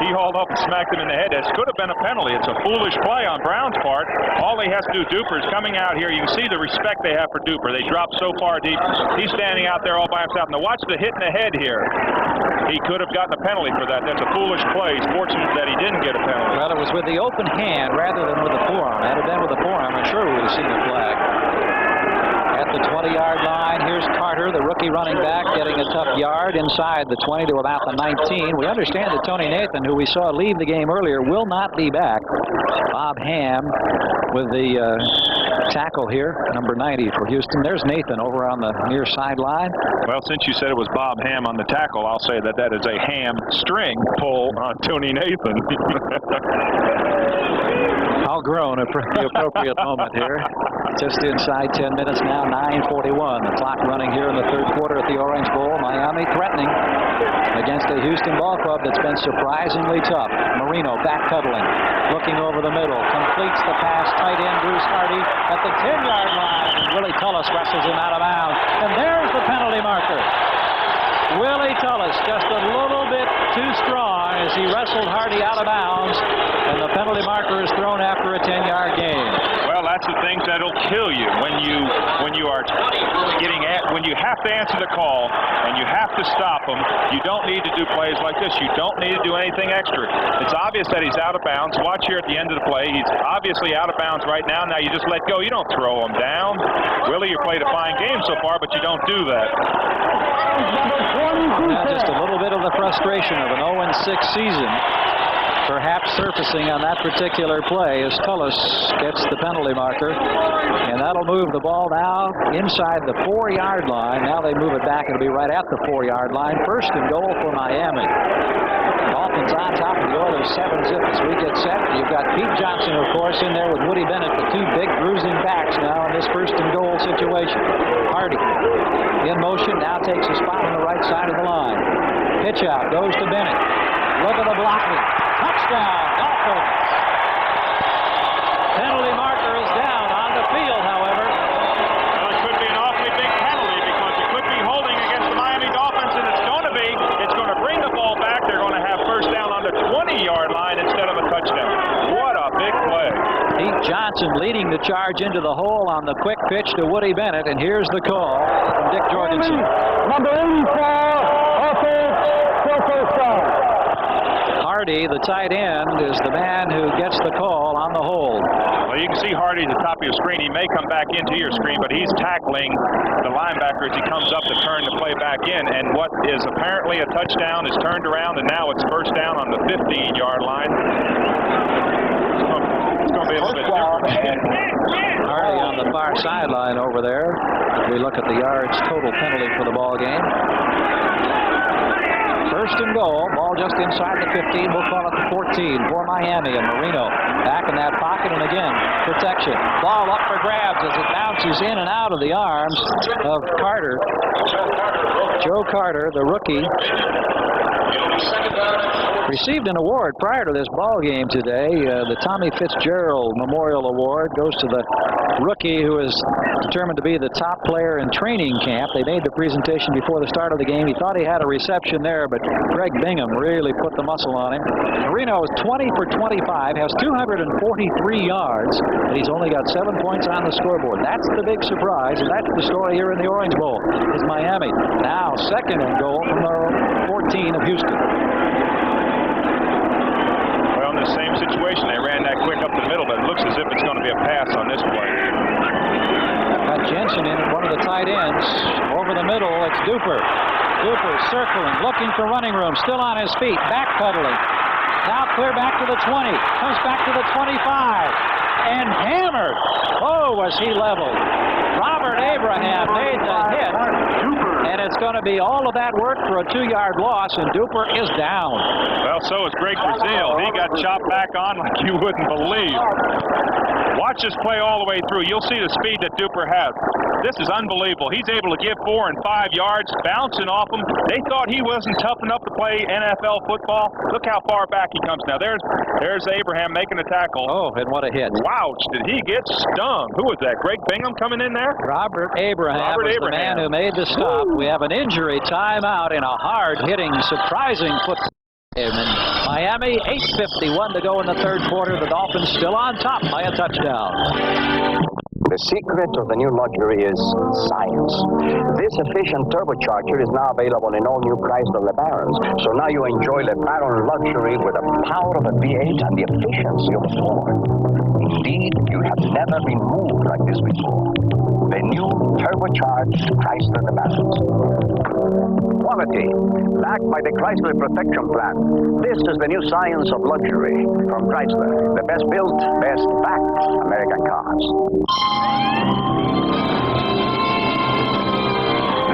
He hauled up and smacked him in the head. This could have been a penalty. It's a foolish play on Brown's part. All he has to do, Duper is coming out here. You can see the respect they have for Duper. They drop so far deep. He's standing out there all by himself. Now watch the hit in the head here. He could have gotten a penalty for that. That's a foolish play. He's fortunate that he didn't get a penalty. Well, it was with the open hand rather than with the forearm. Had it been with the forearm, I'm sure we would have seen the flag. 20-yard line. Here's Carter, the rookie running back, getting a tough yard inside the 20 to about the 19. We understand that Tony Nathan, who we saw leave the game earlier, will not be back. Bob Ham with the tackle here, number 90 for Houston. There's Nathan over on the near sideline. Well, since you said it was Bob Ham on the tackle, I'll say that that is a hamstring pull on Tony Nathan. All grown at the appropriate moment here. Just inside 10 minutes now, 9:41. The clock running here in the third quarter at the Orange Bowl. Miami threatening against a Houston ball club that's been surprisingly tough. Marino backpedaling, looking over the middle, completes the pass, tight end Bruce Hardy at the 10-yard line. Willie Tullis wrestles him out of bounds, and there's the penalty marker. Willie Tullis just a little bit too strong as he wrestled Hardy out of bounds, and the penalty marker is thrown after a 10-yard gain. Well, that's the things that'll kill you when you are getting when you have to answer the call and you have to stop them. You don't need to do plays like this. You don't need to do anything extra. It's obvious that he's out of bounds. Watch here at the end of the play. He's obviously out of bounds right now. Now you just let go. You don't throw him down. Willie, you played a fine game so far, but you don't do that. Now just a little bit of the frustration of an 0-6 season perhaps surfacing on that particular play as Tullis gets the penalty marker, and that'll move the ball now inside the 4-yard line. Now they move it back. It'll be right at the 4-yard line. First and goal for Miami. Dolphins on top of the Oilers 7-zip as we get set. You've got Pete Johnson, of course, in there with Woody Bennett, the two big bruising backs now in this first and goal situation. Hardy in motion, now takes a spot on the right side of the line. Pitch out, goes to Bennett. Look at the blocking. Touchdown, Dolphins. Penalty marker is down on the field, however. Well, it could be an awfully big penalty because it could be holding against the Miami Dolphins, and it's going to be. It's going to bring the ball back. They're going to have first down on the 20-yard line instead of a touchdown. What a big play. Pete Johnson leading the charge into the hole on the quick pitch to Woody Bennett, and here's the call from Dick Jorgensen. Number 84, offense, first down. Hardy, the tight end, is the man who gets the call on the hold. Well, you can see Hardy at the top of your screen. He may come back into your screen, but he's tackling the linebacker as he comes up to turn the play back in. And what is apparently a touchdown is turned around, and now it's first down on the 15-yard line. It's going to be a little bit different. Hardy on the far sideline over there. We look at the yards total penalty for the ball game. First and goal, ball just inside the 15. We'll call it the 14 for Miami, and Marino back in that pocket, and again, protection. Ball up for grabs as it bounces in and out of the arms of Carter. Joe Carter, the rookie, received an award prior to this ball game today. The Tommy Fitzgerald Memorial Award goes to the rookie who is determined to be the top player in training camp. They made the presentation before the start of the game. He thought he had a reception there, but Greg Bingham really put the muscle on him. Marino is 20 for 25, has 243 yards, but he's only got 7 points on the scoreboard. That's the big surprise, and that's the story here in the Orange Bowl, is Miami. Now second and goal from the 14 of Houston. Well, in the same situation, they ran that quick up the middle, but it looks as if it's going to be a pass on this play. Got Jensen in at one of the tight ends. Over the middle, it's Duper. Duper circling, looking for running room, still on his feet, backpedaling. Now clear back to the 20, comes back to the 25, and hammered. Oh, was he leveled. Robert Abraham made the hit, and it's going to be all of that work for a 2-yard loss, and Duper is down. Well, so is Greg Brazil. He got chopped back on like you wouldn't believe. Watch this play all the way through. You'll see the speed that Duper has. This is unbelievable. He's able to give 4 and 5 yards, bouncing off them. They thought he wasn't tough enough to play NFL football. Look how far back he comes now. There's Abraham making a tackle. Oh, and what a hit. Wouch, did he get stung? Who was that, Greg Bingham coming in there? Robert Abraham was the man who made the stop. We have an injury timeout in a hard-hitting, surprising football game in Miami. 8:51 to go in the third quarter. The Dolphins still on top by a touchdown. The secret of the new luxury is science. This efficient turbocharger is now available in all new Chrysler LeBarons. So now you enjoy LeBaron luxury with the power of a V8 and the efficiency of a Ford. Indeed, you have never been moved like this before. the new turbocharged Chrysler LeBarons. Quality, backed by the Chrysler Protection Plan. This is the new science of luxury from Chrysler. The best built, best backed American cars.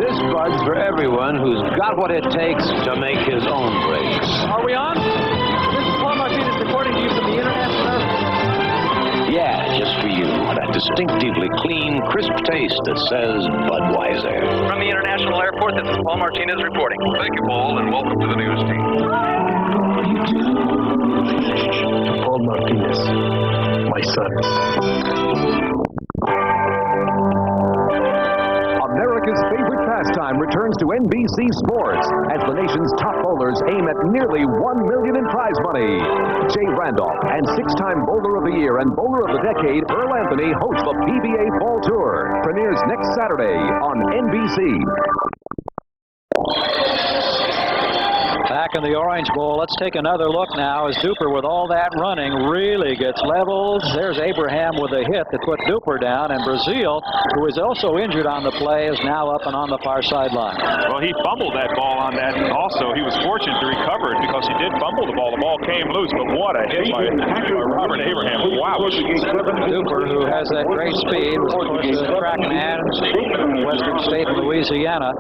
This bud's for everyone who's got what it takes to make his own brakes. Are we on? This is Paul Martinez reporting to you from the International Airport. Yeah, just for you. That distinctively clean, crisp taste that says Budweiser. From the International Airport, this is Paul Martinez reporting. Thank you, Paul, and welcome to the news team. Paul Martinez, my son. America's favorite pastime returns to NBC Sports as the nation's top bowlers aim at nearly $1 million in prize money. Jay Randolph and six-time Bowler of the Year and Bowler of the Decade Earl Anthony host the PBA Fall Tour. Premieres next Saturday on NBC. Back in the Orange Bowl, let's take another look now as Duper, with all that running, really gets leveled. There's Abraham with a hit that put Duper down, and Brazil, who is also injured on the play, is now up and on the far sideline. Well, he fumbled that ball on that. Also, he was fortunate to recover it because he did fumble the ball. The ball came loose, but what a hit by Robert Abraham. Wow. Duper, who has that great speed, was of course a crack man from Western State and Louisiana.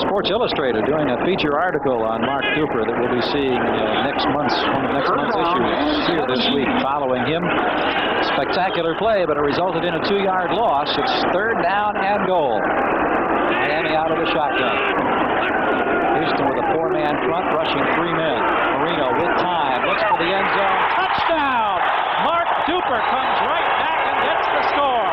Sports Illustrated doing a feature article on Mark Duper that we'll be seeing next month's issues here this week following him. Spectacular play, but it resulted in a 2-yard loss. It's 3rd down and goal. Miami out of the shotgun. Houston with a 4-man front, rushing 3 men. Marino with time, looks for the end zone. Touchdown! Mark Duper comes right back and gets the score.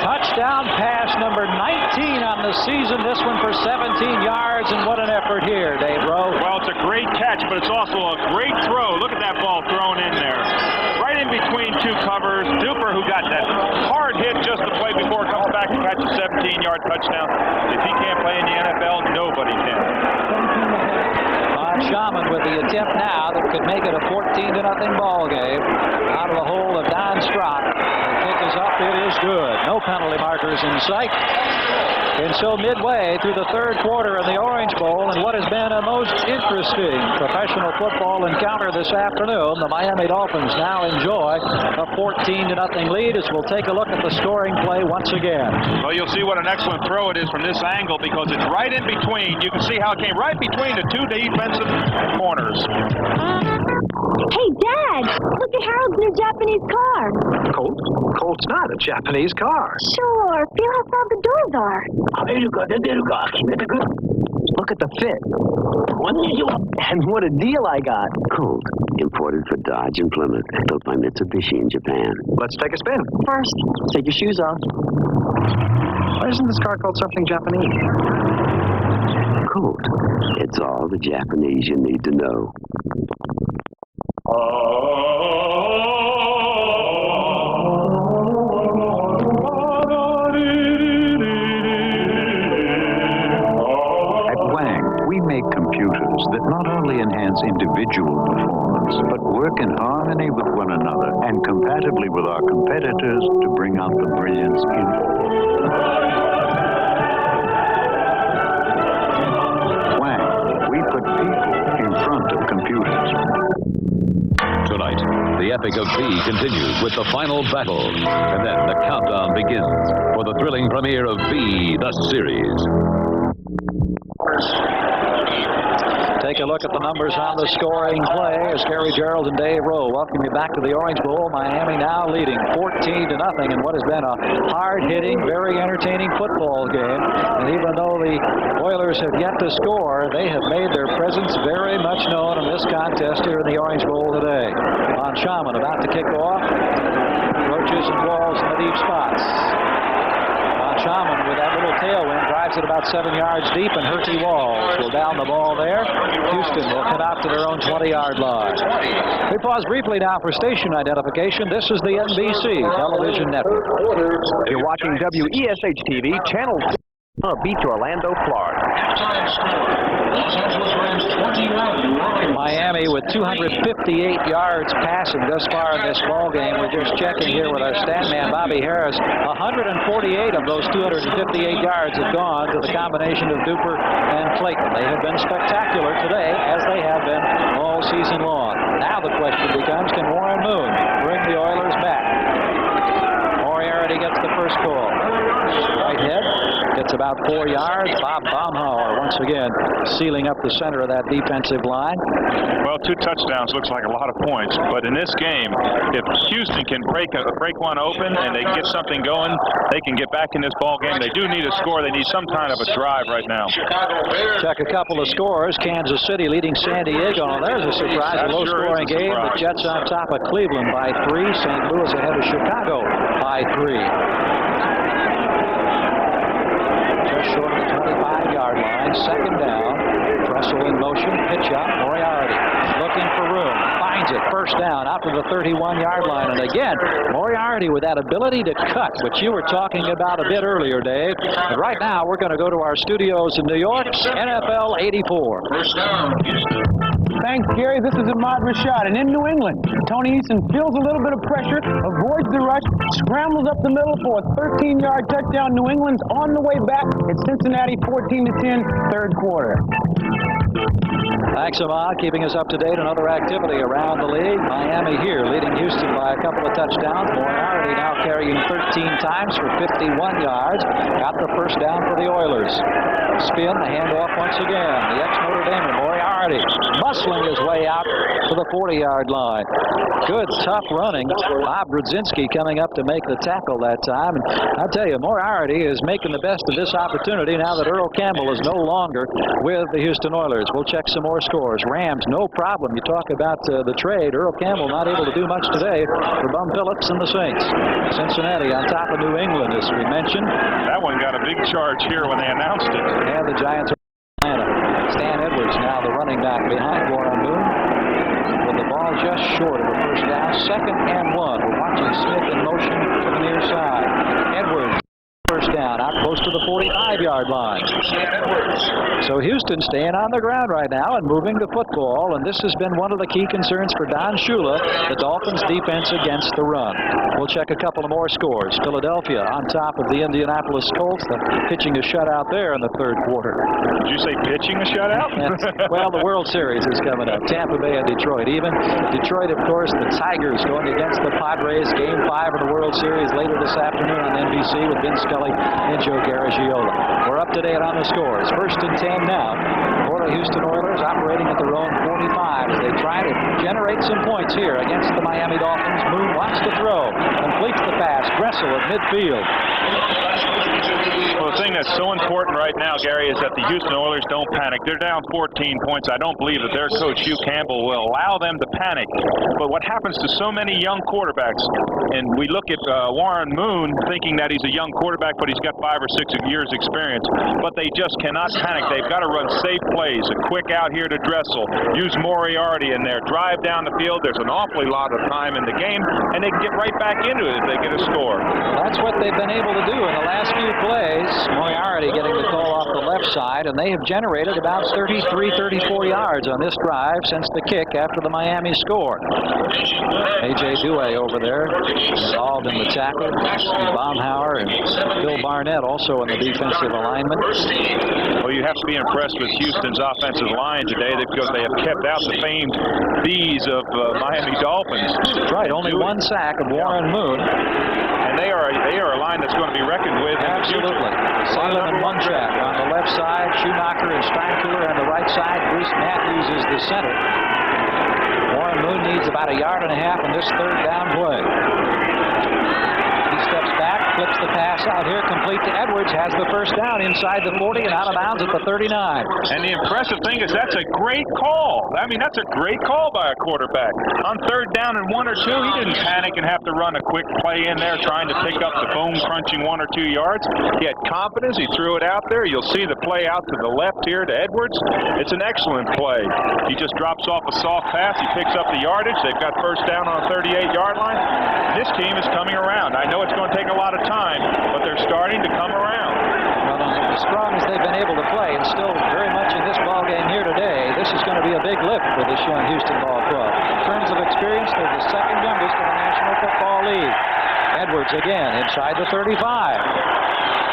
Touchdown pass number 19 on the season. This one for 17 yards, and what an effort here, Dave Rowe. Well, it's a great catch, but it's also a great throw. Look at that ball thrown in there. Right in between 2 covers. Duper, who got that hard hit just the play before, comes back to catch a 17-yard touchdown. If he can't play in the NFL, nobody can. Shaman with the attempt now that could make it a 14-0 ball game. Out of the hole of Don Strock. The kick is up. It is good. No penalty markers in sight. And so midway through the 3rd quarter in the Orange Bowl, and what has been a most interesting professional football encounter this afternoon, the Miami Dolphins now enjoy a 14-0 lead as we'll take a look at the scoring play once again. Well, you'll see what an excellent throw it is from this angle because it's right in between. You can see how it came right between the 2 defensive corners. Hey, Dad, look at Harold's new Japanese car. Colt? Colt's not a Japanese car. Sure, feel how soft the doors are. Look at the fit. And what a deal I got. Colt, imported for Dodge and Plymouth, built by Mitsubishi in Japan. Let's take a spin. First, take your shoes off. Why isn't this car called something Japanese? Colt, it's all the Japanese you need to know. Computers that not only enhance individual performance, but work in harmony with one another and compatibly with our competitors to bring out the brilliance in all. Wang, we put people in front of computers. Tonight, the epic of B continues with the final battle, and then the countdown begins for the thrilling premiere of B, the series. Take a look at the numbers on the scoring play as Gary Gerald and Dave Rowe welcome you back to the Orange Bowl. Miami now leading 14-0 in what has been a hard-hitting, very entertaining football game. And even though the Oilers have yet to score, they have made their presence very much known in this contest here in the Orange Bowl today. Von Schaman about to kick off. Roaches and Walls in the deep spots. Schaman with that little tailwind drives it about 7 yards deep, and Herty Walls will down the ball there. Houston will come out to their own 20-yard line. We pause briefly now for station identification. This is the NBC television network. You're watching WESH TV, channel Beach, Orlando, Florida. Halftime score. Los Angeles Rams 21. Miami with 258 yards passing thus far in this ball game. We're just checking here with our stat man, Bobby Harris. 148 of those 258 yards have gone to the combination of Duper and Clayton. They have been spectacular today, as they have been all season long. Now the question becomes, can Warren Moon bring the Oilers back? Moriarty gets the first call. Right head gets about 4 yards. Bob Baumhauer once again sealing up the center of that defensive line. Well, 2 touchdowns looks like a lot of points, but in this game, if Houston can break one open and they get something going, they can get back in this ball game. They do need a score. They need some kind of a drive right now. Check a couple of scores. Kansas City leading San Diego. There's a surprise, a low-scoring game. The Jets on top of Cleveland by 3. St. Louis ahead of Chicago by 3. Just short of the 25-yard line. Second down. Russell in motion. Pitch out. Moriarty looking for room. Finds it. First down out to the 31-yard line. And again, Moriarty with that ability to cut, which you were talking about a bit earlier, Dave. And right now, we're going to go to our studios in New York. NFL 84. First down, Houston. Thanks, Gary. This is Ahmad Rashad. And in New England, Tony Eason feels a little bit of pressure, avoids the rush, scrambles up the middle for a 13-yard touchdown. New England's on the way back. It's Cincinnati 14-10, third quarter. Thanks, Ahmad, keeping us up to date on other activity around the league. Miami here leading Houston by a couple of touchdowns. Moriarty now carrying 13 times for 51 yards. Got the first down for the Oilers. Spin, the handoff once again. The ex-Notre Damer, Moriarty, muscling his way out to the 40-yard line. Good, tough running. Bob Brzezinski coming up to make the tackle that time. And I'll tell you, Moriarty is making the best of this opportunity now that Earl Campbell is no longer with the Houston Oilers. We'll check some more scores. Rams, no problem. You talk about the trade. Earl Campbell not able to do much today for Bum Phillips and the Saints. Cincinnati on top of New England, as we mentioned. That one got a big charge here when they announced it. And the Giants are in Atlanta. Stan Edwards now the running back behind Warren Moon. With the ball just short of the first down. 2nd and 1. We're watching Smith in motion to the near side. Edwards. First down out close to the 45-yard line. So Houston staying on the ground right now and moving the football, and this has been one of the key concerns for Don Shula, the Dolphins' defense against the run. We'll check a couple of more scores. Philadelphia on top of the Indianapolis Colts, pitching a shutout there in the third quarter. Did you say pitching a shutout? Well, the World Series is coming up. Tampa Bay and Detroit. Even Detroit, of course, the Tigers going against the Padres. Game 5 of the World Series later this afternoon on NBC with Vince Scully and Joe Garagiola. We're up to date on the scores. 1st and 10 now for the Houston Oilers, operating at their own 45 as they try to generate some points here against the Miami Dolphins. Moon wants to throw, completes the pass. Gressel at midfield. Well, the thing that's so important right now, Gary, is that the Houston Oilers don't panic. They're down 14 points. I don't believe that their coach, Hugh Campbell, will allow them to panic. But what happens to so many young quarterbacks, and we look at Warren Moon thinking that he's a young quarterback, but he's got 5 or 6 years experience, but they just cannot panic. They've got to run safe plays, a quick out here to Dressel, use Moriarty in there, drive down the field. There's an awfully lot of time in the game, and they can get right back into it if they get a score. That's what they've been able to do in the last few plays. Moriarty getting the call off the left side, and they have generated about 33, 34 yards on this drive since the kick after the Miami score. A.J. Dewey over there involved in the tackle. Steve Baumhauer and Bill Barnett also in the defensive alignment. Well, you have to be impressed with Houston's offensive line today because they have kept out the famed B's of Miami Dolphins. That's right, only 1 sack of Warren Moon. And they are a line that's going to be reckoned with. Absolutely. Salem and Munchak on the left side, Schumacher and Steinkuhler on the right side. Bruce Matthews is the center. Warren Moon needs about 1.5 yards in this third down play. He steps back, flips the pass out here, complete to Edwards, has the first down inside the 40 and out of bounds at the 39. And the impressive thing is that's a great call. I mean, that's a great call by a quarterback. On third down and 1 or 2, he didn't panic and have to run a quick play in there trying to pick up the bone-crunching 1 or 2 yards. He had confidence. He threw it out there. You'll see the play out to the left here to Edwards. It's an excellent play. He just drops off a soft pass. He picks up the yardage. They've got first down on a 38-yard line. This team is coming around. I know it's going to take a lot of time, but they're starting to come around. Well, as strong as they've been able to play, and still very much in this ball game here today, this is going to be a big lift for this young Houston ball club. In terms of experience, they're the second youngest in the National Football League. Edwards again inside the 35.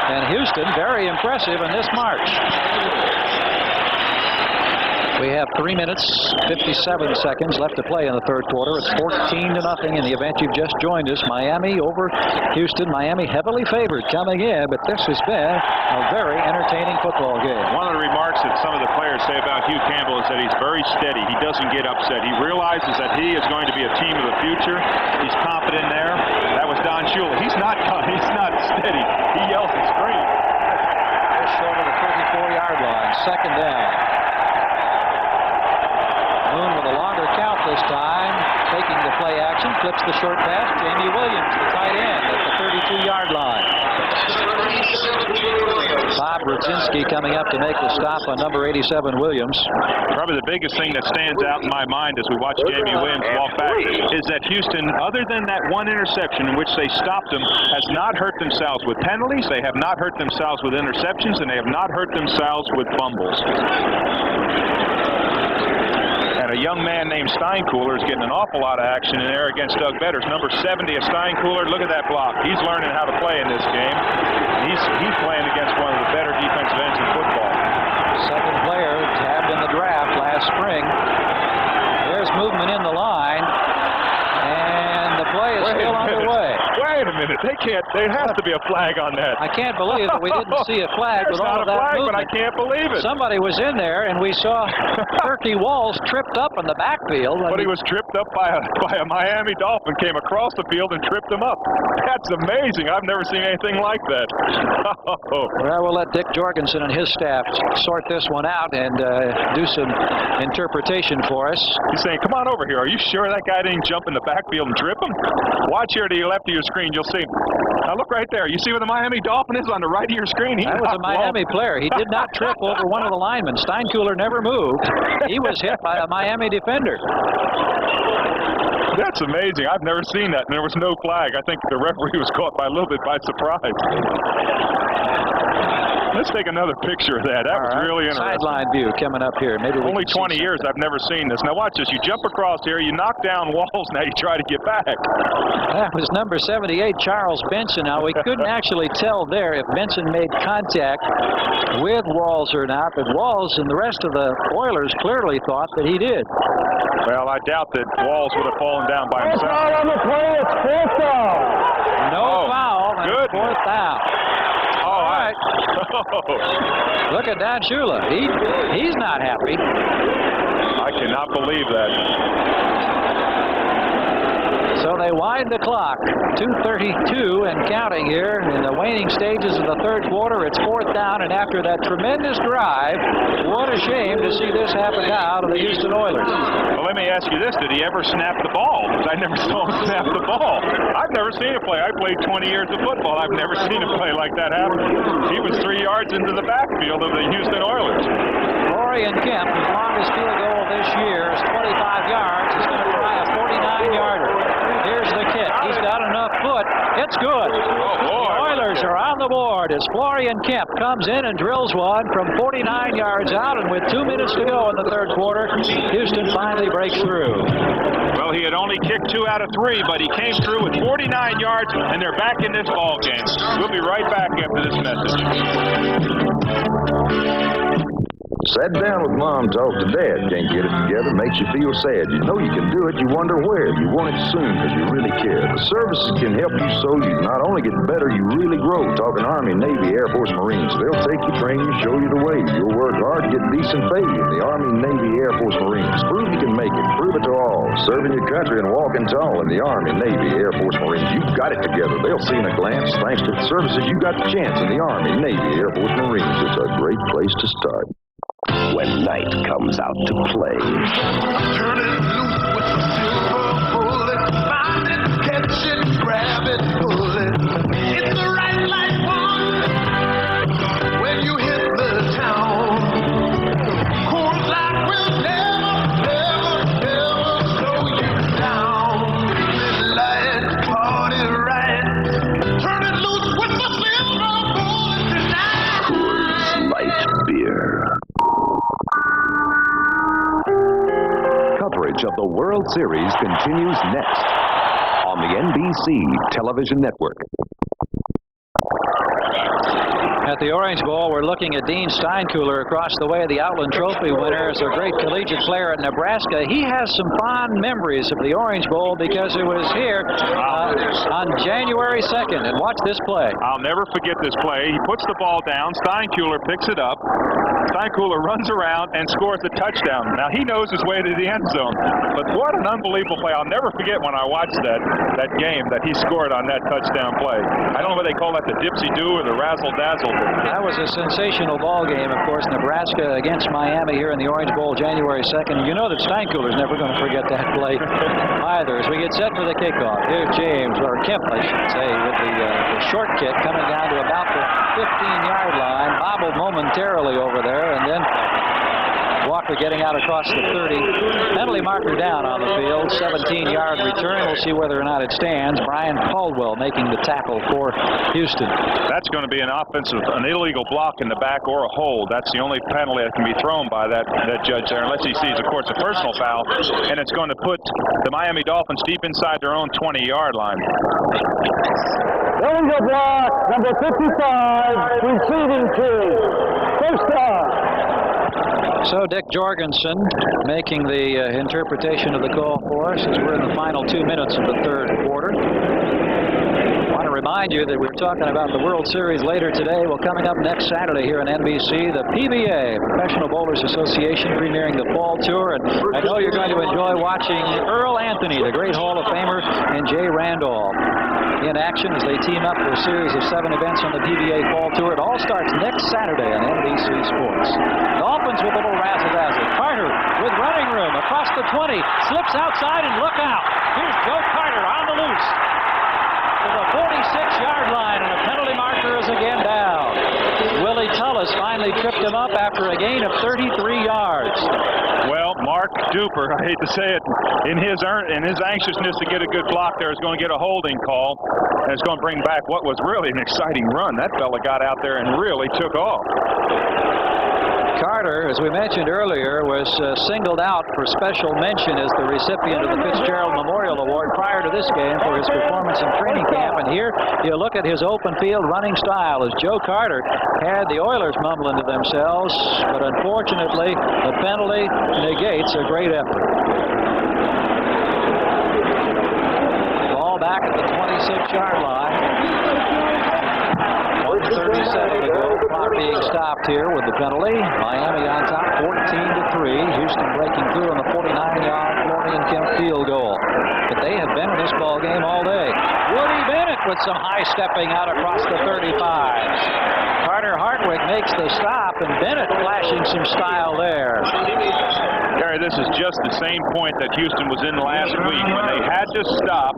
And Houston very impressive in this march. We have 3 minutes, 57 seconds left to play in the third quarter. It's 14-0 in the event you've just joined us. Miami over Houston. Miami heavily favored coming in, but this has been a very entertaining football game. One of the remarks that some of the players say about Hugh Campbell is that he's very steady. He doesn't get upset. He realizes that he is going to be a team of the future. He's confident there. That was Don Shula. He's not steady. He yells and screams. Just short of the 34-yard line. Second down. Moon with a longer count this time, taking the play action, flips the short pass. Jamie Williams, the tight end, at the 32-yard line. Bob Brzezinski coming up to make the stop on number 87, Williams. Probably the biggest thing that stands out in my mind as we watch Jamie Williams walk back is that Houston, other than that one interception in which they stopped him, has not hurt themselves with penalties. They have not hurt themselves with interceptions, and they have not hurt themselves with fumbles. And a young man named Steinkühler is getting an awful lot of action in there against Doug Betters. Number 70 is Steinkühler. Look at that block. He's learning how to play in this game. He's playing against one of the better defensive ends in football. Second player tabbed in the draft last spring. There's movement in the line. And the play is still underway. Wait a minute. There has to be a flag on that. I can't believe that we didn't see a flag with all of that flag, movement. But I can't believe it. Somebody was in there, and we saw Turkey Walls tripped up in the backfield. But he was tripped up by a Miami Dolphin, came across the field and tripped him up. That's amazing. I've never seen anything like that. Well, we'll let Dick Jorgensen and his staff sort this one out and do some interpretation for us. He's saying, come on over here. Are you sure that guy didn't jump in the backfield and trip him? Watch here to the left of your screen. You'll see. Now look right there. You see where the Miami Dolphin is on the right of your screen? That was a Miami player. He did not trip over one of the linemen. Steinkühler never moved. He was hit by a Miami defender. That's amazing. I've never seen that. And there was no flag. I think the referee was caught by a little bit by surprise. Let's take another picture of that. That was really interesting. Sideline view coming up here. Maybe only 20 years I've never seen this. Now watch this. You jump across here. You knock down Walls. Now you try to get back. That was number 78, Charles Benson. Now we couldn't actually tell there if Benson made contact with Walls or not, but Walls and the rest of the Oilers clearly thought that he did. Well, I doubt that Walls would have fallen down by himself. Foul on the play. It's fourth down. No foul. Good. Fourth down. All right. Look at Dan Shula. He's not happy. I cannot believe that. So they wind the clock. 2:32 and counting here in the waning stages of the third quarter. It's fourth down, and after that tremendous drive, what a shame to see this happen now to the Houston Oilers. Well, let me ask you this. Did he ever snap the ball? Because I never saw him snap the ball. I've never seen a play. I played 20 years of football. I've never seen a play like that happen. He was 3 yards into the backfield of the Houston Oilers. Florian Kemp, his longest field goal this year is 25 yards. He's going to try a 49-yarder. Here's the kick. He's got enough foot. It's good. The Oilers are on the board as Florian Kemp comes in and drills one from 49 yards out, and with 2 minutes to go in the third quarter, Houston finally breaks through. Well, he had only kicked 2 out of 3, but he came through with 49 yards, and they're back in this ball game. We'll be right back after this message. Sat down with Mom, talked to Dad. Can't get it together, makes you feel sad. You know you can do it, you wonder where. You want it soon because you really care. The services can help you so you not only get better, you really grow. Talking Army, Navy, Air Force, Marines. They'll take you, train you, show you the way. You'll work hard, get decent pay in the Army, Navy, Air Force, Marines. Prove you can make it. Prove it to all. Serving your country and walking tall in the Army, Navy, Air Force, Marines. You've got it together. They'll see in a glance. Thanks to the services, you got the chance in the Army, Navy, Air Force, Marines. It's a great place to start. When night comes out to play. Turn it loose with a silver bullet. Find it, catch it, grab it, pull it. It's the right light one when you hit the town. Coors Light will never, never, never slow you down. Midnight party right. Turn it loose with the silver bullet tonight. Series continues next on the NBC Television Network. At the Orange Bowl, we're looking at Dean Steinkuhler across the way, the Outland Trophy winner, is a great collegiate player at Nebraska. He has some fond memories of the Orange Bowl because it was here on January 2nd. And watch this play. I'll never forget this play. He puts the ball down. Steinkuhler picks it up. Steinkuhler runs around and scores a touchdown. Now, he knows his way to the end zone. But what an unbelievable play. I'll never forget when I watched that game that he scored on that touchdown play. I don't know what they call that, the dipsy-do or the razzle-dazzle. That was a sensational ball game, of course. Nebraska against Miami here in the Orange Bowl, January 2nd. You know that Steinkuhler's never going to forget that play either. As we get set for the kickoff, here's James, or Kemp, I should say, with the short kick coming down to about the 15-yard line. Bobbled momentarily over there, and then Walker getting out across the 30. Penalty marker down on the field. 17-yard return. We'll see whether or not it stands. Brian Caldwell making the tackle for Houston. That's going to be an illegal block in the back or a hold. That's the only penalty that can be thrown by that judge there, unless he sees, of course, a personal foul. And it's going to put the Miami Dolphins deep inside their own 20-yard line. Illegal block, number 55, receiving team. First down. So Dick Jorgensen making the interpretation of the call for us as we're in the final 2 minutes of the third quarter. I want to remind you that we're talking about the World Series later today. Well, coming up next Saturday here on NBC, the PBA, Professional Bowlers Association, premiering the Fall Tour. And I know you're going to enjoy watching Earl Anthony, the great Hall of Famer, and Jay Randolph in action as they team up for a series of 7 events on the PBA Fall Tour. It all starts next Saturday on NBC Sports. Dolphins with a little razzle-dazzle. Carter with running room across the 20. Slips outside and look out. Here's Joe Carter on the loose to the 46-yard line, and a penalty marker is again down. Willie Tullis finally tripped him up after a gain of 33 yards. Well, Mark Duper, I hate to say it, in his anxiousness to get a good block there, is going to get a holding call, and it's going to bring back what was really an exciting run. That fella got out there and really took off. Carter, as we mentioned earlier, was singled out for special mention as the recipient of the Fitzgerald Memorial Award prior to this game for his performance in training camp. And here you look at his open field running style as Joe Carter had the Oilers mumbling to themselves, but unfortunately the penalty negates a great effort. Ball back at the 26-yard line. 1:37 to go. Clock being stopped here with the penalty. Miami on top, 14-3. Houston breaking through on the 49-yard Florian Kemp field goal. But they have been in this ball game all day. Woody Bennett with some high stepping out across the 35. Carter Hartwig makes the stop, and Bennett flashing some style there. Gary, this is just the same point that Houston was in last week when they had to stop.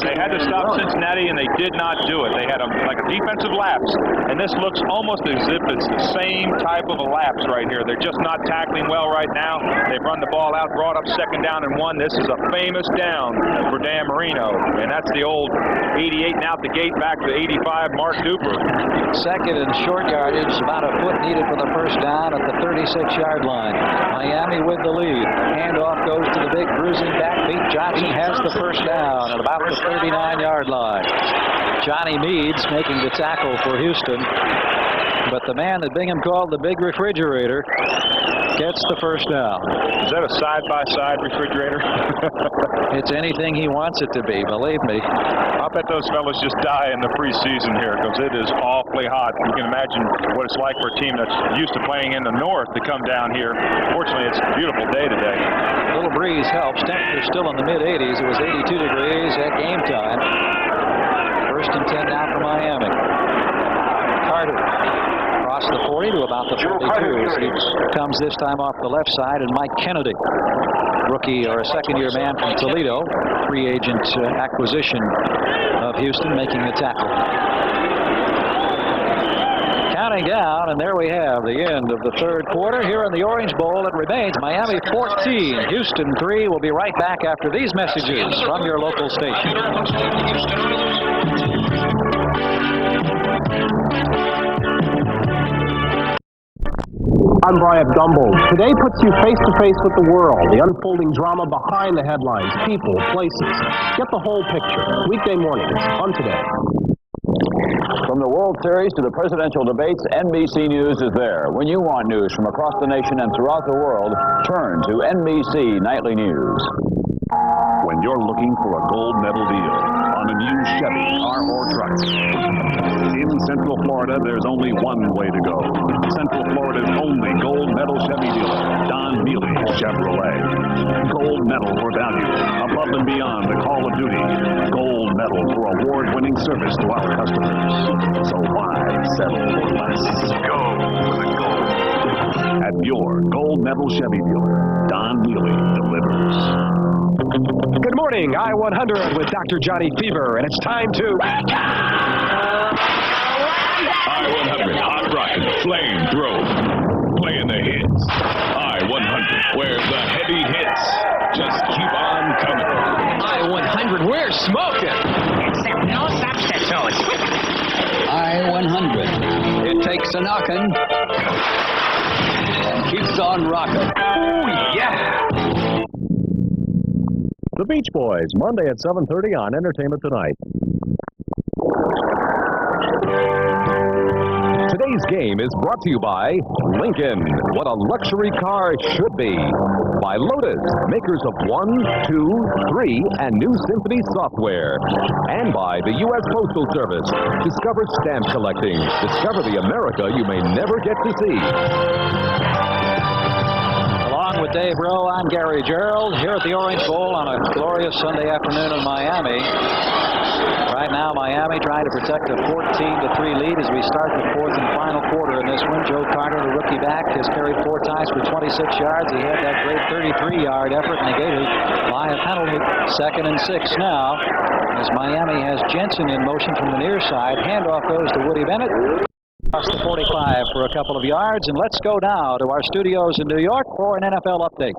They had to stop Cincinnati, and they did not do it. They had like a defensive lapse, and this looks almost as if it's the same type of a lapse right here. They're just not tackling well right now. They've run the ball out, brought up 2nd down and 1. This is a famous down for Dan Marino, and that's the old 88 and out the gate back to 85 Mark Duper. 2nd and short yardage, about a foot needed for the first down at the 36-yard line. Miami with the lead. Handoff goes to the big bruising back. Pete Johnson has the first down at about the 39-yard line. Johnny Meads making the tackle for Houston, but the man that Bingham called the big refrigerator gets the first down. Is that a side-by-side refrigerator? It's anything he wants it to be, believe me. I'll bet those fellas just die in the preseason here because it is awfully hot. You can imagine what it's like for a team that's used to playing in the north to come down here. Fortunately, it's a beautiful day today. A little breeze helps. Temperatures still in the mid-80s. It was 82 degrees at game time. 1st and 10 down for Miami. Carter across the 40 to about the 42 as he comes this time off the left side, and Mike Kennedy, rookie or a second-year man from Toledo, free agent acquisition of Houston, making the tackle. Counting down, and there we have the end of the third quarter here in the Orange Bowl. It remains Miami 14, Houston 3. We'll be right back after these messages from your local station. I'm Bryant Gumbel. Today puts you face to face with the world, the unfolding drama behind the headlines, people, places. Get the whole picture. Weekday mornings on Today. From the World Series to the presidential debates, NBC News is there. When you want news from across the nation and throughout the world, turn to NBC Nightly News. When you're looking for a gold medal deal on a new Chevy car or truck, in Central Florida, there's only one way to go. Central Florida's only gold medal Chevy dealer, Don Mealy Chevrolet. Gold medal for value, above and beyond the call of duty. Gold medal for award-winning service to our customers. So why settle for less? Go for the gold. At your gold medal Chevy dealer, Don Mealy delivers. Good morning, I-100 with Dr. Johnny Fever, and it's time to... I-100, hot rockin', flamethrower, playing the hits. I-100, where the heavy hits just keep on coming. I-100, we're smoking. Except no substitutes. I-100, it takes a knockin' and keeps on rockin'. Oh, yeah. The Beach Boys, Monday at 7:30 on Entertainment Tonight. Today's game is brought to you by Lincoln, what a luxury car should be. By Lotus, makers of 1, 2, 3, and new Symphony software. And by the U.S. Postal Service. Discover stamp collecting. Discover the America you may never get to see. Along with Dave Rowe, I'm Gary Gerald here at the Orange Bowl on a glorious Sunday afternoon in Miami. Right now, Miami trying to protect a 14-3 lead as we start the fourth and final quarter in this one. Joe Carter, the rookie back, has carried 4 times for 26 yards. He had that great 33-yard effort, and they gave his line a penalty. 2nd and 6 now as Miami has Jensen in motion from the near side. Handoff goes to Woody Bennett. Across the 45 for a couple of yards, and let's go now to our studios in New York for an NFL update.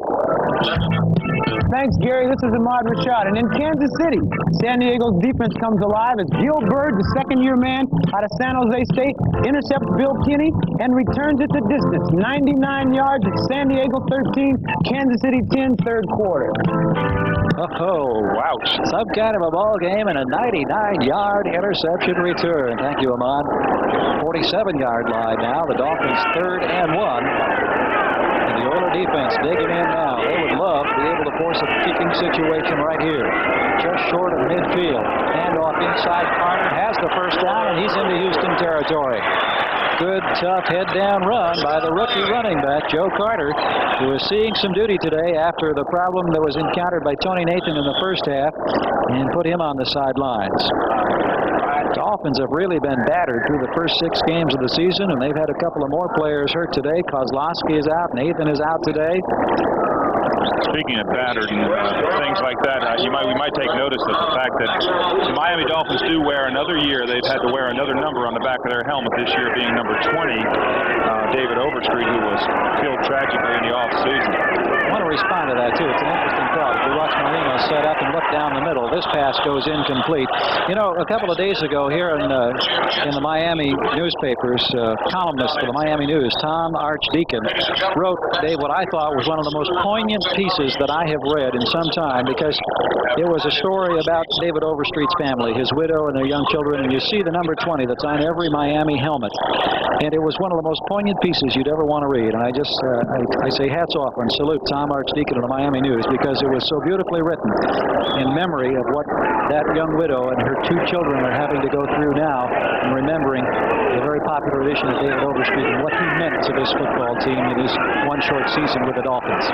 Thanks, Gary. This is Ahmad Rashad. And in Kansas City, San Diego's defense comes alive as Gil Byrd, the second-year man out of San Jose State, intercepts Bill Kinney and returns it the distance. 99 yards at San Diego 13, Kansas City 10, third quarter. Oh, ouch. Some kind of a ball game and a 99-yard interception return. Thank you, Ahmad. 47-yard line now. The Dolphins 3rd and 1. And the Oiler defense digging in now. They would love to be able to force a kicking situation right here. Just short of midfield. Handoff inside. Carter has the first down, and he's into Houston territory. Good, tough head-down run by the rookie running back, Joe Carter, who is seeing some duty today after the problem that was encountered by Tony Nathan in the first half and put him on the sidelines. Dolphins have really been battered through the first 6 games of the season, and they've had a couple of more players hurt today. Kozlowski is out. Nathan is out today. Speaking of battered and things like that, we might take notice of the fact that the Miami Dolphins do wear another year. They've had to wear another number on the back of their helmet this year, being number 20, David Overstreet, who was killed tragically in the offseason. I want to respond to that, too. It's an interesting thought. If you watch Marino set up and look down the middle, this pass goes incomplete. You know, a couple of days ago here in the Miami newspapers, columnist for the Miami News, Tom Archdeacon, wrote, Dave, what I thought was one of the most poignant pieces that I have read in some time, because it was a story about David Overstreet's family, his widow and their young children, and you see the number 20 that's on every Miami helmet. And it was one of the most poignant pieces you'd ever want to read. And I just, I say hats off and salute Tom Archdeacon of the Miami News, because it was so beautifully written in memory of what that young widow and her 2 children are having to go through now, and remembering the very popular edition of David Overstreet and what he meant to this football team in his one short season with the Dolphins.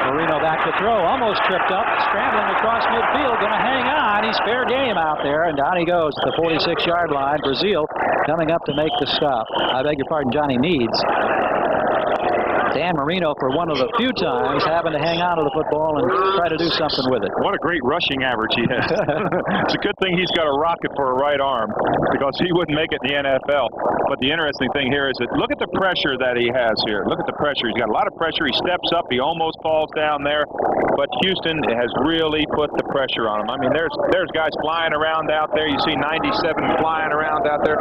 Marino back to throw, almost tripped up, scrambling across midfield, going to hang on. He's fair game out there, and down he goes to the 46-yard line. Brazil coming up to make the stop. I beg your pardon, Johnny Needs. Dan Marino, for one of the few times, having to hang on to the football and try to do something with it. What a great rushing average he has. It's a good thing he's got a rocket for a right arm, because he wouldn't make it in the NFL. But the interesting thing here is that look at the pressure that he has here. Look at the pressure. He's got a lot of pressure. He steps up. He almost falls down there. But Houston has really put the pressure on him. I mean, there's guys flying around out there. You see 97 flying around out there.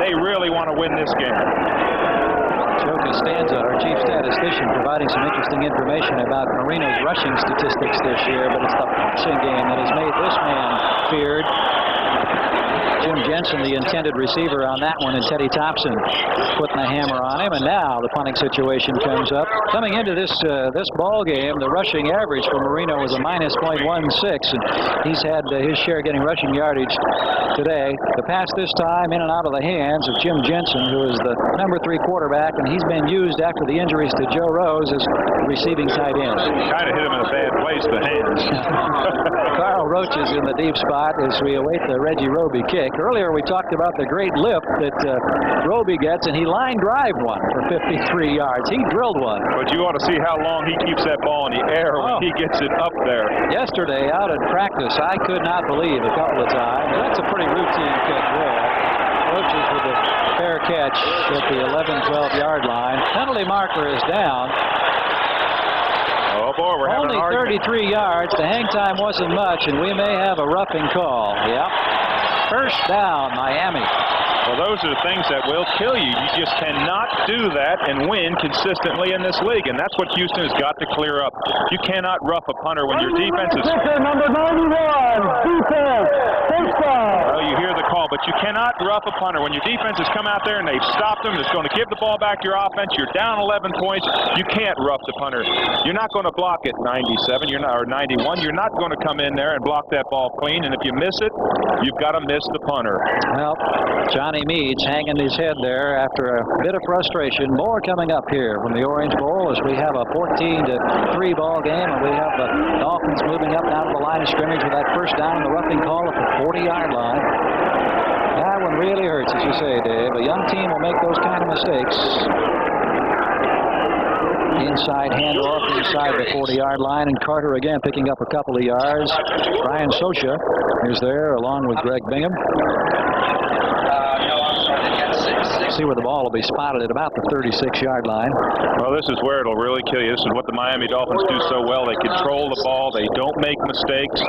They really want to win this game. Joe Costanza, our chief statistician, providing some interesting information about Marino's rushing statistics this year, but it's the passing game that has made this man feared. Jim Jensen, the intended receiver on that one, and Teddy Thompson putting the hammer on him. And now the punting situation comes up. Coming into this ball game, the rushing average for Marino was a -.16, and he's had his share getting rushing yardage today. The pass this time in and out of the hands of Jim Jensen, who is the number 3 quarterback, and he's been used after the injuries to Joe Rose as receiving tight end. Kind of hit him in a bad place, the hands. Carl Roach is in the deep spot as we await the Reggie Roby kick. Earlier we talked about the great lift that Roby gets, and he line drive one for 53 yards. He drilled one. But you ought to see how long he keeps that ball in the air when he gets it up there. Yesterday out in practice, I could not believe a couple of times. That's a pretty routine kick there. Roaches with a fair catch at the 11-12 yard line. Penalty marker is down. Oh boy, we're having only an argument. 33 yards. The hang time wasn't much, and we may have a roughing call. Yep. First down, Miami. Well, those are the things that will kill you. You just cannot do that and win consistently in this league, and that's what Houston has got to clear up. You cannot rough a punter when your defense is... Number 91, defense, first down. Well, you hear the call, but you cannot rough a punter. When your defense has come out there and they've stopped them, it's going to give the ball back to your offense. You're down 11 points. You can't rough the punter. You're not going to block it 97, or 91. You're not going to come in there and block that ball clean, and if you miss it, you've got to miss the punter. Well, Johnny Meads hanging his head there after a bit of frustration. More coming up here from the Orange Bowl as we have a 14-3 ball game, and we have the Dolphins moving up out of the line of scrimmage with that first down and the roughing call at the 40-yard line. That one really hurts, as you say, Dave. A young team will make those kind of mistakes. Inside handoff inside the 40-yard line, and Carter again picking up a couple of yards. Brian Sosha is there along with Greg Bingham. See where the ball will be spotted at about the 36-yard line. Well, this is where it'll really kill you. This is what the Miami Dolphins do so well. They control the ball. They don't make mistakes.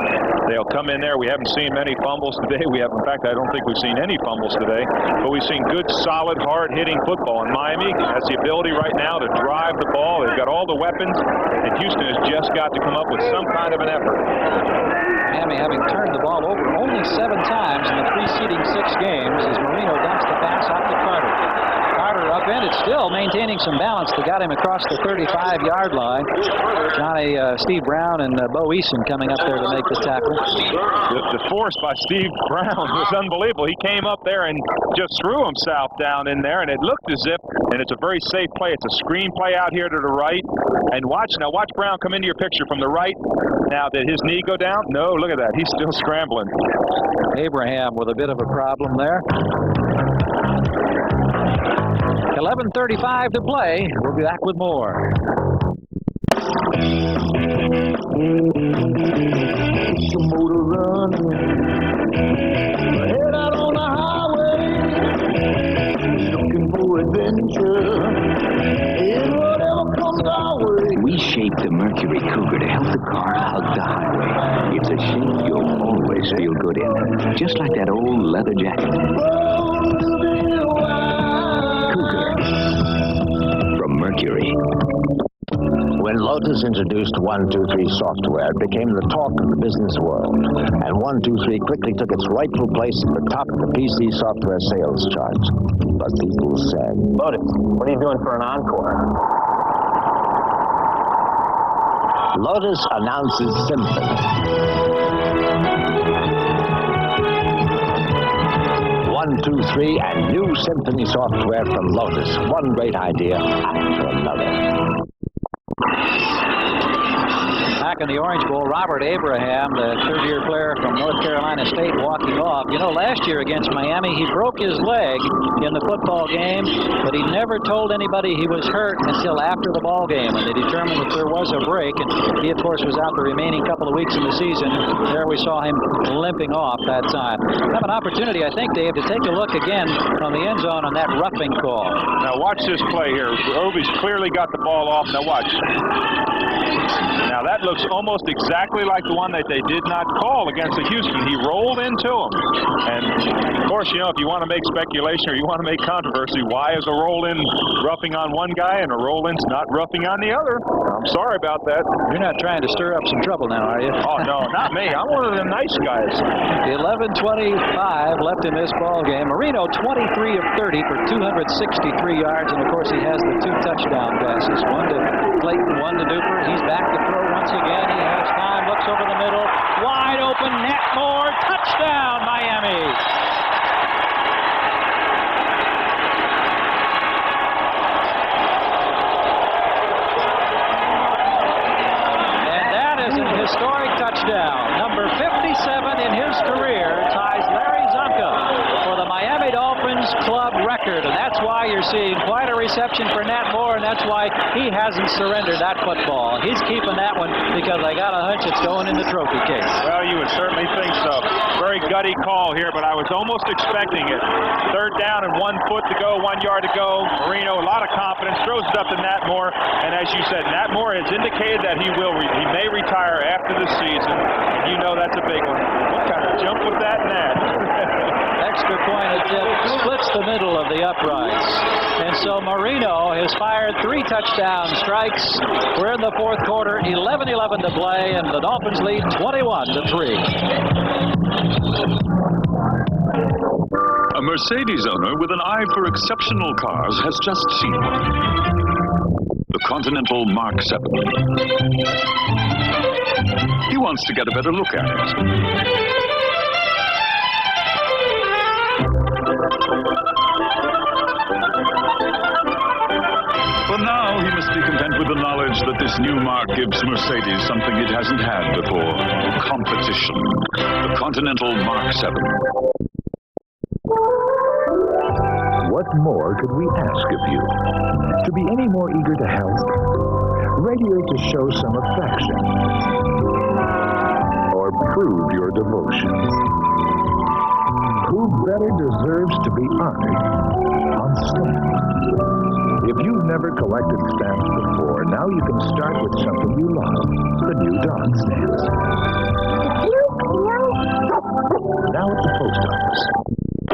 They'll come in there. We haven't seen many fumbles today. In fact, I don't think we've seen any fumbles today. But we've seen good, solid, hard-hitting football. And Miami has the ability right now to drive the ball. They've got all the weapons. And Houston has just got to come up with some kind of an effort. Miami having turned the ball over only 7 times in the preceding 6 games as Marino dumps the pass out to Carter. Carter upended, still maintaining some balance that got him across the 35-yard line. Steve Brown and Bo Eason coming up there to make the tackle. The force by Steve Brown was unbelievable. He came up there and just threw himself down in there, and it looked as if, and it's a very safe play. It's a screen play out here to the right. And watch Brown come into your picture from the right. Now, did his knee go down? No, look at that. He's still scrambling. Abraham with a bit of a problem there. 11:35 to play. We'll be back with more. The motor running, head out on the highway, looking for adventure, and whatever comes our way. We shaped the Mercury Cougar to help the car hug the highway. It's a shape you'll always feel good in, just like that old leather jacket. Cougar from Mercury. When Lotus introduced 123 software, it became the talk of the business world. And 123 quickly took its rightful place at the top of the PC software sales charts. But people said, Lotus, what are you doing for an encore? Lotus announces Symphony. 123 and new Symphony software from Lotus. One great idea after another. Back in the Orange Bowl, Robert Abraham, the third-year player from North Carolina State, walking off. You know, last year against Miami, he broke his leg in the football game, but he never told anybody he was hurt until after the ball game, and they determined that there was a break, and he, of course, was out the remaining couple of weeks in the season. There we saw him limping off that time. Have an opportunity, I think, Dave, to take a look again on the end zone on that roughing call. Now, watch this play here. Roby's clearly got the ball off. Now, watch. Now, that looks almost exactly like the one that they did not call against the Houston. He rolled into him. And, of course, you know, if you want to make speculation or You want to make controversy. Why is a roll-in roughing on one guy and a roll-in's not roughing on the other? I'm sorry about that. You're not trying to stir up some trouble now, are you? Oh, no, not me. I'm one of the nice guys. 11:25 left in this ball game. Marino 23 of 30 for 263 yards, and of course he has the 2 touchdown passes. One to Clayton, one to Duper. He's back to throw once again. He has time, looks over the middle. Wide open, Nat Moore, touchdown, Miami. And that is an historic touchdown. Number 57 in his career ties Larry Zonka for the Miami Dolphins club record. And that's why you're seeing quite a reception for Nat Moore, and that's why he hasn't surrendered that football. He's keeping that one because I got a hunch it's going in the trophy case. Well, you would certainly think so. Very gutty call here, but I was almost expecting it. 3rd down and 1 foot to go, 1 yard to go. Marino, a lot of confidence, throws it up to Nat Moore. And as you said, Nat Moore has indicated that he may retire after the season. You know that's a big one. What kind of jump was that, Nat? Extra point attempt splits the middle of the uprights. And so Marino has fired 3 touchdown strikes. We're in the 4th quarter, 11-11 to play, and the Dolphins lead 21-3. A Mercedes owner with an eye for exceptional cars has just seen one. The Continental Mark 7. He wants to get a better look at it. For now, he must be content with the knowledge that this new Mark gives Mercedes something it hasn't had before. Competition. The Continental Mark 7. What more could we ask of you? To be any more eager to help? Readier to show some affection? Or prove your devotion? Who better deserves to be honored on stamps? If you've never collected stamps before, now you can start with something you love, the new dog stamps. Now at the post office.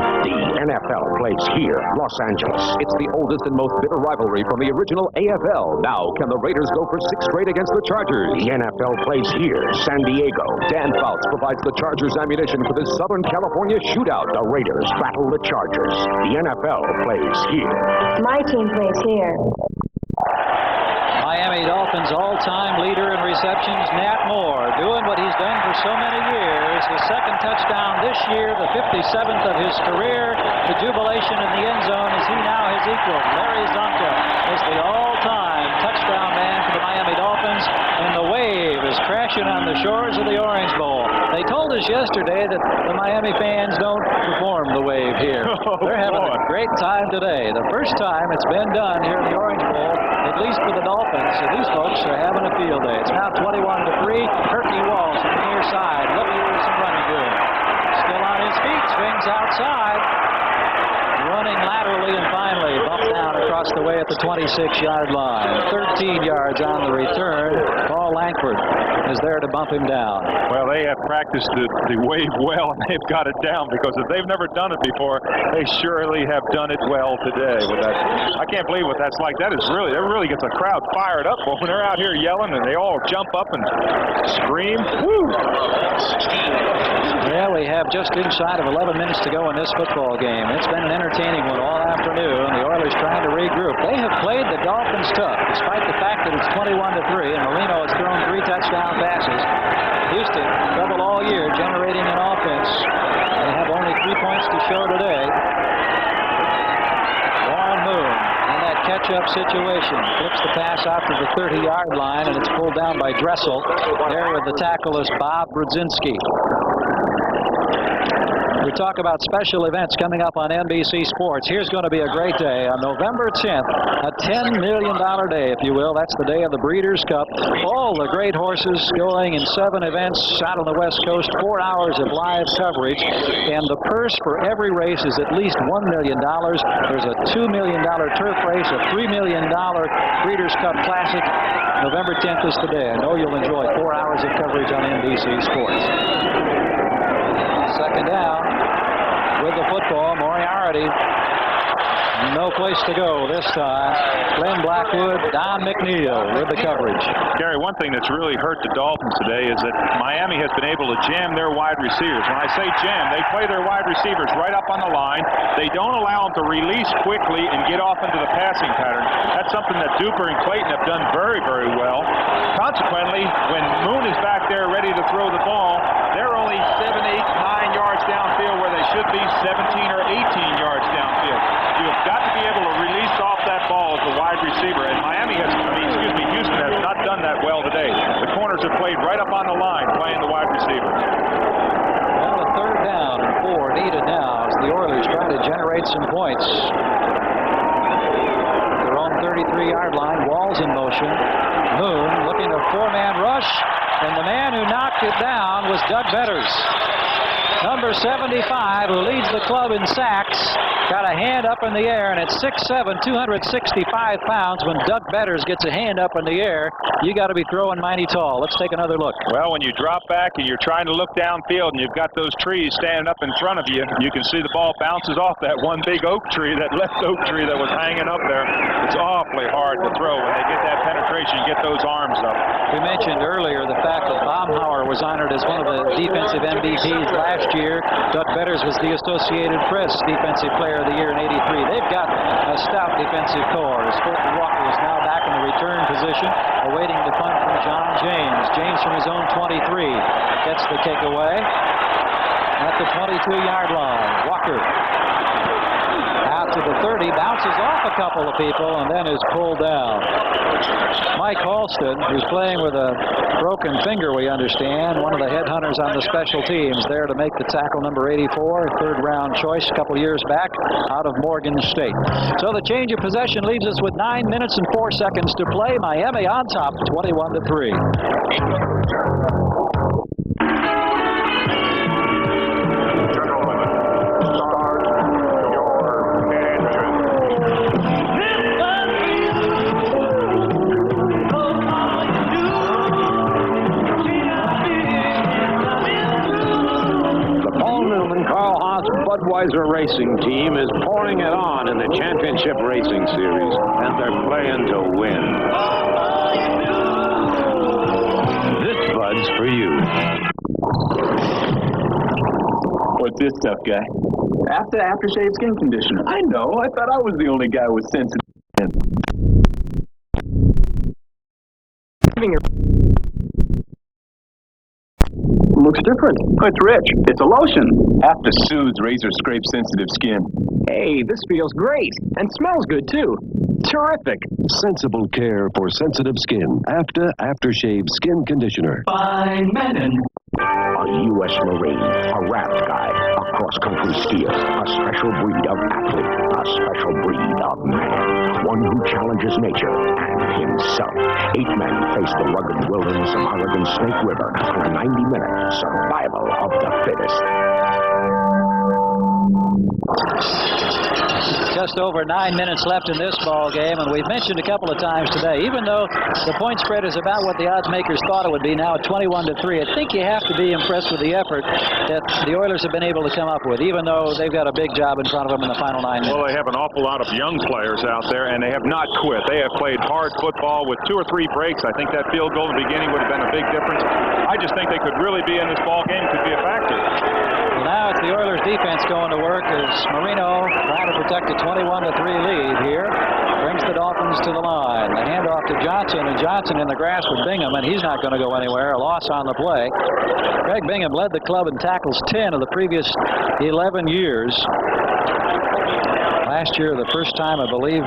The NFL plays here, Los Angeles. It's the oldest and most bitter rivalry from the original AFL. Now, can the Raiders go for 6 straight against the Chargers? The NFL plays here, San Diego. Dan Fouts provides the Chargers ammunition for this Southern California shootout. The Raiders battle the Chargers. The NFL plays here. My team plays here. Miami Dolphins all-time leader in receptions, Nat Moore, doing what he's done for so many years. His 2nd touchdown this year, the 57th of his career. The jubilation in the end zone as he now has equaled Larry Zonka as the all-time touchdown man for the Miami Dolphins. And the wave is crashing on the shores of the Orange Bowl. They told us yesterday that the Miami fans don't perform the wave here. They're having a great time today. The first time it's been done here in the Orange Bowl, at least for the Dolphins. So these folks are having a field day. It's now 21-3. Turkey Walls on the near side, looking for some running room. Still on his feet, swings outside. Running laterally and finally bumped down across the way at the 26-yard line. 13 yards on the return. Paul Langford is there to bump him down. Well, they have practiced the wave well, and they've got it down, because if they've never done it before, they surely have done it well today. With that, I can't believe what that's like. That really gets a crowd fired up when they're out here yelling and they all jump up and scream. Woo! Well, we have just inside of 11 minutes to go in this football game. It's been an entertaining one all afternoon. The Oilers trying to regroup. They have played the Dolphins tough, despite the fact that it's 21-3, and Marino has thrown 3 touchdown passes. Houston, trouble all year, generating an offense. They have only 3 points to show today. Warren Moon in that catch-up situation. Flips the pass out to the 30-yard line, and it's pulled down by Dressel. There with the tackle is Bob Brzezinski. We talk about special events coming up on NBC Sports. Here's going to be a great day on November 10th, a $10 million day, if you will. That's the day of the Breeders' Cup. All the great horses going in 7 events out on the West Coast, 4 hours of live coverage. And the purse for every race is at least $1 million. There's a $2 million turf race, a $3 million Breeders' Cup Classic. November 10th is the day. I know you'll enjoy 4 hours of coverage on NBC Sports. Second down with the football. Moriarty no place to go this time. Glenn Blackwood, Don McNeil with the coverage. Gary, one thing that's really hurt the Dolphins today is that Miami has been able to jam their wide receivers. When I say jam, they play their wide receivers right up on the line. They don't allow them to release quickly and get off into the passing pattern. That's something that Duper and Clayton have done very, very well. Consequently, when Moon is back there ready to throw the ball, they're only 7, 8, 9 yards downfield where they should be 17 or 18 yards downfield. You've got to be able to release off that ball as the wide receiver. And Houston has not done that well today. The corners have played right up on the line playing the wide receivers. Well, a 3rd down and 4 needed now as the Oilers try to generate some points. Their own 33-yard line, Walls in motion. Moon looking a 4-man rush, and the man who knocked it down was Doug Betters. Number 75, who leads the club in sacks, got a hand up in the air, and at 6'7", 265 pounds, when Doug Betters gets a hand up in the air, you got to be throwing mighty tall. Let's take another look. Well, when you drop back and you're trying to look downfield and you've got those trees standing up in front of you, you can see the ball bounces off that one big oak tree, that left oak tree that was hanging up there. It's awfully hard to throw when they get that penetration, get those arms up. We mentioned earlier the fact that Baumhauer was honored as one of the defensive MVPs last year. Doug Betters was the Associated Press Defensive Player of the Year in '83. They've got a stout defensive core. As Fulton Walker is now back in the return position, awaiting the punt from John James. James from his own 23 gets the kick away at the 22-yard line. Walker out to the 30, bounces off a couple of people, and then is pulled down. Mike Halston, who's playing with a broken finger, we understand, one of the headhunters on the special teams, there to make the tackle, number 84, 3rd-round choice a couple years back out of Morgan State. So the change of possession leaves us with 9 minutes and 4 seconds to play. Miami on top, 21-3. Budweiser racing team is pouring it on in the championship racing series, and they're playing to win. This Bud's for you. What's this stuff, guy? Aftershave skin conditioner. I know. I thought I was the only guy with sensitive skin. Looks different. It's rich. It's a lotion. After soothes razor scrape sensitive skin. Hey, this feels great. And smells good, too. Terrific. Sensible care for sensitive skin. Aftershave Skin Conditioner. Fine Menon. A U.S. Marine, a raft guy, a cross-country skier, a special breed of athlete, a special breed of man. One who challenges nature and himself. 8 men face the rugged wilderness of Oregon Snake River on a 90-minute survival of the fittest. Just over 9 minutes left in this ball game, and we've mentioned a couple of times today, even though the point spread is about what the odds makers thought it would be, now at 21-3, I think you have to be impressed with the effort that the Oilers have been able to come up with, even though they've got a big job in front of them in the final 9 minutes. Well, they have an awful lot of young players out there, and they have not quit. They have played hard football with 2 or 3 breaks. I think that field goal in the beginning would have been a big difference. I just think they could really be in this ball game, could be a factor. Well, now it's the Oilers defense going to work as Marino trying to protect a 21-3 lead here. Brings the Dolphins to the line. The handoff to Johnson, and Johnson in the grass with Bingham, and he's not going to go anywhere. A loss on the play. Craig Bingham led the club in tackles 10 of the previous 11 years. Last year, the first time, I believe,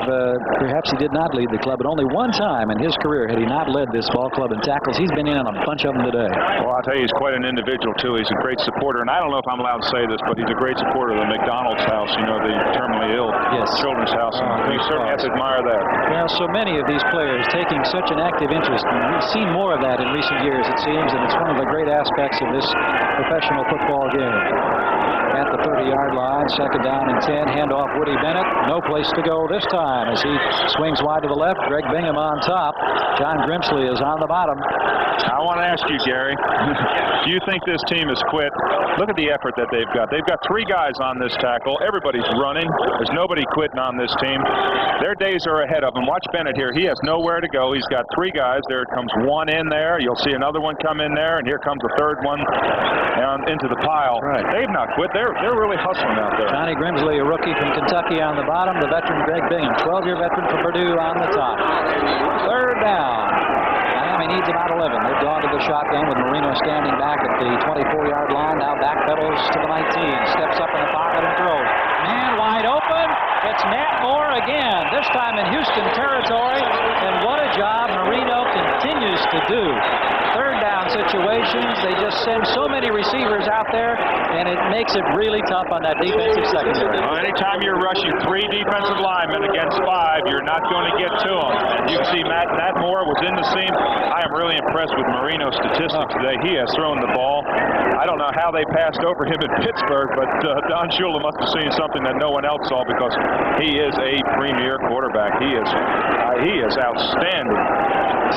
perhaps he did not lead the club, but only one time in his career had he not led this ball club in tackles. He's been in on a bunch of them today. Well, I'll tell you, he's quite an individual, too. He's a great supporter, and I don't know if I'm allowed to say this, but he's a great supporter of the McDonald's house, you know, the terminally ill children's house. You certainly have to admire that. Well, so many of these players taking such an active interest, and we've seen more of that in recent years, it seems, and it's one of the great aspects of this professional football game. At the 30-yard line, 2nd down and 10, handoff Woody Bennett. minute. No place to go this time as he swings wide to the left. Greg Bingham on top. John Grimsley is on the bottom. I want to ask you, Gary, do you think this team has quit? Look at the effort that they've got. They've got 3 guys on this tackle. Everybody's running. There's nobody quitting on this team. Their days are ahead of them. Watch Bennett here. He has nowhere to go. He's got 3 guys. There comes one in there. You'll see another one come in there, and here comes a third one down into the pile. Right. They've not quit. They're really hustling out there. Johnny Grimsley, a rookie from Kentucky, on the bottom. The veteran Greg Bingham, 12-year veteran for Purdue, on the top. Third down. Miami needs about 11. They've gone to the shotgun with Marino standing back at the 24-yard line. Now backpedals to the 19. Steps up in the pocket and throws. Man wide open. It's Matt Moore again. This time in Houston territory. And what a job Marino continues to do. Third down situations. They just send so many receivers out there, and it makes it really tough on that defensive secondary. Well, anytime you're rushing 3 defensive linemen against 5, you're not going to get to them. And you can see Matt Moore was in the seam. I am really impressed with Marino's statistics today. He has thrown the ball. I don't know how they passed over him in Pittsburgh, but Don Shula must have seen something that no one else saw because he is a premier quarterback. He is outstanding.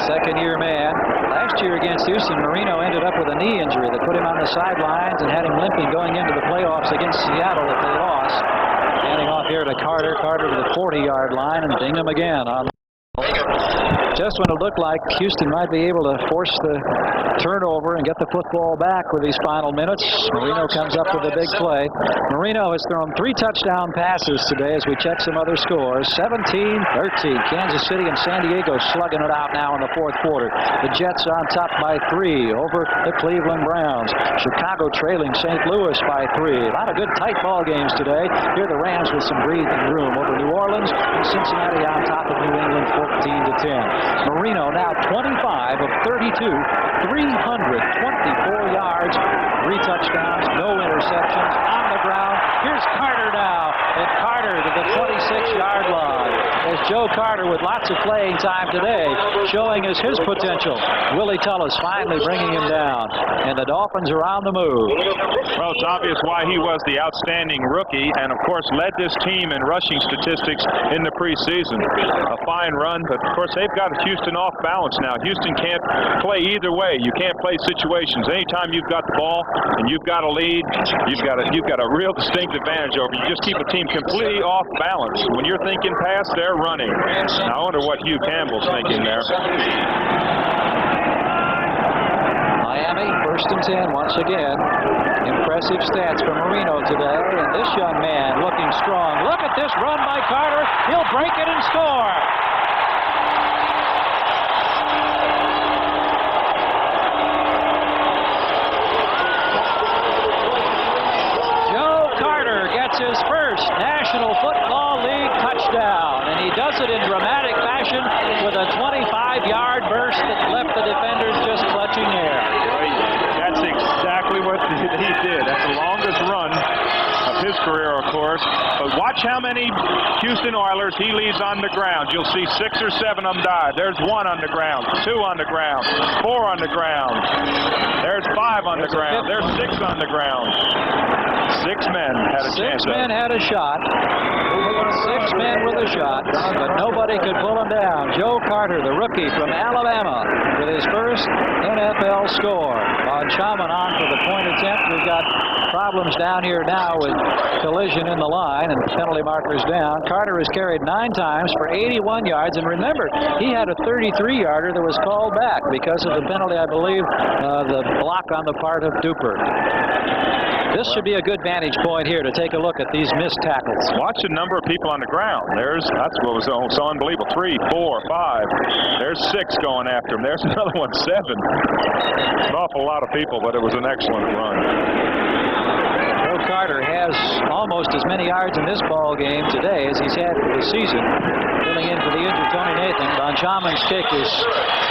Second-year man. Last year against Houston, Marino ended up with a knee injury that put him on the sidelines and had him limping going into the playoffs against Seattle if they lost. Handing off here to Carter. Carter to the 40-yard line, and Bingham again on. Just when it looked like Houston might be able to force the turnover and get the football back with these final minutes, Marino comes up with a big play. Marino has thrown 3 touchdown passes today as we check some other scores. 17-13. Kansas City and San Diego slugging it out now in the fourth quarter. The Jets on top by 3 over the Cleveland Browns. Chicago trailing St. Louis by 3. A lot of good tight ball games today. Here the Rams with some breathing room over New Orleans, and Cincinnati on top of New England 14-10. Marino now 25 of 32, 324 yards, 3 touchdowns, no interceptions, on the ground. Here's Carter now, and Carter to the 26-yard line. As Joe Carter with lots of playing time today, showing us his potential. Willie Tullis finally bringing him down, and the Dolphins are on the move. Well, it's obvious why he was the outstanding rookie, and of course led this team in rushing statistics in the preseason. A fine run, but of course they've got Houston off balance now. Houston can't play either way. You can't play situations. Anytime you've got the ball and you've got a lead, you've got a real distinct advantage over you. Just keep a team completely off balance. When you're thinking pass, they're running. Now, I wonder what Hugh Campbell's thinking there. Miami, 1st and 10 once again. Impressive stats for Marino today, and this young man looking strong. Look at this run by Carter. He'll break it and score. Joe Carter gets his first National Football League touchdown, and he does it in dramatic fashion with a 25-yard burst that left the defenders just clutching air. That's exactly what he did. That's the longest run of his career, of course. But watch how many Houston Oilers he leaves on the ground. You'll see 6 or 7 of them dive. There's 1 on the ground, 2 on the ground, 4 on the ground. There's 5 on the ground. There's 6 on the ground. 6 men had a chance. 6 men had a shot. 6 men with a shot, but nobody could pull him down. Joe Carter, the rookie from Alabama, with his first NFL score. On Chaminade for the point attempt. We've got problems down here now with collision in the line and penalty markers down. Carter has carried 9 times for 81 yards, and remember, he had a 33-yarder that was called back because of the penalty, I believe, the block on the part of Duper. This should be a good vantage point here to take a look at these missed tackles. Watch the number of people on the ground. That's what was so unbelievable. 3, 4, 5. There's 6 going after him. There's another one, 7. An awful lot of people, but it was an excellent run. Joe Carter has almost as many yards in this ball game today as he's had for the season. Filling in for the injured Tony Nathan. Von Chaman's kick is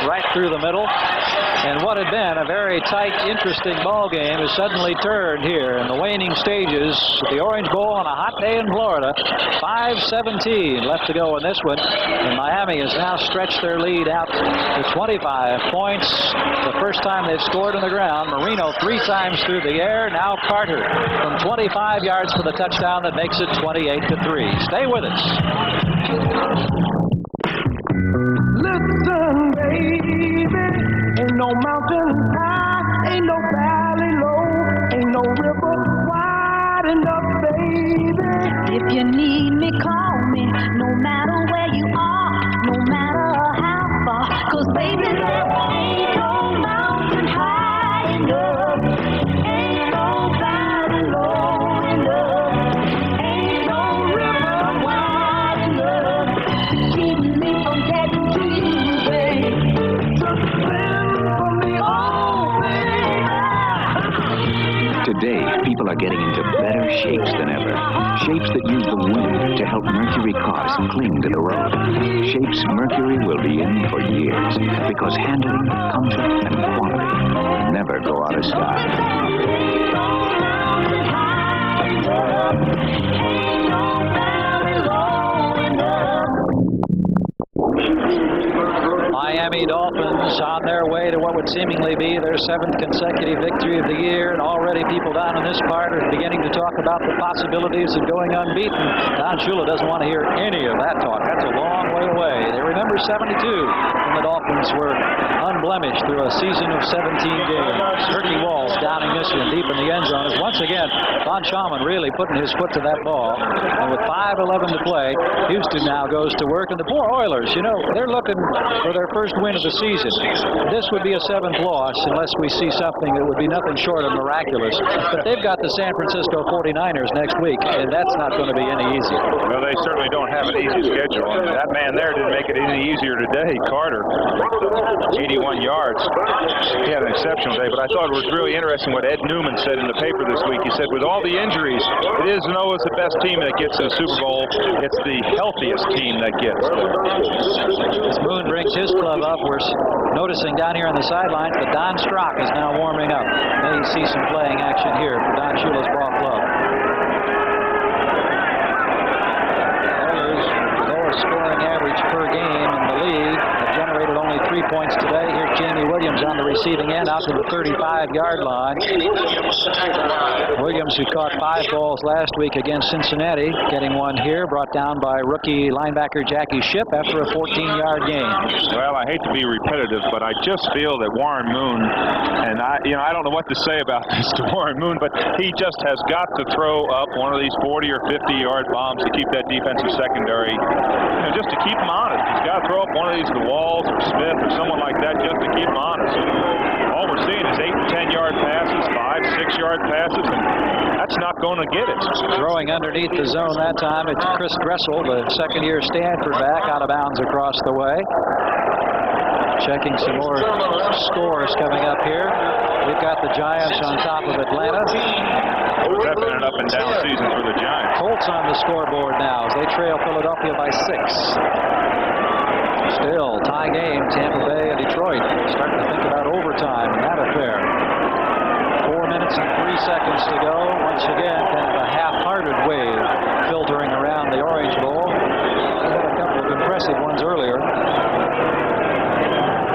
right through the middle. And what had been a very tight, interesting ball game is suddenly turned here in the waning stages at the Orange Bowl on a hot day in Florida. 5:17 left to go in this one. And Miami has now stretched their lead out to 25 points. The first time they've scored on the ground. Marino 3 times through the air. Now Carter from 25 yards for the touchdown that makes it 28-3. Stay with us. Listen, baby, ain't no mountain high, ain't no valley low, ain't no river wide enough, baby. If you need me, call me, no matter where you are, no matter how far, 'cause baby, there ain't no mountain high enough, ain't no valley low enough, ain't no river wide enough to keep me from getting to you, babe. Today, people are getting into better shapes than ever. Shapes that use the wind to help Mercury cars cling to the road. Shapes Mercury will be in for years because handling, comfort, and quality never go out of style. Miami Dolphins on their way to what would seemingly be their 7th consecutive victory of the year, and already people down in this part are beginning to talk about the possibilities of going unbeaten. Don Shula doesn't want to hear any of that talk. That's a long way away. They remember 72 when the Dolphins were unblemished through a season of 17 games. Herky Walls downing this one deep in the end zone is once again Von Chaman really putting his foot to that ball. And with 5:11 to play, Houston now goes to work. And the poor Oilers, you know, they're looking for their first win of the season. This would be a 7th loss unless we see something that would be nothing short of miraculous. But they've got the San Francisco 49ers next week, and that's not going to be any easier. Well, they certainly don't have an easy schedule. And that man there didn't make it any easier today. Carter, 81 yards. He had an exceptional day, but I thought it was really interesting what Ed Newman said in the paper this week. He said, with all the injuries, it isn't always the best team that gets to the Super Bowl. It's the healthiest team that gets there. As Moon brings his club up, we're noticing down here on the sidelines that Don Strock is now warming up. May see some playing action here for Don Shula's ball club. Oilers, lowest scoring average per game in the league, have generated only 3 points today. Here's Jamie Williams on the receiving end out to the 35-yard line. Williams, who caught 5 balls last week against Cincinnati, getting one here, brought down by rookie linebacker Jackie Shipp after a 14-yard gain. Well, I hate to be repetitive, but I just feel that Warren Moon, and I don't know what to say about this to Warren Moon, but he just has got to throw up one of these 40 or 50-yard bombs to keep that defensive secondary, just to keep them honest. He's got to throw up one of these to Walls or Smith or someone like that just to keep them honest. All we're seeing is 8 and 10-yard passes, 5, 6-yard passes, and that's not going to get it. Throwing underneath the zone that time, it's Chris Dressel, the second-year Stanford back, out of bounds across the way. Checking some more scores coming up here. We've got the Giants on top of Atlanta. It's been an up-and-down season for the Giants. Colts on the scoreboard now as they trail Philadelphia by 6. Still, tie game, Tampa Bay and Detroit. Starting to think about overtime in that affair. 4 minutes and 3 seconds to go. Once again, kind of a half-hearted wave filtering around the Orange Bowl. We had a couple of impressive ones earlier.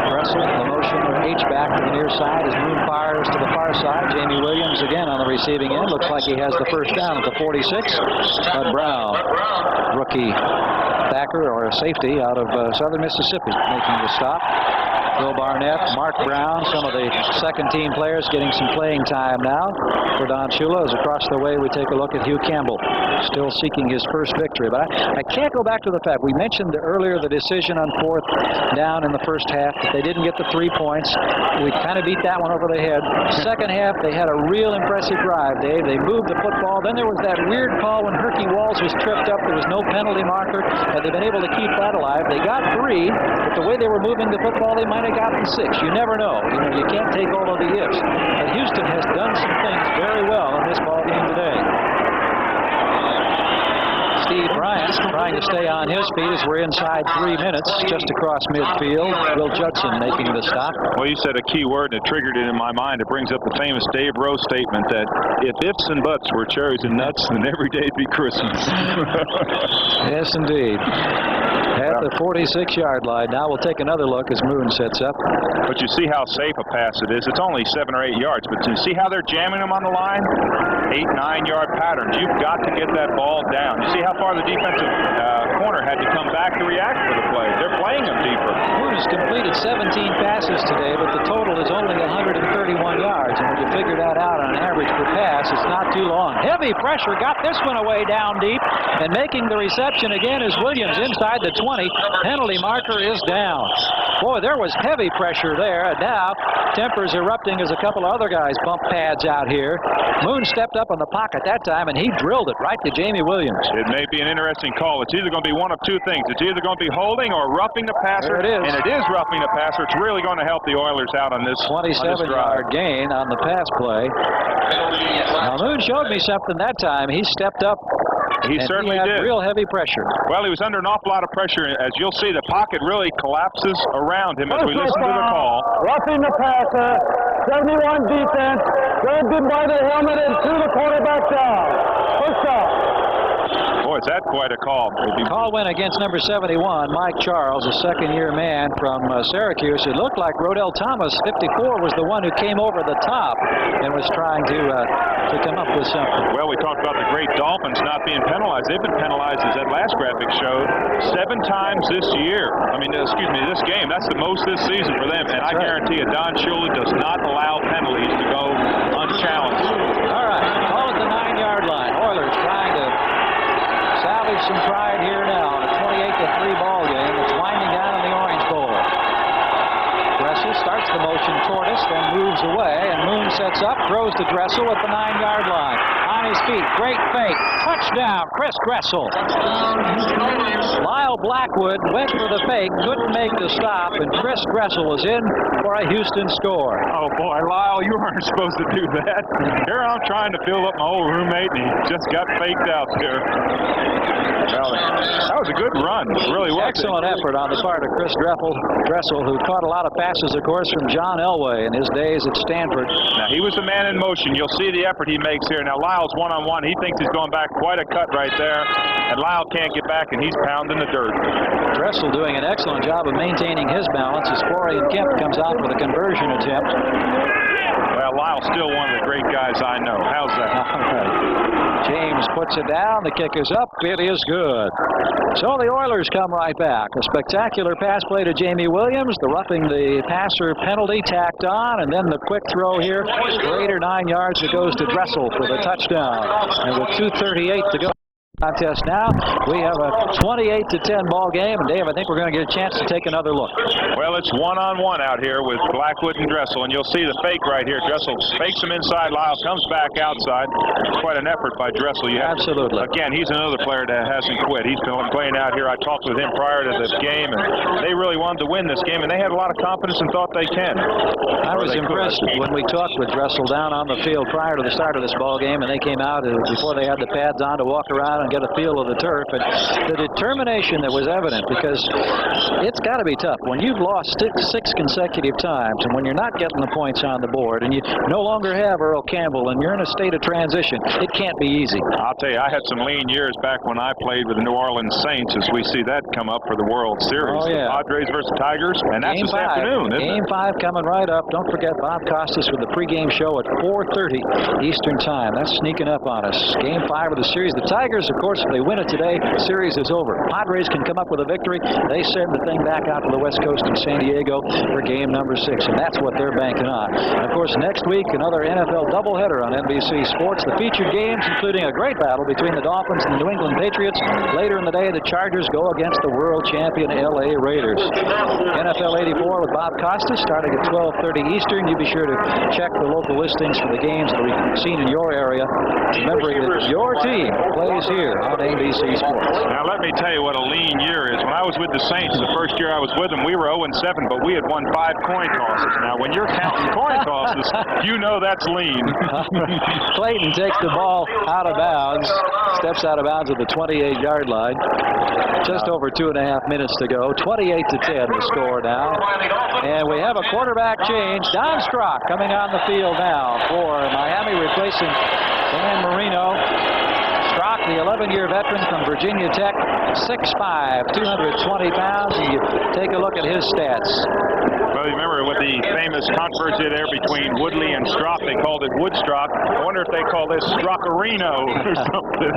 Dressel, the motion of H-back to the near side as Moon fires to the far side. Jamie Williams again on the receiving end. Looks like he has the first down at the 46. Bud Brown, rookie backer or a safety out of Southern Mississippi, making the stop. Bill Barnett, Mark Brown, some of the second-team players getting some playing time now for Don Shula. As across the way we take a look at Hugh Campbell, still seeking his first victory. But I can't go back to the fact, we mentioned earlier the decision on 4th down in the first half, that they didn't get the 3 points. We kind of beat that one over the head. Second half, they had a real impressive drive, Dave. They moved the football. Then there was that weird call when Herky Walls was tripped up. There was no penalty marker, and they've been able to keep that alive. They got 3, but the way they were moving the football, they might have gotten 6. You never know. You can't take all of the ifs. But Houston has done some things very well in this ball game today. Steve Bryant trying to stay on his feet as we're inside 3 minutes, just across midfield. Will Judson making the stop. Well, you said a key word and it triggered it in my mind. It brings up the famous Dave Rowe statement that if ifs and buts were cherries and nuts, then every day'd be Christmas. Yes, indeed. At the 46-yard line. Now we'll take another look as Moon sets up. But you see how safe a pass it is. It's only 7 or 8 yards, but you see how they're jamming them on the line? 8, 9-yard patterns. You've got to get that ball down. You see how far the defensive corner had to come back to react for the play. They're playing them deeper. Moon has completed 17 passes today, but the total is only 131 yards. And when you figure that out on average per pass, it's not too long. Heavy pressure got this one away down deep, and making the reception again is Williams inside the 20. Penalty marker is down. Boy, there was heavy pressure there. And now tempers erupting as a couple of other guys bump pads out here. Moon stepped up on the pocket that time, and he drilled it right to Jamie Williams. It may be an interesting call. It's either going to be one of two things. It's either going to be holding or roughing the passer. There it is. And it is roughing the passer. It's really going to help the Oilers out on this 27-yard gain on the pass play. Now, Moon showed me something that time. He stepped up. He certainly had did. Real heavy pressure. Well, he was under an awful lot of pressure. As you'll see, the pocket really collapses around him as we listen to the call. Roughing the passer, 71 defense, grabbed him by the helmet and threw the quarterback down. First down. Boy, is that quite a call. Call went against number 71, Mike Charles, a second-year man from Syracuse. It looked like Rodell Thomas, 54, was the one who came over the top and was trying to come up with something. Well, we talked about the great Dolphins not being penalized. They've been penalized, as that last graphic showed, 7 times this year. I mean, excuse me, this game. That's the most this season for them. And I guarantee you, Don Shula does not allow penalties to go unchallenged. All right, call at the 9-yard line. Oilers trying to salvage some pride here now in a 28-3 ball game. It's winding down in the Orange Bowl. Dressel starts the motion toward us, then moves away, and Moon sets up, throws to Dressel at the 9-yard line. On his feet, great fake, touchdown, Chris Dressel. Lyle Blackwood went for the fake, couldn't make the stop, and Chris Dressel was in for a Houston score. Oh boy, Lyle, you weren't supposed to do that. Here I'm trying to fill up my old roommate, and he just got faked out there. Well, that was a good run. It really was. Excellent effort on the part of Chris Dressel, who caught a lot of passes, of course, from John Elway in his days at Stanford. Now, he was the man in motion. You'll see the effort he makes here. Now, Lyle's one-on-one. He thinks he's going back quite a cut right there, and Lyle can't get back, and he's pounding the dirt. Dressel doing an excellent job of maintaining his balance as Florian Kemp comes out with a conversion attempt. Well, Lyle's still one of the great guys I know. How's that? All right. James puts it down. The kick is up. It is good. So the Oilers come right back. A spectacular pass play to Jamie Williams. The roughing the passer penalty tacked on, and then the quick throw here. 8 or 9 yards. It goes to Dressel for the touchdown. And with 2:38 to go. Contest now. We have a 28-10 ball game, and Dave, I think we're going to get a chance to take another look. Well, it's one-on-one out here with Blackwood and Dressel, and you'll see the fake right here. Dressel fakes him inside. Lyle comes back outside. Quite an effort by Dressel. Absolutely. Again, he's another player that hasn't quit. He's been playing out here. I talked with him prior to this game, and they really wanted to win this game, and they had a lot of confidence and thought they can. I was impressed when we talked with Dressel down on the field prior to the start of this ball game, and they came out before they had the pads on to walk around and get a feel of the turf, and the determination that was evident, because it's got to be tough when you've lost six consecutive times, and when you're not getting the points on the board, and you no longer have Earl Campbell, and you're in a state of transition. It can't be easy. I'll tell you, I had some lean years back when I played with the New Orleans Saints, as we see that come up for the World Series. Oh, yeah. The Padres versus Tigers, and that's Game this 5. afternoon, isn't Game it? 5 coming right up. Don't forget Bob Costas with the pregame show at 4:30 Eastern Time. That's sneaking up on us. Game 5 of the series. The Tigers, of course, if they win it today, the series is over. Padres can come up with a victory. They send the thing back out to the West Coast in San Diego for game number 6, and that's what they're banking on. And of course, next week, another NFL doubleheader on NBC Sports. The featured games, including a great battle between the Dolphins and the New England Patriots. Later in the day, the Chargers go against the world champion LA Raiders. NFL 84 with Bob Costas starting at 12:30 Eastern. You be sure to check the local listings for the games that we've seen in your area. Remembering that your team plays here here on ABC Sports. Now, let me tell you what a lean year is. When I was with the Saints, the first year I was with them, we were 0-7, but we had won 5 coin tosses. Now, when you're counting coin tosses, you know that's lean. Clayton takes the ball out of bounds, steps out of bounds at the 28-yard line. Just over 2.5 minutes to go. 28-10 the score now. And we have a quarterback change. Don Strock coming on the field now for Miami, replacing Dan Marino. Strock, the 11-year veteran from Virginia Tech, 6'5", 220 pounds. You take a look at his stats. Well, you remember with the famous controversy there between Woodley and Strock, they called it Woodstock. I wonder if they call this Strockerino or something.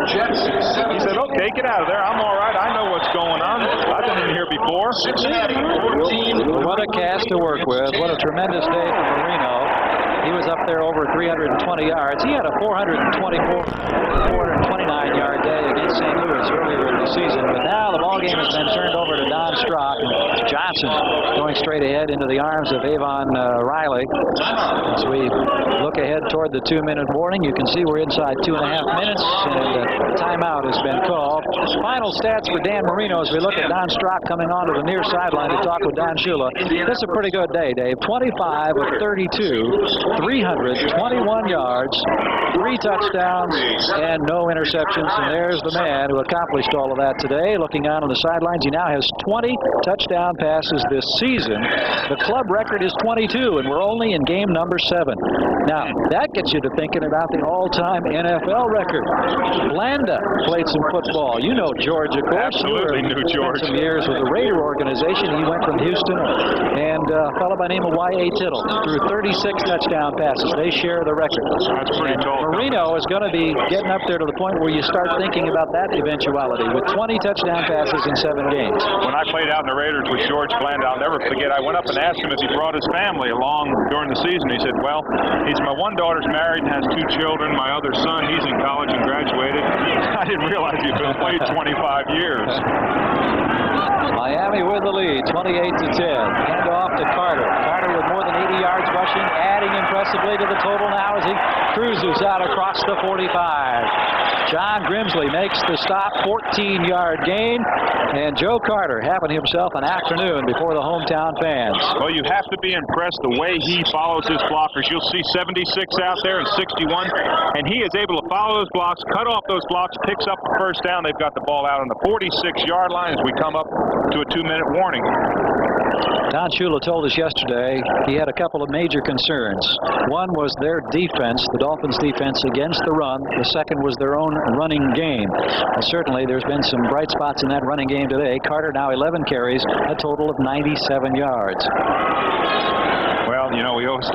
He said, okay, get out of there. I'm all right. I know what's going on. I've been in here before. Well, what a cast to work with. What a tremendous day for Marino. He was up there over 320 yards. He had a 429-yard day against St. Louis earlier in the season. But now the ball game has been turned over to Don Strock. And Johnson going straight ahead into the arms of Avon Riley. As we look ahead toward the 2-minute warning, you can see we're inside 2.5 minutes, and a timeout has been called. Final stats for Dan Marino as we look at Don Strock coming onto the near sideline to talk with Don Shula. This is a pretty good day, Dave. 25 of 32, 321 yards, 3 touchdowns, and no interceptions. And there's the man who accomplished all of that today. Looking out on the sidelines, he now has 20 touchdown passes this season. The club record is 22, and we're only in game number 7. Now, that gets you to thinking about the all-time NFL record. Blanda played some football. You know George, of course. Absolutely knew George. Some years with the Raider organization. He went from Houston, and a fellow by the name of Y.A. Tittle threw 36 touchdown passes. They share the record. That's pretty tall. Marino is going to be getting up there to the point where you start thinking about that eventuality with 20 touchdown passes in 7 games. When I played out in the Raiders with George Blanda, I'll never forget, I went up and asked him if he brought his family along during the season. He said, well, my one daughter's married and has 2 children. My other son, he's in college and graduated. I didn't realize he'd been played 25 years. Miami with the lead, 28-10. Hand off to Carter. Carter with more than 80 yards rushing, adding impressively to the total now as he cruises out across the 45. John Grimsley makes the stop, 14-yard gain, and Joe Carter having himself an afternoon before the hometown fans. Well, you have to be impressed the way he follows his blockers. You'll see 76 out there and 61, and he is able to follow those blocks, cut off those blocks, picks up the first down. They've got the ball out on the 46-yard line as we come up to a 2-minute warning. Don Shula told us yesterday he had a couple of major concerns. One was their defense, the Dolphins' defense against the run. The second was their own running game. And certainly there's been some bright spots in that running game today. Carter now 11 carries, a total of 97 yards. Well, you know, we always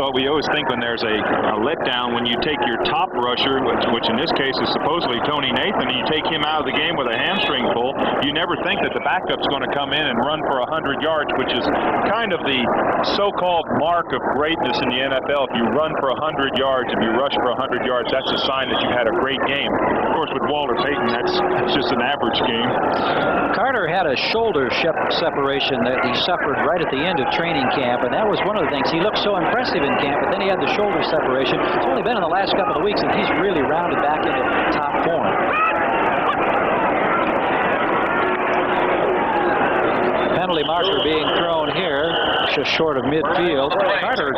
think when there's a letdown when you take your top rusher, which in this case is supposedly Tony Nathan, and you take him out of the game with a hamstring pull, you never think that the backup's going to come in and run for 100 yards, which is kind of the so-called mark of greatness in the NFL. If you run for 100 yards, if you rush for 100 yards, that's a sign that you had a great game. Of course, with Walter Payton, that's just an average game. Carter had a shoulder separation that he suffered right at the end of training camp, and that was one of the things. He looked so impressive in camp, but then he had the shoulder separation. It's only been in the last couple of weeks, and he's really rounded back into top form. Penalty marker being thrown here, just short of midfield. Carter,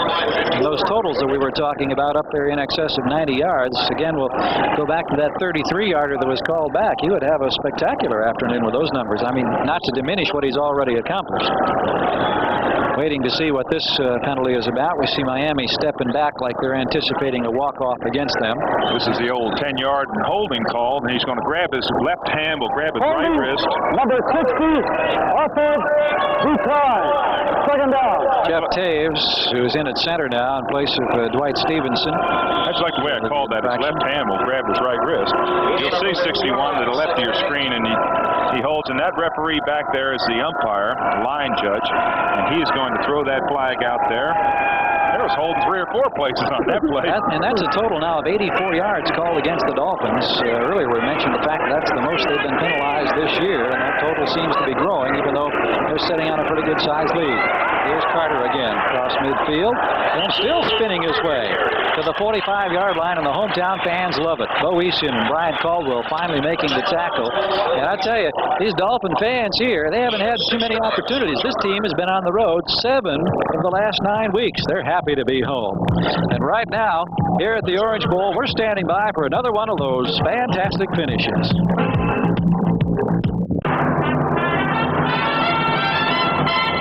those totals that we were talking about up there in excess of 90 yards. Again, we'll go back to that 33-yarder that was called back. He would have a spectacular afternoon with those numbers. I mean, not to diminish what he's already accomplished. Waiting to see what this penalty is about. We see Miami stepping back like they're anticipating a walk-off against them. This is the old 10-yard holding call, and he's going to grab his left hand, will grab his right wrist. Number 60, offense, retry. Second down. Jeff Taves, who's in at center now in place of Dwight Stevenson. That's like the way I called that. His left hand will grab his right wrist. You'll see 61 to the left of your screen, and he holds, and that referee back there is the umpire, the line judge, and he is going going to throw that flag out there. There was holding 3 or 4 places on that play. And that's a total now of 84 yards called against the Dolphins. Earlier we mentioned the fact that that's the most they've been penalized this year, and that total seems to be growing, even though they're sitting on a pretty good-sized lead. Here's Carter again across midfield, and still spinning his way to the 45-yard line, and the hometown fans love it. Bo Easton and Brian Caldwell finally making the tackle. And I tell you, these Dolphin fans here, they haven't had too many opportunities. This team has been on the road 7 of the last 9 weeks. They're happy to be home. And right now, here at the Orange Bowl, we're standing by for another one of those fantastic finishes.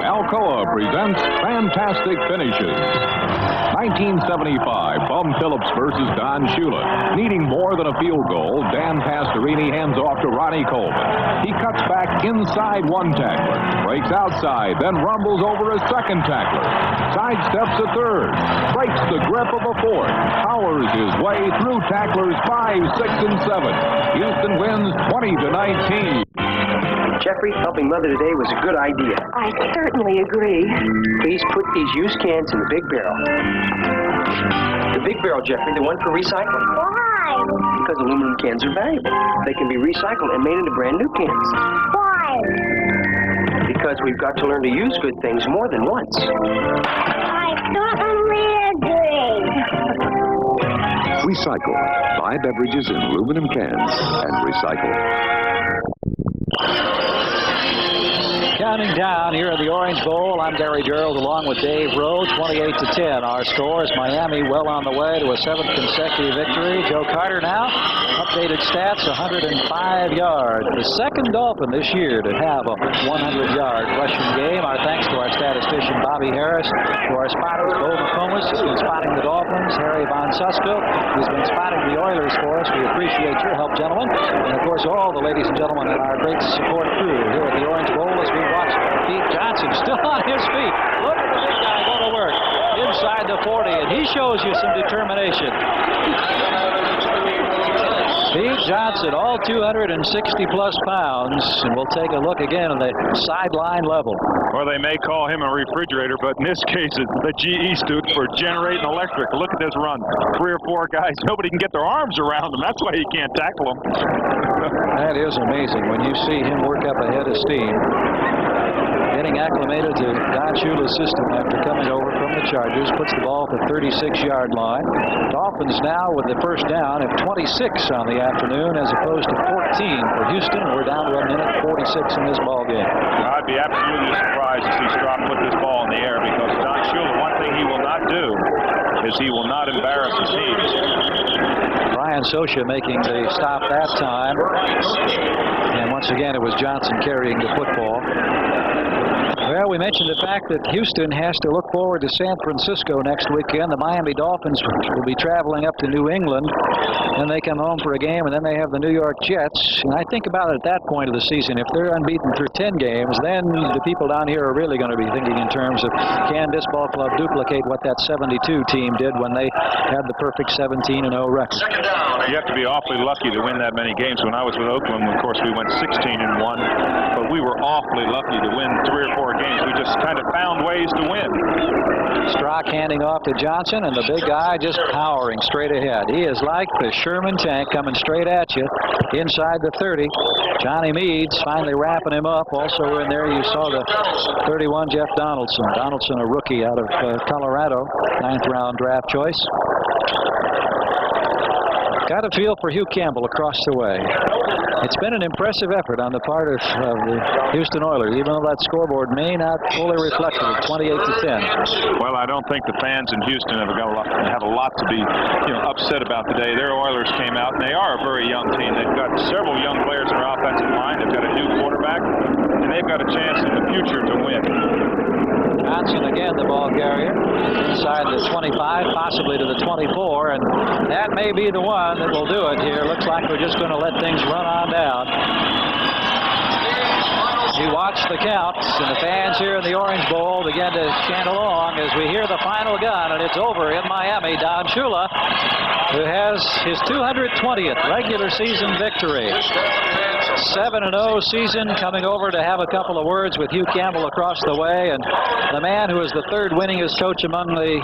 Alcoa presents Fantastic Finishes. 1975, Bum Phillips versus Don Shula. Needing more than a field goal, Dan Pastorini hands off to Ronnie Coleman. He cuts back inside one tackler, breaks outside, then rumbles over a second tackler, sidesteps a third, breaks the grip of a fourth, powers his way through tacklers 5, 6, and 7. Houston wins 20-19. Jeffrey, helping Mother today was a good idea. I certainly agree. Please put these used cans in the big barrel. The big barrel, Jeffrey, the one for recycling. Why? Because aluminum cans are valuable. They can be recycled and made into brand new cans. Why? Because we've got to learn to use good things more than once. I certainly agree. Recycle. Buy beverages in aluminum cans and recycle. Counting down here at the Orange Bowl, I'm Gary Gerald along with Dave Rowe, 28-10. Our score is Miami well on the way to a 7th consecutive victory. Joe Carter now, updated stats, 105 yards. The second Dolphin this year to have a 100-yard rushing game. Our thanks to our statistician Bobby Harris, to our spotters Bo McComas, who's been spotting the Dolphins, Harry Von Susko, who's been spotting the Oilers for us. We appreciate your help, gentlemen. And of course, all the ladies and gentlemen in our great support crew here at the Orange Bowl as we watch Pete Johnson still on his feet. Look at the big guy go to work inside the 40, and he shows you some determination. Pete Johnson, all 260-plus pounds, and we'll take a look again at the sideline level. Or they may call him a refrigerator, but in this case, it's the GE stood for generating electric. Look at this run. 3 or 4 guys, nobody can get their arms around him. That's why you can't tackle him. That is amazing when you see him work up ahead of steam. Getting acclimated to Don Shula's system after coming over from the Chargers, puts the ball at the 36-yard line. Dolphins now with the first down at 26 on the afternoon as opposed to 14 for Houston. We're down to a minute 46 in this ball game. I'd be absolutely surprised to see Strock put this ball in the air because Don Shula, one thing he will not do is he will not embarrass his team. Brian Sosha making the stop that time. And once again, it was Johnson carrying the football. Well, we mentioned the fact that Houston has to look forward to San Francisco next weekend. The Miami Dolphins will be traveling up to New England. Then they come home for a game, and then they have the New York Jets. And I think about it at that point of the season. If they're unbeaten for 10 games, then the people down here are really going to be thinking in terms of, can this ball club duplicate what that 72 team did when they had the perfect 17-0 record? You have to be awfully lucky to win that many games. When I was with Oakland, of course, we went 16-1, but we were awfully lucky to win 3 or 4 games. We just kind of found ways to win. Strock handing off to Johnson, and the big guy just powering straight ahead. He is like the Sherman tank coming straight at you inside the 30. Johnny Meads finally wrapping him up. Also in there you saw the 31, Jeff Donaldson. Donaldson, a rookie out of Colorado, 9th round draft choice. Got a feel for Hugh Campbell across the way. It's been an impressive effort on the part of the Houston Oilers, even though that scoreboard may not fully reflect it, 28-10. Well, I don't think the fans in Houston have a lot to be, upset about today. Their Oilers came out, and they are a very young team. They've got several young players in their offensive line. They've got a new quarterback, and they've got a chance in the future to win. Johnson again, the ball carrier, inside the 25, possibly to the 24, and that may be the one that will do it here. Looks like we're just going to let things run on down. You watch the counts, and the fans here in the Orange Bowl begin to chant along as we hear the final gun, and it's over in Miami. Don Shula, who has his 220th regular season victory. 7-0 season, coming over to have a couple of words with Hugh Campbell across the way, and the man who is the third winningest coach among the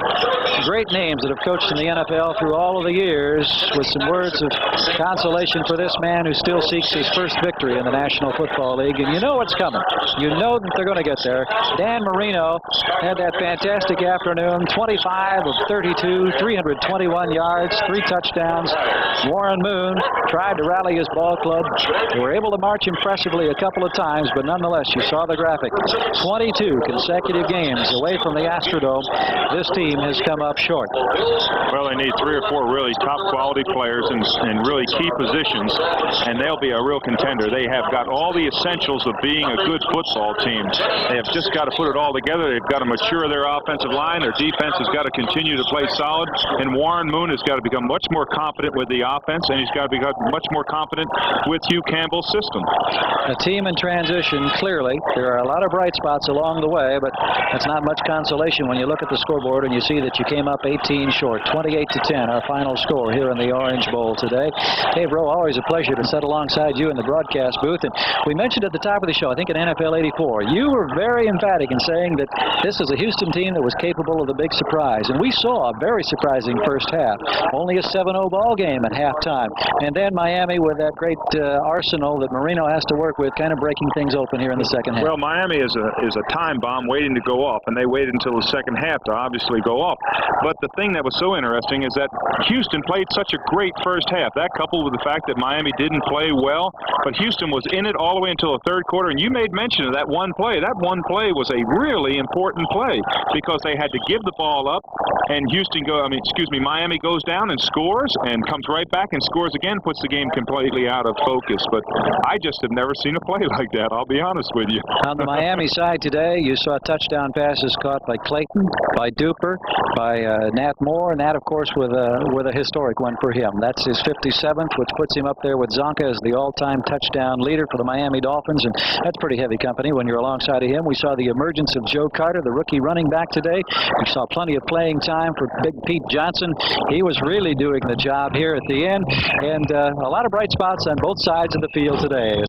great names that have coached in the NFL through all of the years, with some words of consolation for this man who still seeks his first victory in the National Football League. And you know what's coming. You know that they're going to get there. Dan Marino had that fantastic afternoon, 25 of 32, 321 yards, 3 touchdowns. Warren Moon tried to rally his ball club. They were able to march impressively a couple of times, but nonetheless, you saw the graphic. 22 consecutive games away from the Astrodome. This team has come up short. Well, they need 3 or 4 really top quality players in really key positions, and they'll be a real contender. They have got all the essentials of being a good football team. They have just got to put it all together. They've got to mature their offensive line. Their defense has got to continue to play solid, and Warren Moon has got to become much more competent with the offense, and he's got to become much more competent with Hugh Campbell's system. A team in transition, clearly. There are a lot of bright spots along the way, but that's not much consolation when you look at the scoreboard and you see that you came up 18 short. 28-10, our final score here in the Orange Bowl today. Dave Rowe, always a pleasure to sit alongside you in the broadcast booth. And we mentioned at the top of the show, I think in NFL 84, you were very emphatic in saying that this is a Houston team that was capable of the big surprise. And we saw a very surprising first half. Only a 7-0 ball game at halftime. And then Miami with that great arsenal that Marino has to work with, kind of breaking things open here in the second half. Well, Miami is a time bomb waiting to go off, and they waited until the second half to obviously go off. But the thing that was so interesting is that Houston played such a great first half. That coupled with the fact that Miami didn't play well, but Houston was in it all the way until the third quarter. And you made mention of that one play. That one play was a really important play because they had to give the ball up, and Miami goes down and scores and comes right back and scores again, puts the game completely out of focus. But I just have never seen a play like that, I'll be honest with you. On the Miami side today, you saw touchdown passes caught by Clayton, by Duper, by Nat Moore. Nat, of course, with a historic one for him. That's his 57th, which puts him up there with Zonka as the all-time touchdown leader for the Miami Dolphins, and that's pretty heavy company when you're alongside of him. We saw the emergence of Joe Carter, the rookie running back today. We saw plenty of playing time for Big Pete Johnson. He was really doing the job here at the end, and a lot of bright spots on both sides of the field today.